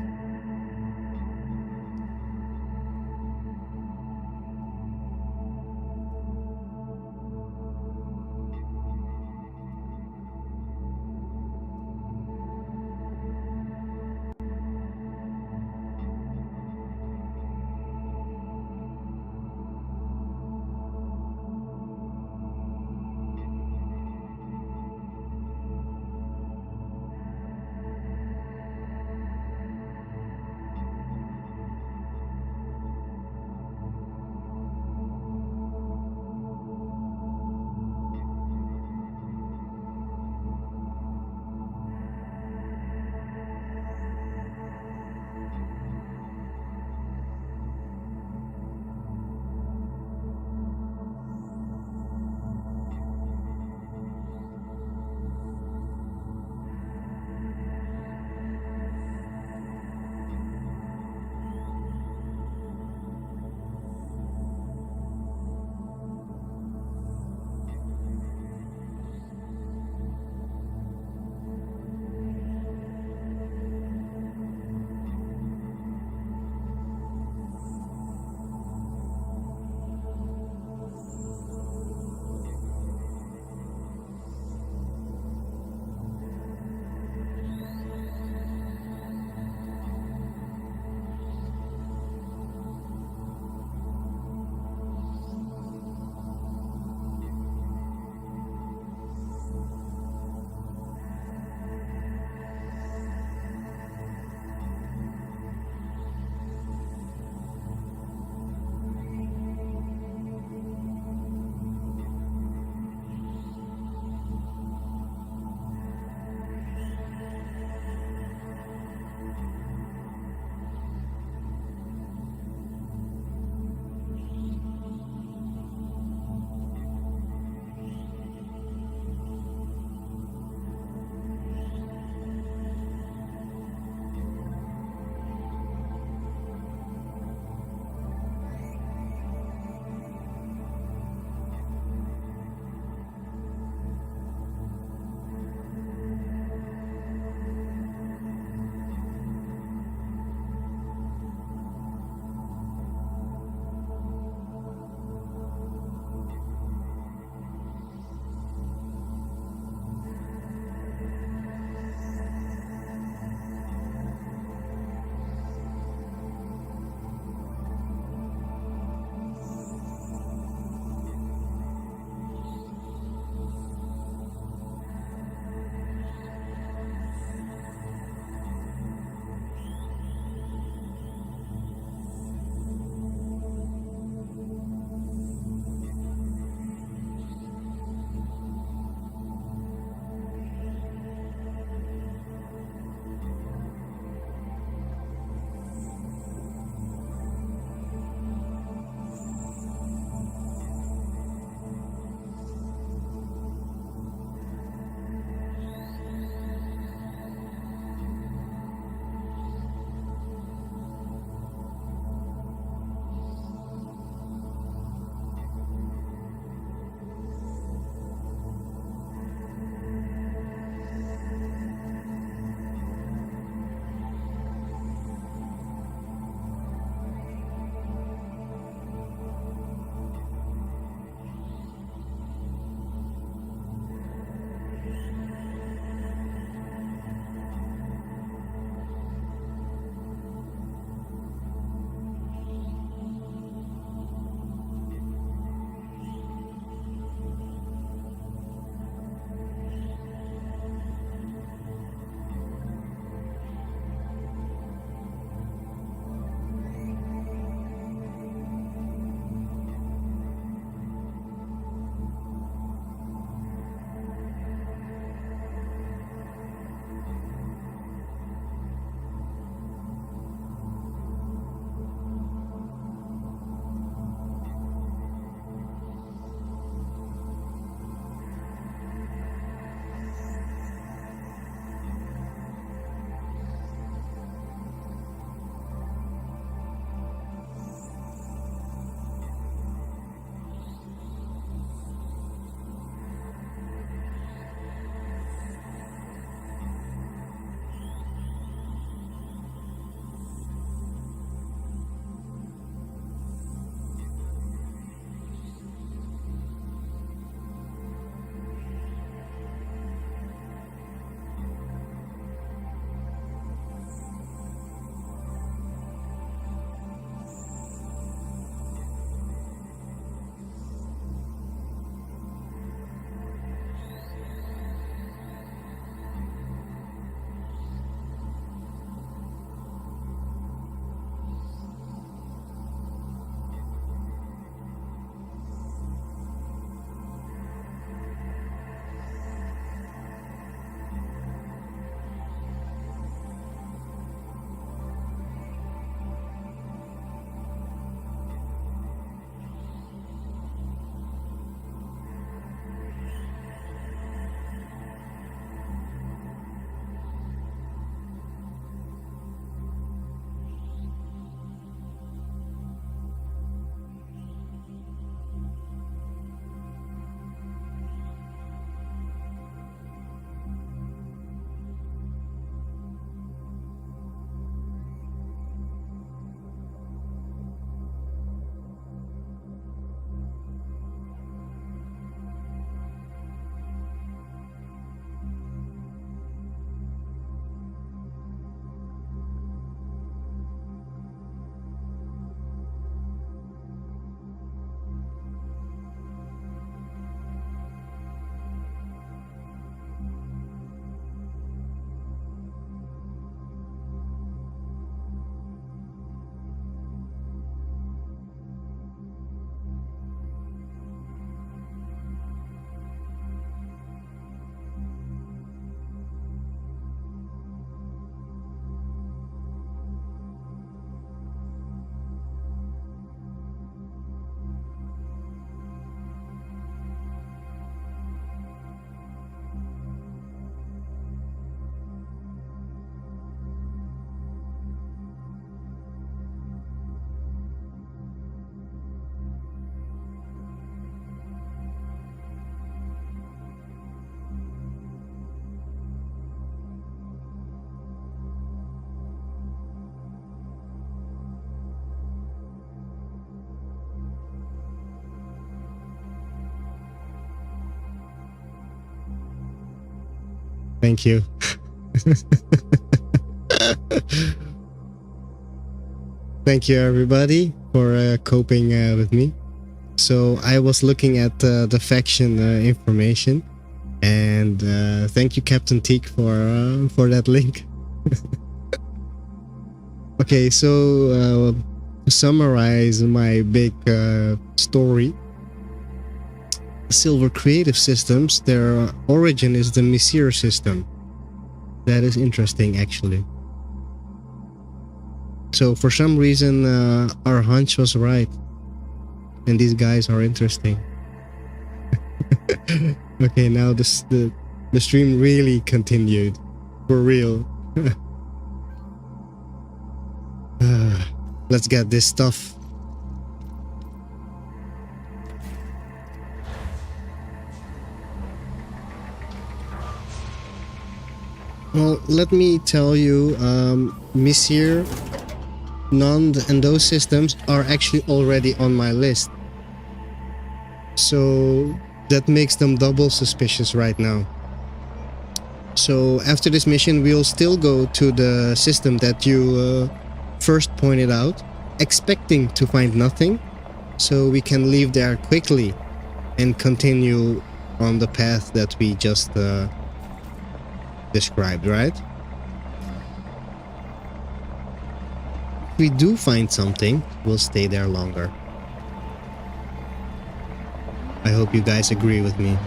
Thank you. Thank you, everybody, for coping with me. So I was looking at the faction information, and thank you, Captain Teak, for that link. Okay, so to summarize my big story, Silver Creative Systems, their origin is the Messier system. That is interesting, actually. So for some reason, our hunch was right, and these guys are interesting. Okay, now the stream really continued, for real. Let's get this stuff. Well, let me tell you, Messier, Nond, and those systems are actually already on my list. So that makes them double suspicious right now. So after this mission, we'll still go to the system that you first pointed out, expecting to find nothing. So we can leave there quickly and continue on the path that we just described, right? If we do find something, we'll stay there longer. I hope you guys agree with me.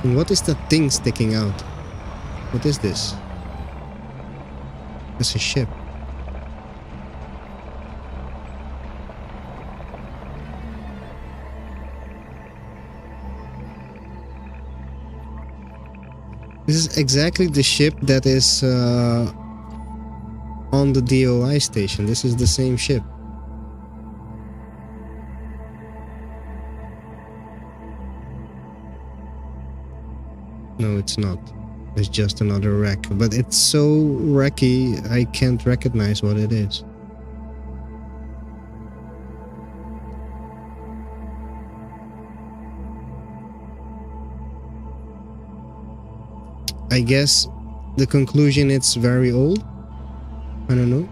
And what is that thing sticking out? What is this? It's a ship. This is exactly the ship that is on the DOI station. This is the same ship. No, it's not. It's just another wreck. But it's so wrecky, I can't recognize what it is. I guess the conclusion, it's very old. I don't know.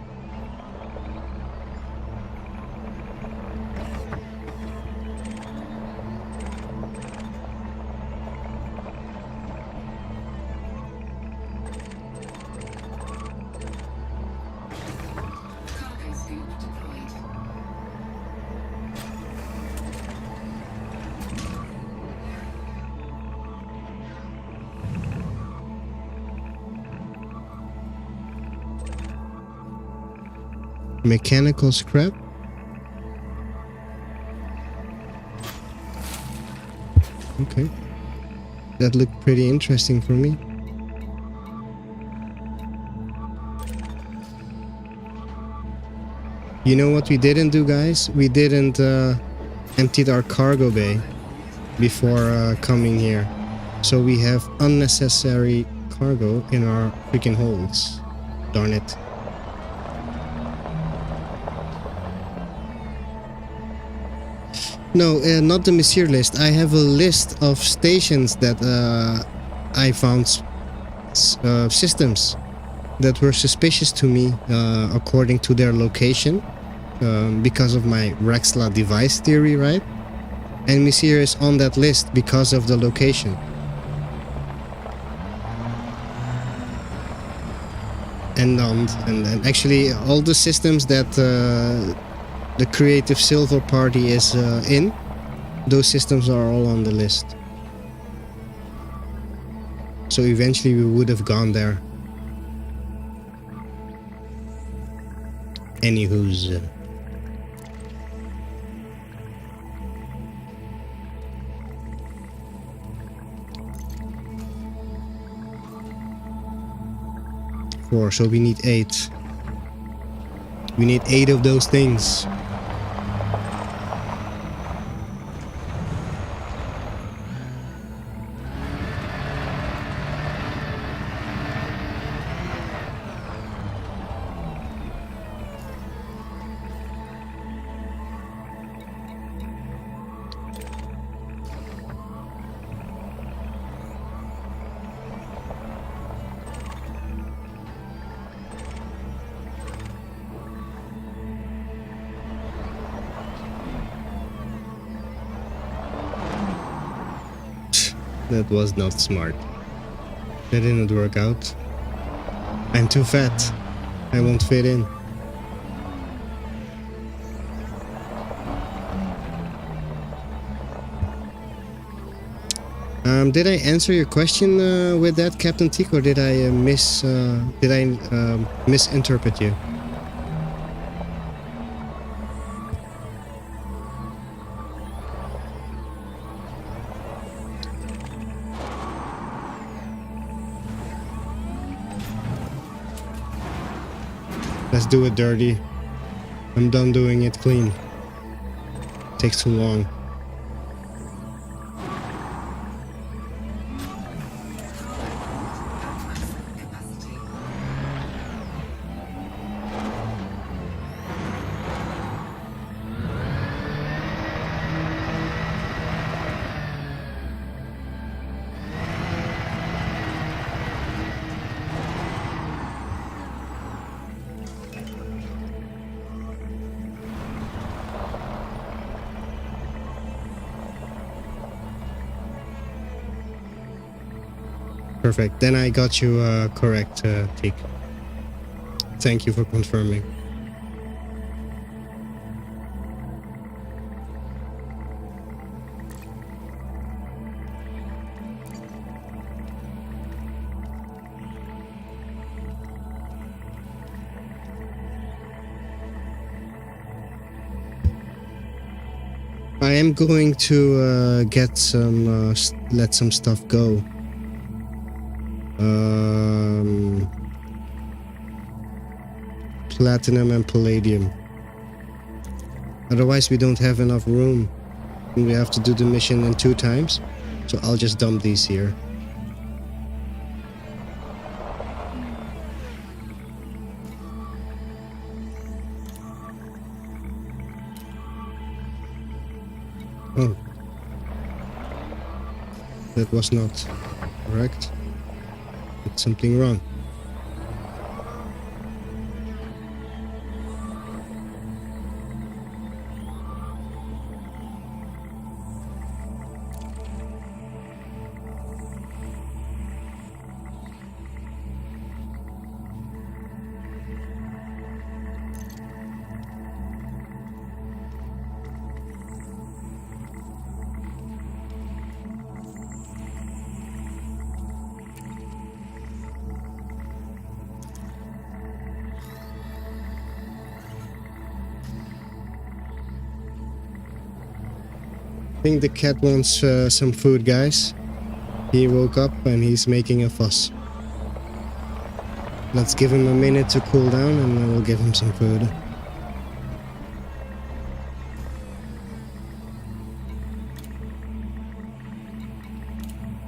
Cargo scoop deployed. Mechanical scrap. Okay. That looked pretty interesting for me. You know what we didn't do, guys? We didn't empty our cargo bay before coming here. So we have unnecessary cargo in our freaking holds. Darn it. No, not the Messier list. I have a list of stations that I found systems that were suspicious to me according to their location, because of my Rexla device theory, right? And Messier is on that list because of the location. And actually all the systems that the Creative Silver Party is in, those systems are all on the list. So eventually we would have gone there. Anywho's. Four, so we need 8. We need 8 of those things. That was not smart. That didn't work out. I'm too fat. I won't fit in. Did I answer your question with that, Captain Teak, or did I misinterpret you? Let's do it dirty. I'm done doing it clean. Takes too long. Perfect. Then I got you correct, Teak. Thank you for confirming. I am going to get some, let some stuff go. Platinum and palladium. Otherwise we don't have enough room and we have to do the mission in 2 times. So I'll just dump these here. Oh. That was not correct. Did something wrong. I think the cat wants some food, guys. He woke up and he's making a fuss. Let's give him a minute to cool down and then we'll give him some food.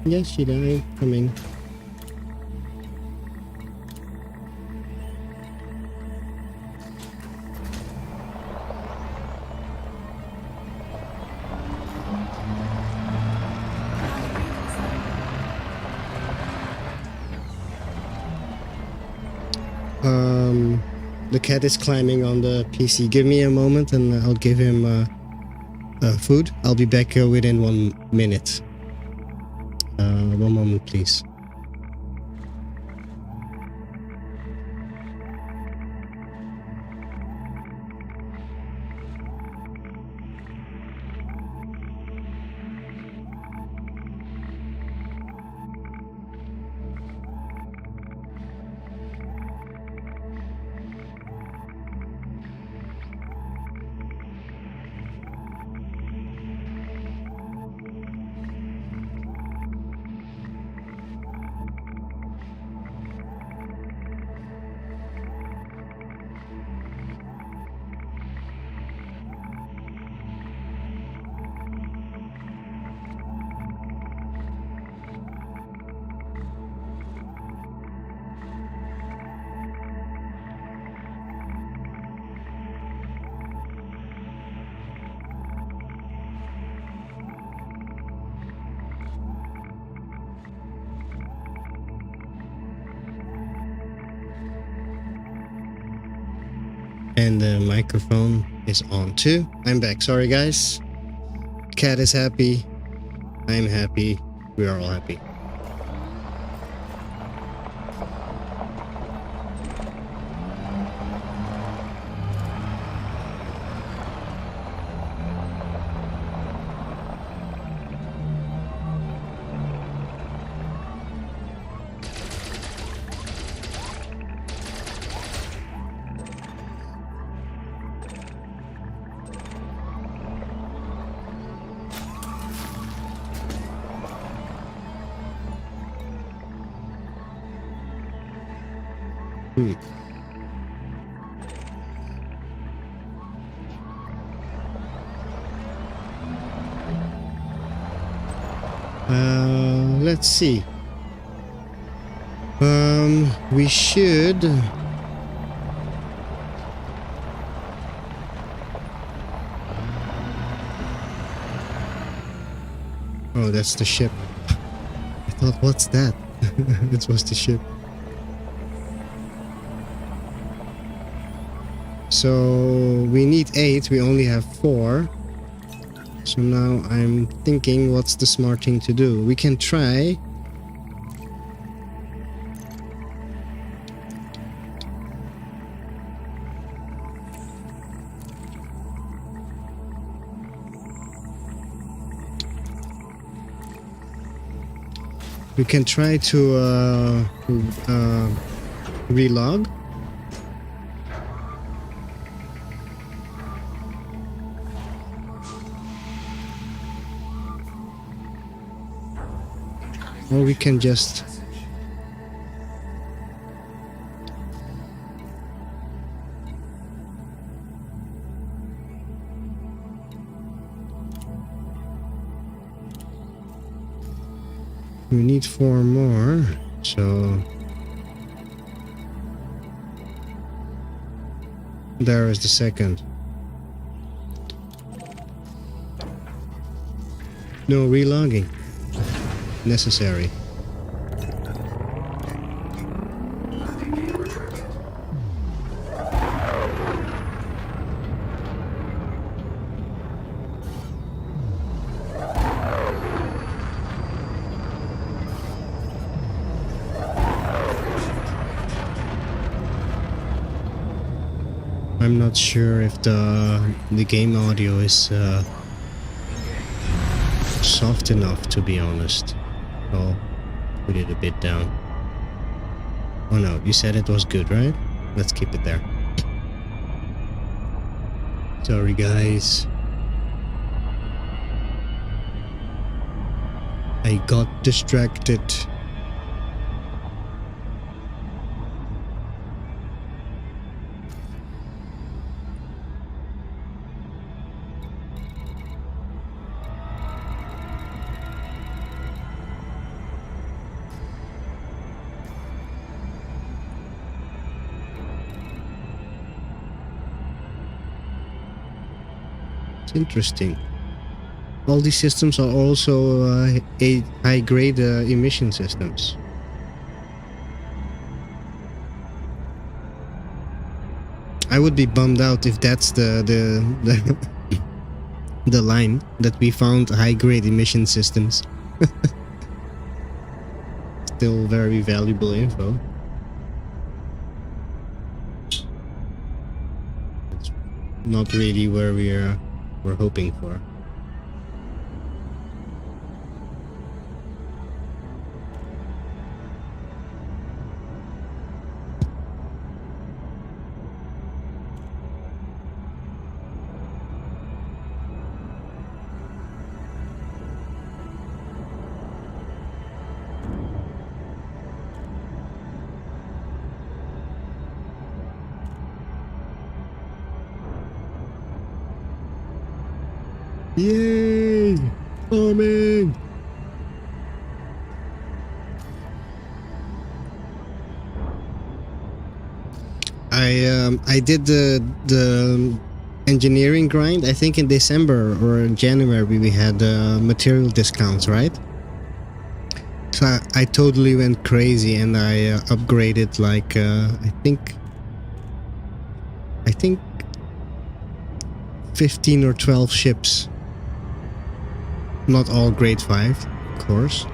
Yes, she died. Coming. The cat is climbing on the PC. Give me a moment and I'll give him food. I'll be back within 1 minute. 1 moment, please. And the microphone is on too. I'm back. Sorry, guys. Cat is happy. I'm happy. we are all happy. Let's see. We should. Oh, that's the ship. I thought, what's that? It was the ship. So we need 8, we only have 4. So now I'm thinking, what's the smart thing to do? We can try. We can try to relog. Or we can just we need 4 more, so there is the second. No relogging necessary. I'm not sure if the game audio is soft enough, to be honest. I'll put it a bit down. Oh no, you said it was good, right? Let's keep it there. Sorry guys. I got distracted. Interesting. All these systems are also high-grade emission systems. I would be bummed out if that's the line that we found high-grade emission systems. Still very valuable info. It's not really where we're hoping for. Yay! Farming! I did the engineering grind. I think in December or January we had material discounts, right? So I totally went crazy and I upgraded like I think 15 or 12 ships. Not all grade 5, of course.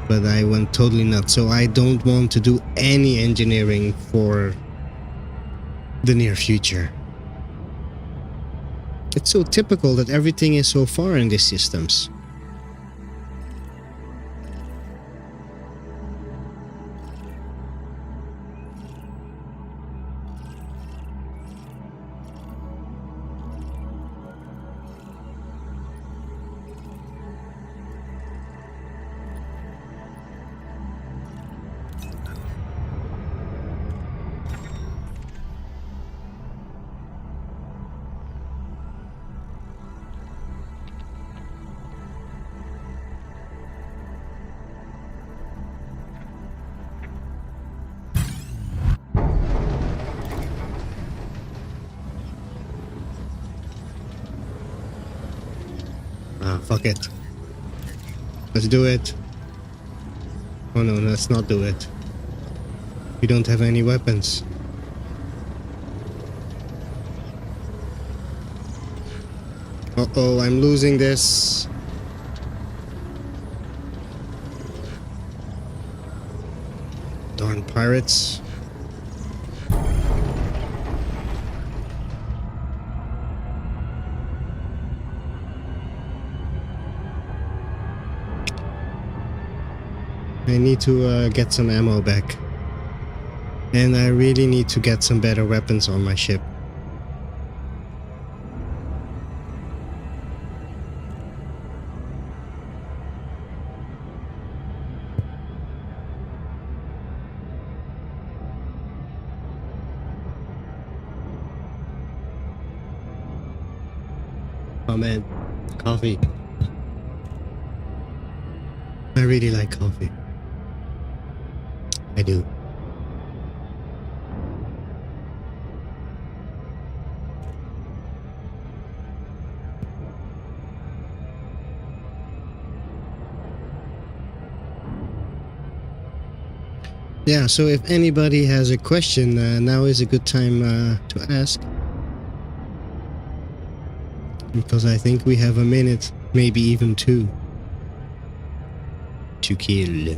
but I went totally nuts. So I don't want to do any engineering for the near future. It's so typical that everything is so far in these systems. Fuck it. Let's do it. Oh no, let's not do it. We don't have any weapons. Uh-oh, I'm losing this. Darn pirates. I need to get some ammo back. And I really need to get some better weapons on my ship. Oh man, coffee. I really like coffee. I do. Yeah, so if anybody has a question, now is a good time to ask. Because I think we have a minute, maybe even two, to kill.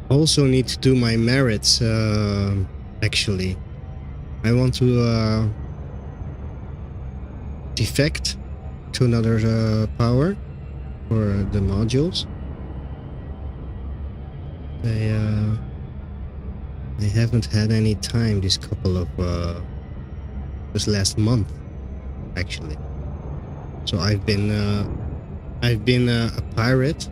Also need to do my merits, actually. I want to defect to another power for the modules. I haven't had any time this couple of this last month, actually. So I've been a pirate,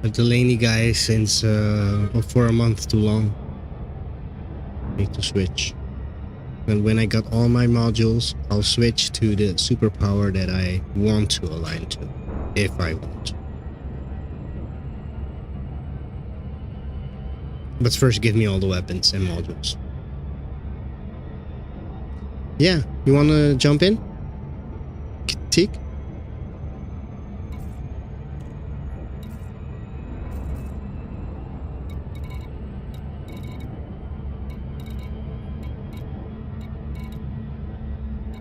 a Delaney guy since for a month too long. Need to switch. And when I got all my modules, I'll switch to the superpower that I want to align to, if I want. But first give me all the weapons and modules. Yeah, you wanna jump in? Teak?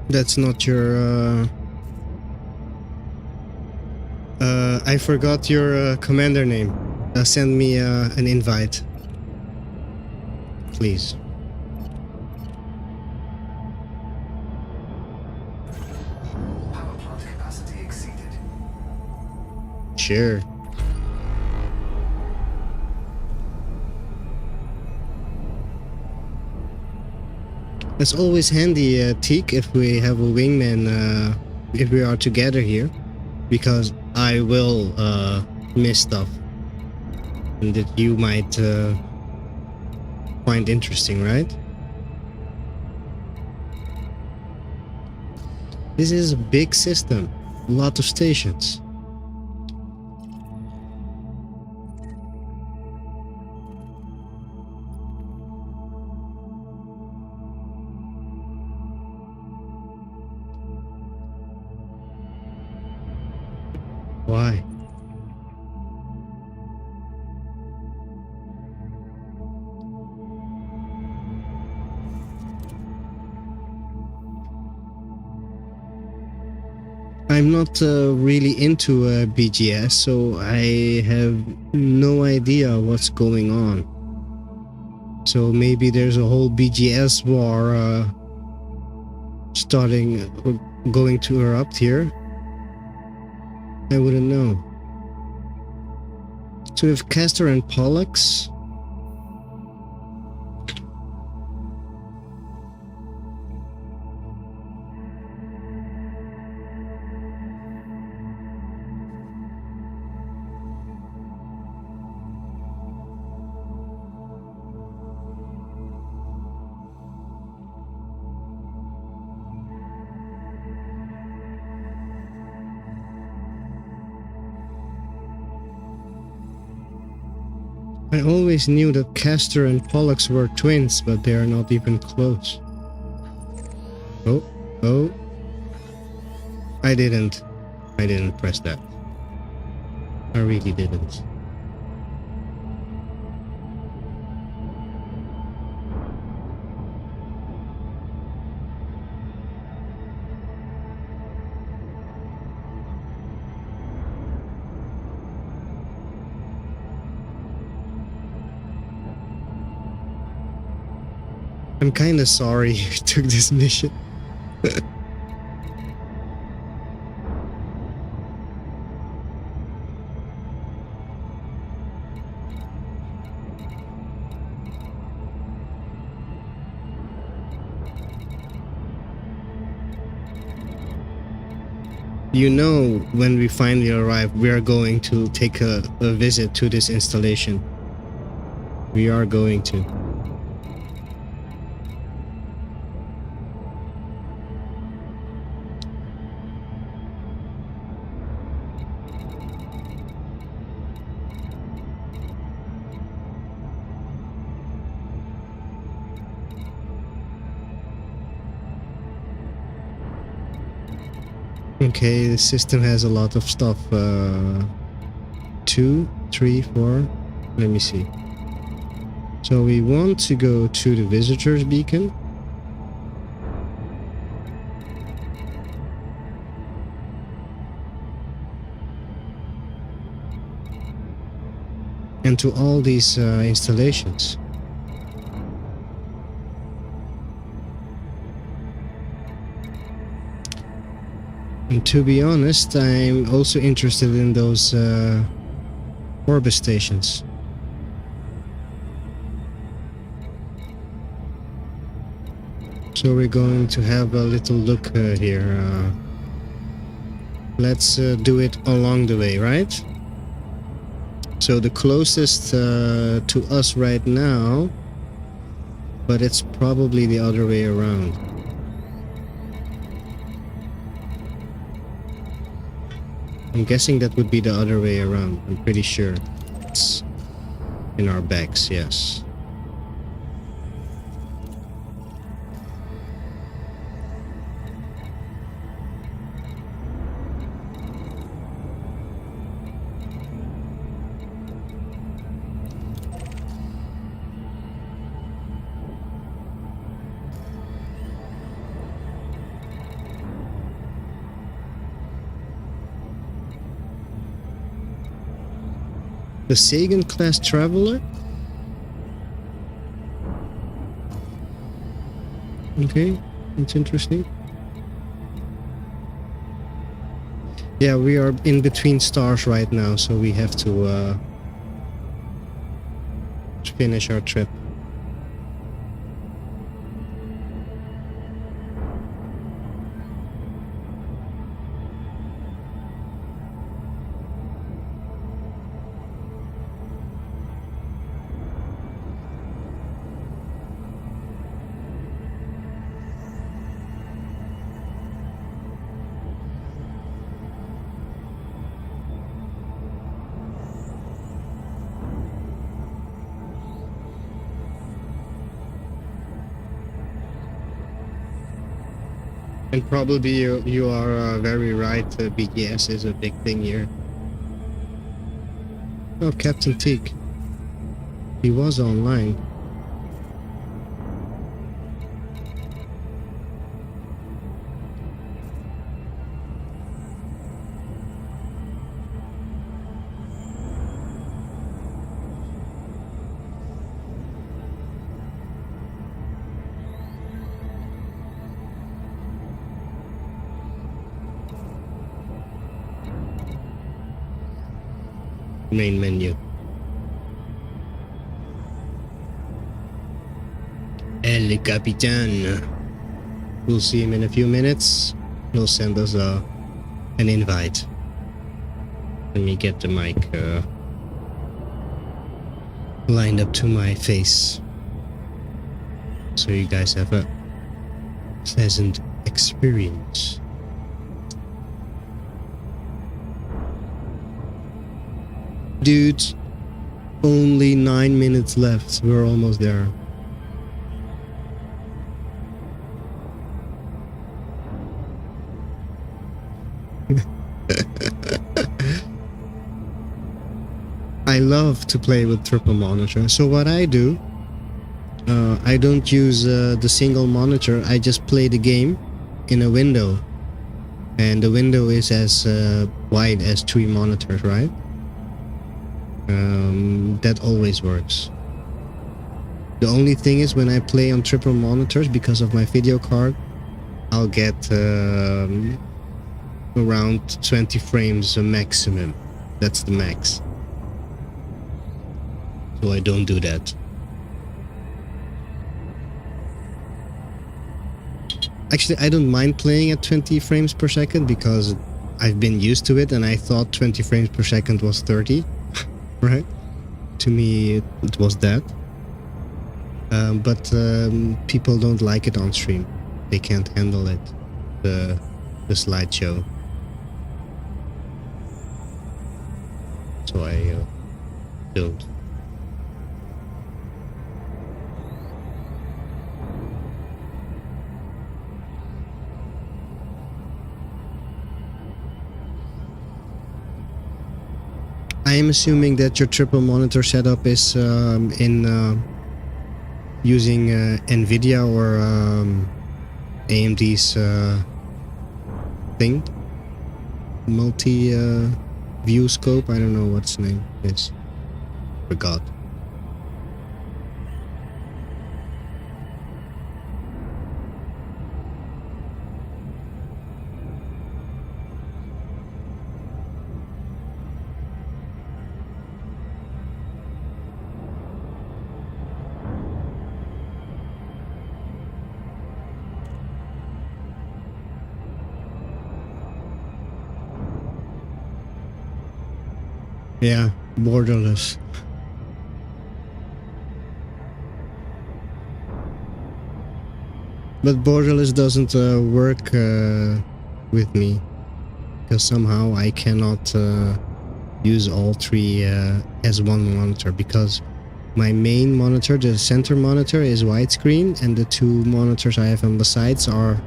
That's not your, I forgot your commander name. Send me an invite. Please. Power plant capacity exceeded. Sure. It's always handy, Teak, if we have a wingman, if we are together here, because I will miss stuff and that you might find interesting, right? This is a big system. A lot of stations. Why? I'm not really into BGS, so I have no idea what's going on. So maybe there's a whole BGS war going to erupt here. I wouldn't know. So if Castor and Pollux. I always knew that Castor and Pollux were twins, but they are not even close. Oh. I didn't press that. I really didn't. I'm kinda sorry you took this mission. You know, when we finally arrive, we are going to take a visit to this installation. We are going to. Okay, the system has a lot of stuff. 2, 3, 4. Let me see. So we want to go to the visitors beacon. And to all these installations. And to be honest, I'm also interested in those orbit stations. So we're going to have a little look here. Let's do it along the way, right? So the closest to us right now, but it's probably the other way around. I'm guessing that would be the other way around. I'm pretty sure. It's in our backs, yes. The Sagan class traveler? Okay, that's interesting. Yeah, we are in between stars right now, so we have to finish our trip. And probably you are very right. BGS is a big thing here. Oh, Captain Teak. He was online. Main menu. El Capitan. We'll see him in a few minutes. He'll send us an invite. Let me get the mic lined up to my face, so you guys have a pleasant experience. Dudes, only 9 minutes left. We're almost there. I love to play with triple monitor. So what I do, I don't use the single monitor. I just play the game in a window, and the window is as wide as 3 monitors, right? That always works. The only thing is when I play on triple monitors, because of my video card, I'll get around 20 frames a maximum. That's the max. So I don't do that. Actually, I don't mind playing at 20 frames per second because I've been used to it, and I thought 20 frames per second was 30. Right? To me, it was that. But people don't like it on stream. They can't handle it. The slideshow. So I don't. I am assuming that your triple monitor setup is in using NVIDIA or AMD's thing, multi view scope. I don't know what's the name is. Forgot. Yeah, borderless. But borderless doesn't work with me, because somehow I cannot use all 3 as one monitor, because my main monitor, the center monitor, is widescreen, and the 2 monitors I have on the sides are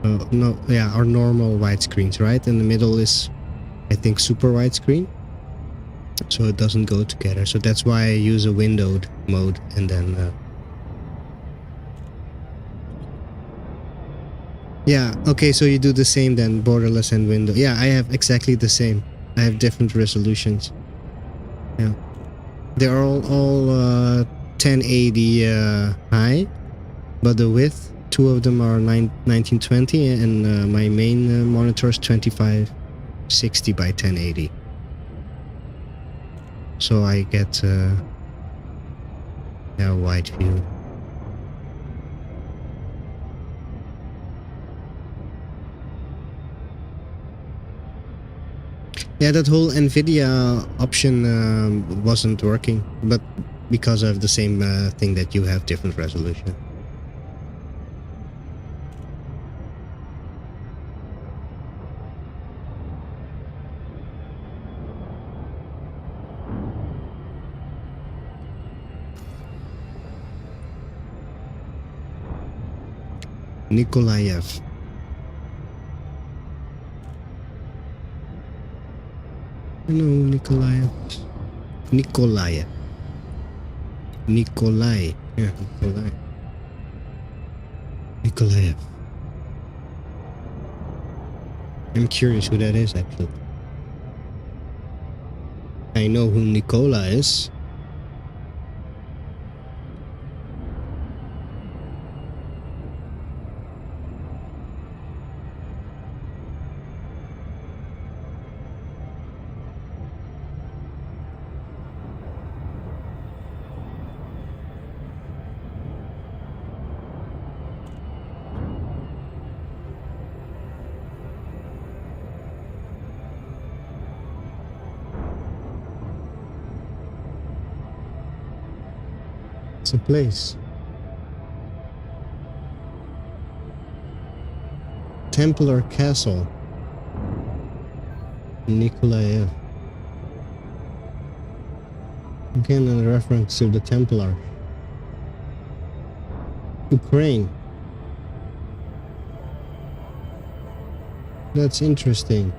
are normal widescreens, right? And the middle is, I think, super widescreen. So it doesn't go together. So that's why I use a windowed mode, and then yeah, okay, so you do the same then, borderless and window. Yeah, I have exactly the same. I have different resolutions. Yeah, they're all 1080 high, but the width, 2 of them are 1920, and my main monitor is 2560 by 1080. So I get wide view. Yeah, that whole NVIDIA option wasn't working, but because of the same thing that you have, different resolution. Nikolaev. Hello, Nikolaev. Nikolai. Nikolai. Yeah, Nikolai. Nikolaev. I'm curious who that is, actually. I know who Nikola is. It's a place. Templar Castle. Nikolaev. Again, a reference to the Templar. Ukraine. That's interesting.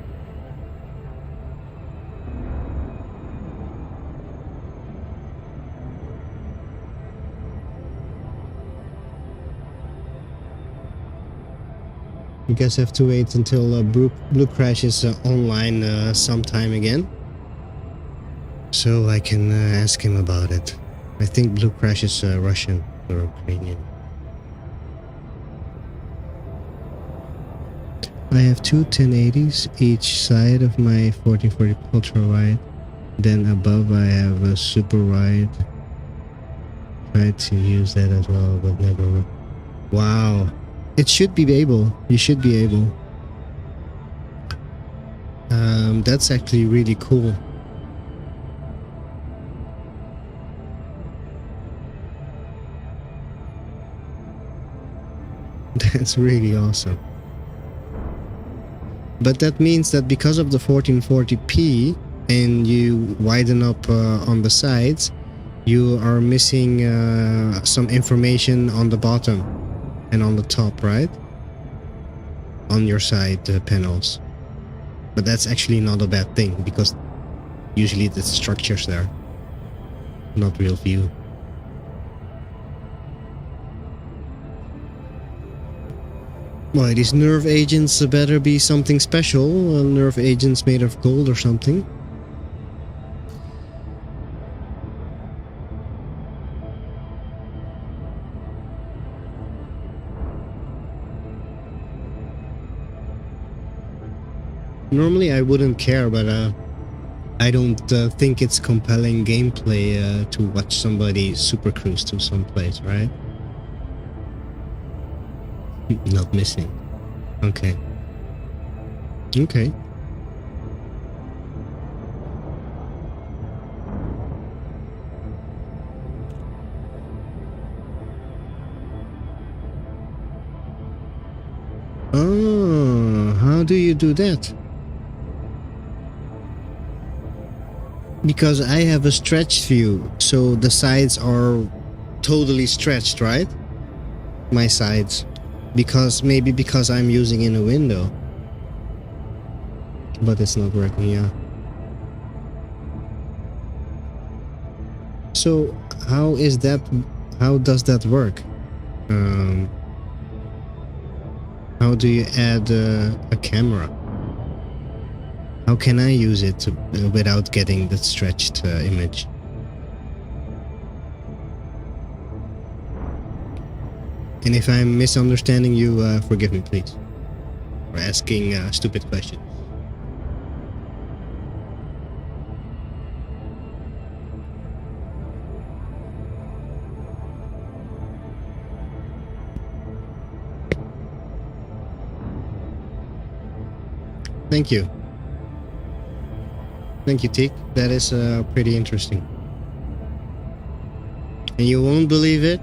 I guess I have to wait until Blue Crash is online sometime again, so I can ask him about it. I think Blue Crash is Russian or Ukrainian. I have two 1080s each side of my 1440 ultra wide. Then above I have a super wide. Tried to use that as well, but never. Wow. It should be able. You should be able. That's actually really cool. That's really awesome. But that means that because of the 1440p and you widen up on the sides, you are missing some information on the bottom and on the top, right? On your side panels. But that's actually not a bad thing, because usually the structure's there, not real view. Why, these nerve agents better be something special, nerve agents made of gold or something. Normally I wouldn't care, but I don't think it's compelling gameplay to watch somebody super cruise to some place, right? Not missing. Okay. Okay. Oh, how do you do that? Because I have a stretched view, so the sides are totally stretched, right? My sides. Maybe because I'm using in a window. But it's not working, yeah. So how does that work? How do you add a camera? How can I use it without getting the stretched image? And if I'm misunderstanding you, forgive me, please, for asking stupid questions. Thank you. Thank you, Teak. That is pretty interesting. And you won't believe it.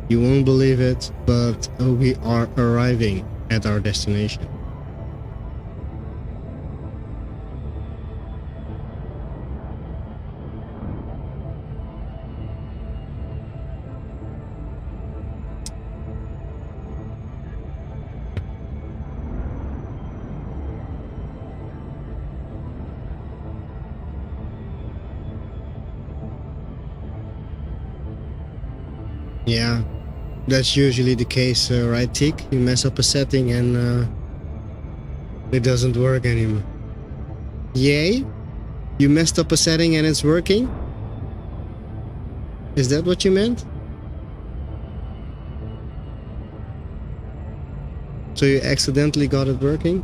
You won't believe it, but we are arriving at our destination. Yeah, that's usually the case, right, Teak? You mess up a setting and it doesn't work anymore. Yay? You messed up a setting and it's working? Is that what you meant? So you accidentally got it working?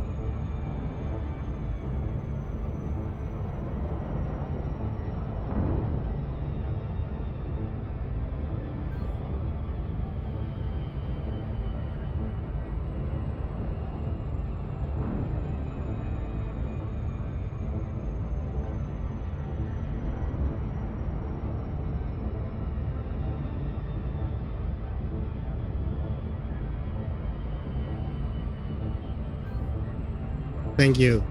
Thank you.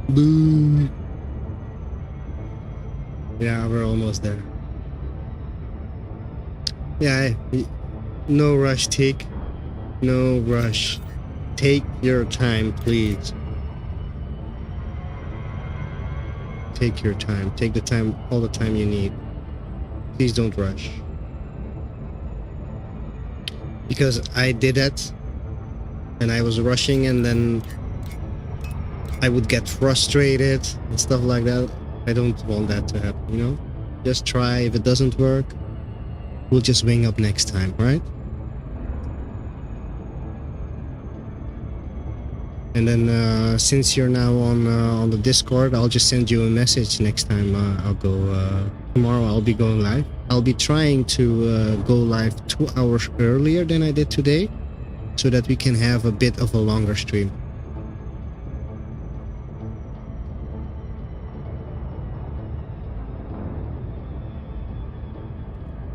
Boo. Yeah, we're almost there. Yeah, no rush, Teak. No rush. Take your time, please. Take your time. Take the time, all the time you need. Please don't rush. Because I did that, and I was rushing, and then I would get frustrated and stuff like that. I don't want that to happen, you know? Just try. If it doesn't work, we'll just wing up next time, right? And then since you're now on the Discord, I'll just send you a message next time I'll go. Tomorrow I'll be going live. I'll be trying to go live 2 hours earlier than I did today, so that we can have a bit of a longer stream.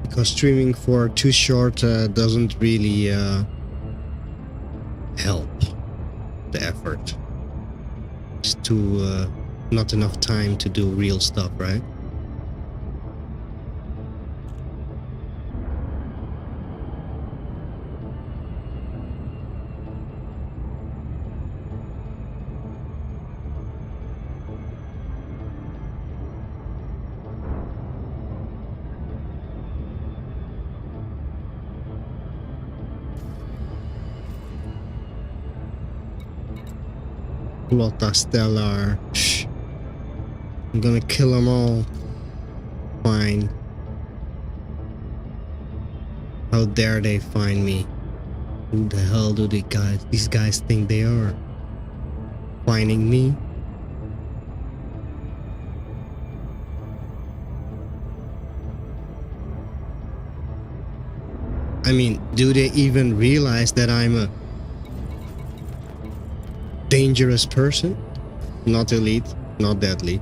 Because streaming for too short doesn't really help the effort. It's too not enough time to do real stuff, right? Lotta Stellar. Shh. I'm gonna kill them all. Fine. How dare they find me? Who the hell do these guys think they are? Finding me? I mean, do they even realize that I'm a dangerous person? Not elite, not deadly,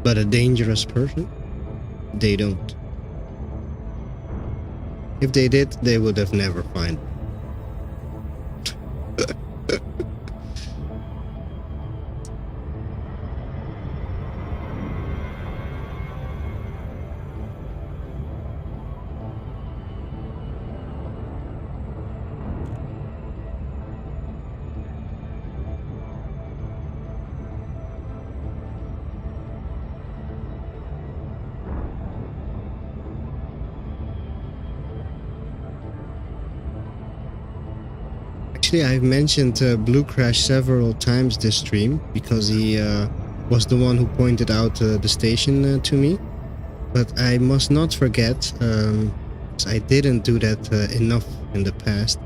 but a dangerous person? They don't. If they did, they would have never found me. Actually, I've mentioned Blue Crash several times this stream because he was the one who pointed out the station to me. But I must not forget, I didn't do that enough in the past,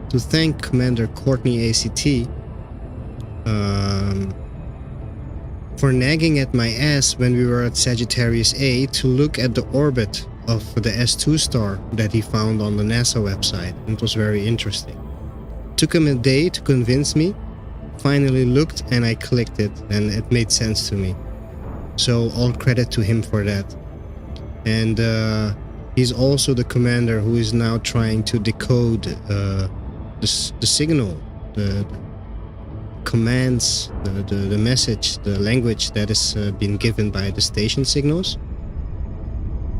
to thank Commander Courtney ACT for nagging at my ass when we were at Sagittarius A to look at the orbit of the S2 star that he found on the NASA website. It was very interesting. Took him a day to convince me. Finally looked and I clicked it and it made sense to me. So all credit to him for that. And he's also the commander who is now trying to decode the signal, the commands, the message, the language that is being given by the station signals.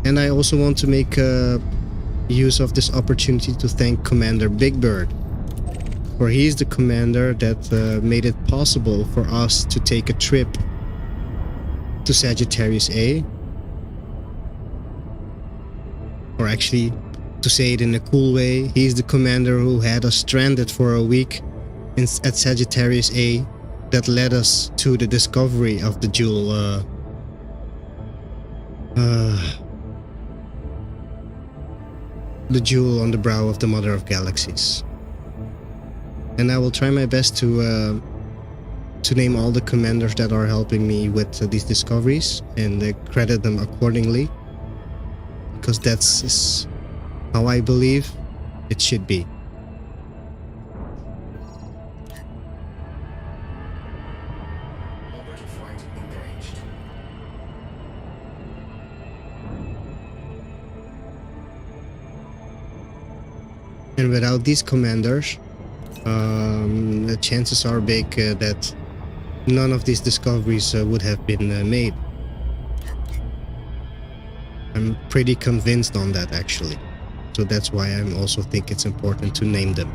And I also want to make use of this opportunity to thank Commander Big Bird, for he is the commander that made it possible for us to take a trip to Sagittarius A Or actually, to say it in a cool way, he's the commander who had us stranded for a week at Sagittarius A, that led us to the discovery of the jewel, the jewel on the brow of the Mother of Galaxies. And I will try my best to name all the commanders that are helping me with these discoveries and credit them accordingly, because that's how I believe it should be. Orbital flight engaged. And without these commanders, the chances are big that none of these discoveries would have been made. I'm pretty convinced on that, actually. So that's why I also think it's important to name them.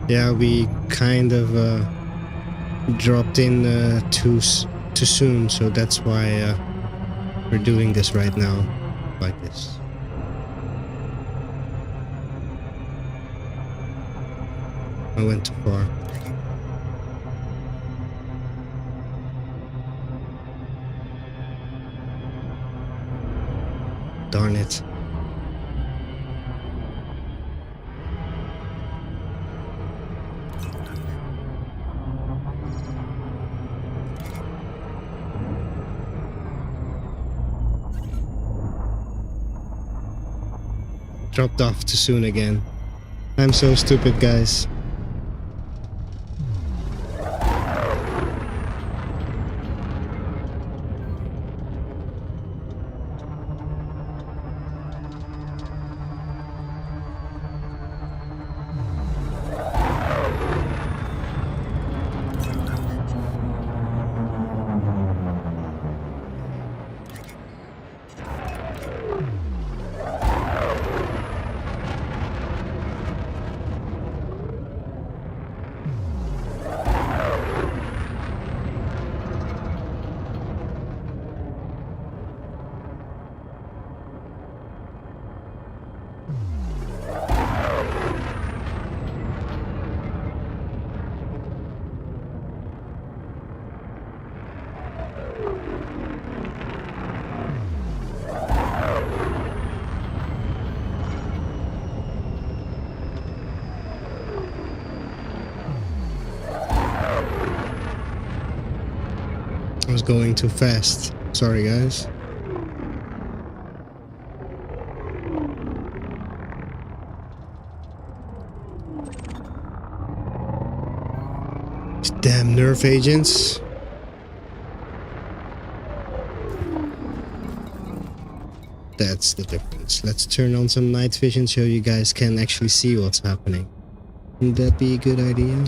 Yeah, we kind of dropped in too soon, so that's why we're doing this right now, like this. I went too far. Darn it. Dropped off too soon again. I'm so stupid, guys. I was going too fast. Sorry, guys. These damn nerf agents. That's the difference. Let's turn on some night vision so you guys can actually see what's happening. Would that be a good idea?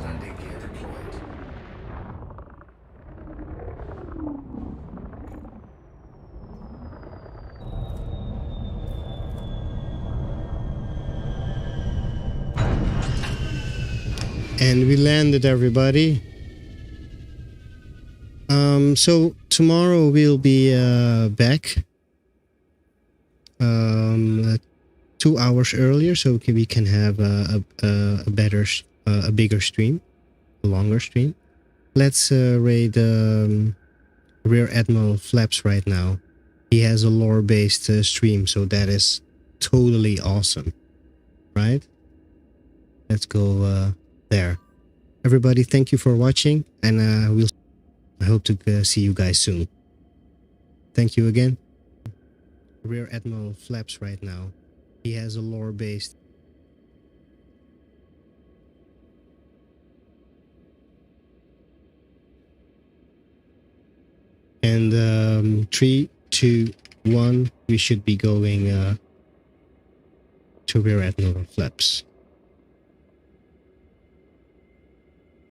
Landing gear deployed. And we landed, everybody. So tomorrow we'll be back 2 hours earlier, so we can have a bigger stream, a longer stream. Let's raid Rear Admiral Flaps right now. He has a lore-based stream, so that is totally awesome, right? Let's go there. Everybody, thank you for watching, and I hope to see you guys soon. Thank you again. Rear Admiral Flaps right now. He has a lore based. And 3, 2, 1, we should be going to Rear Admiral Flaps.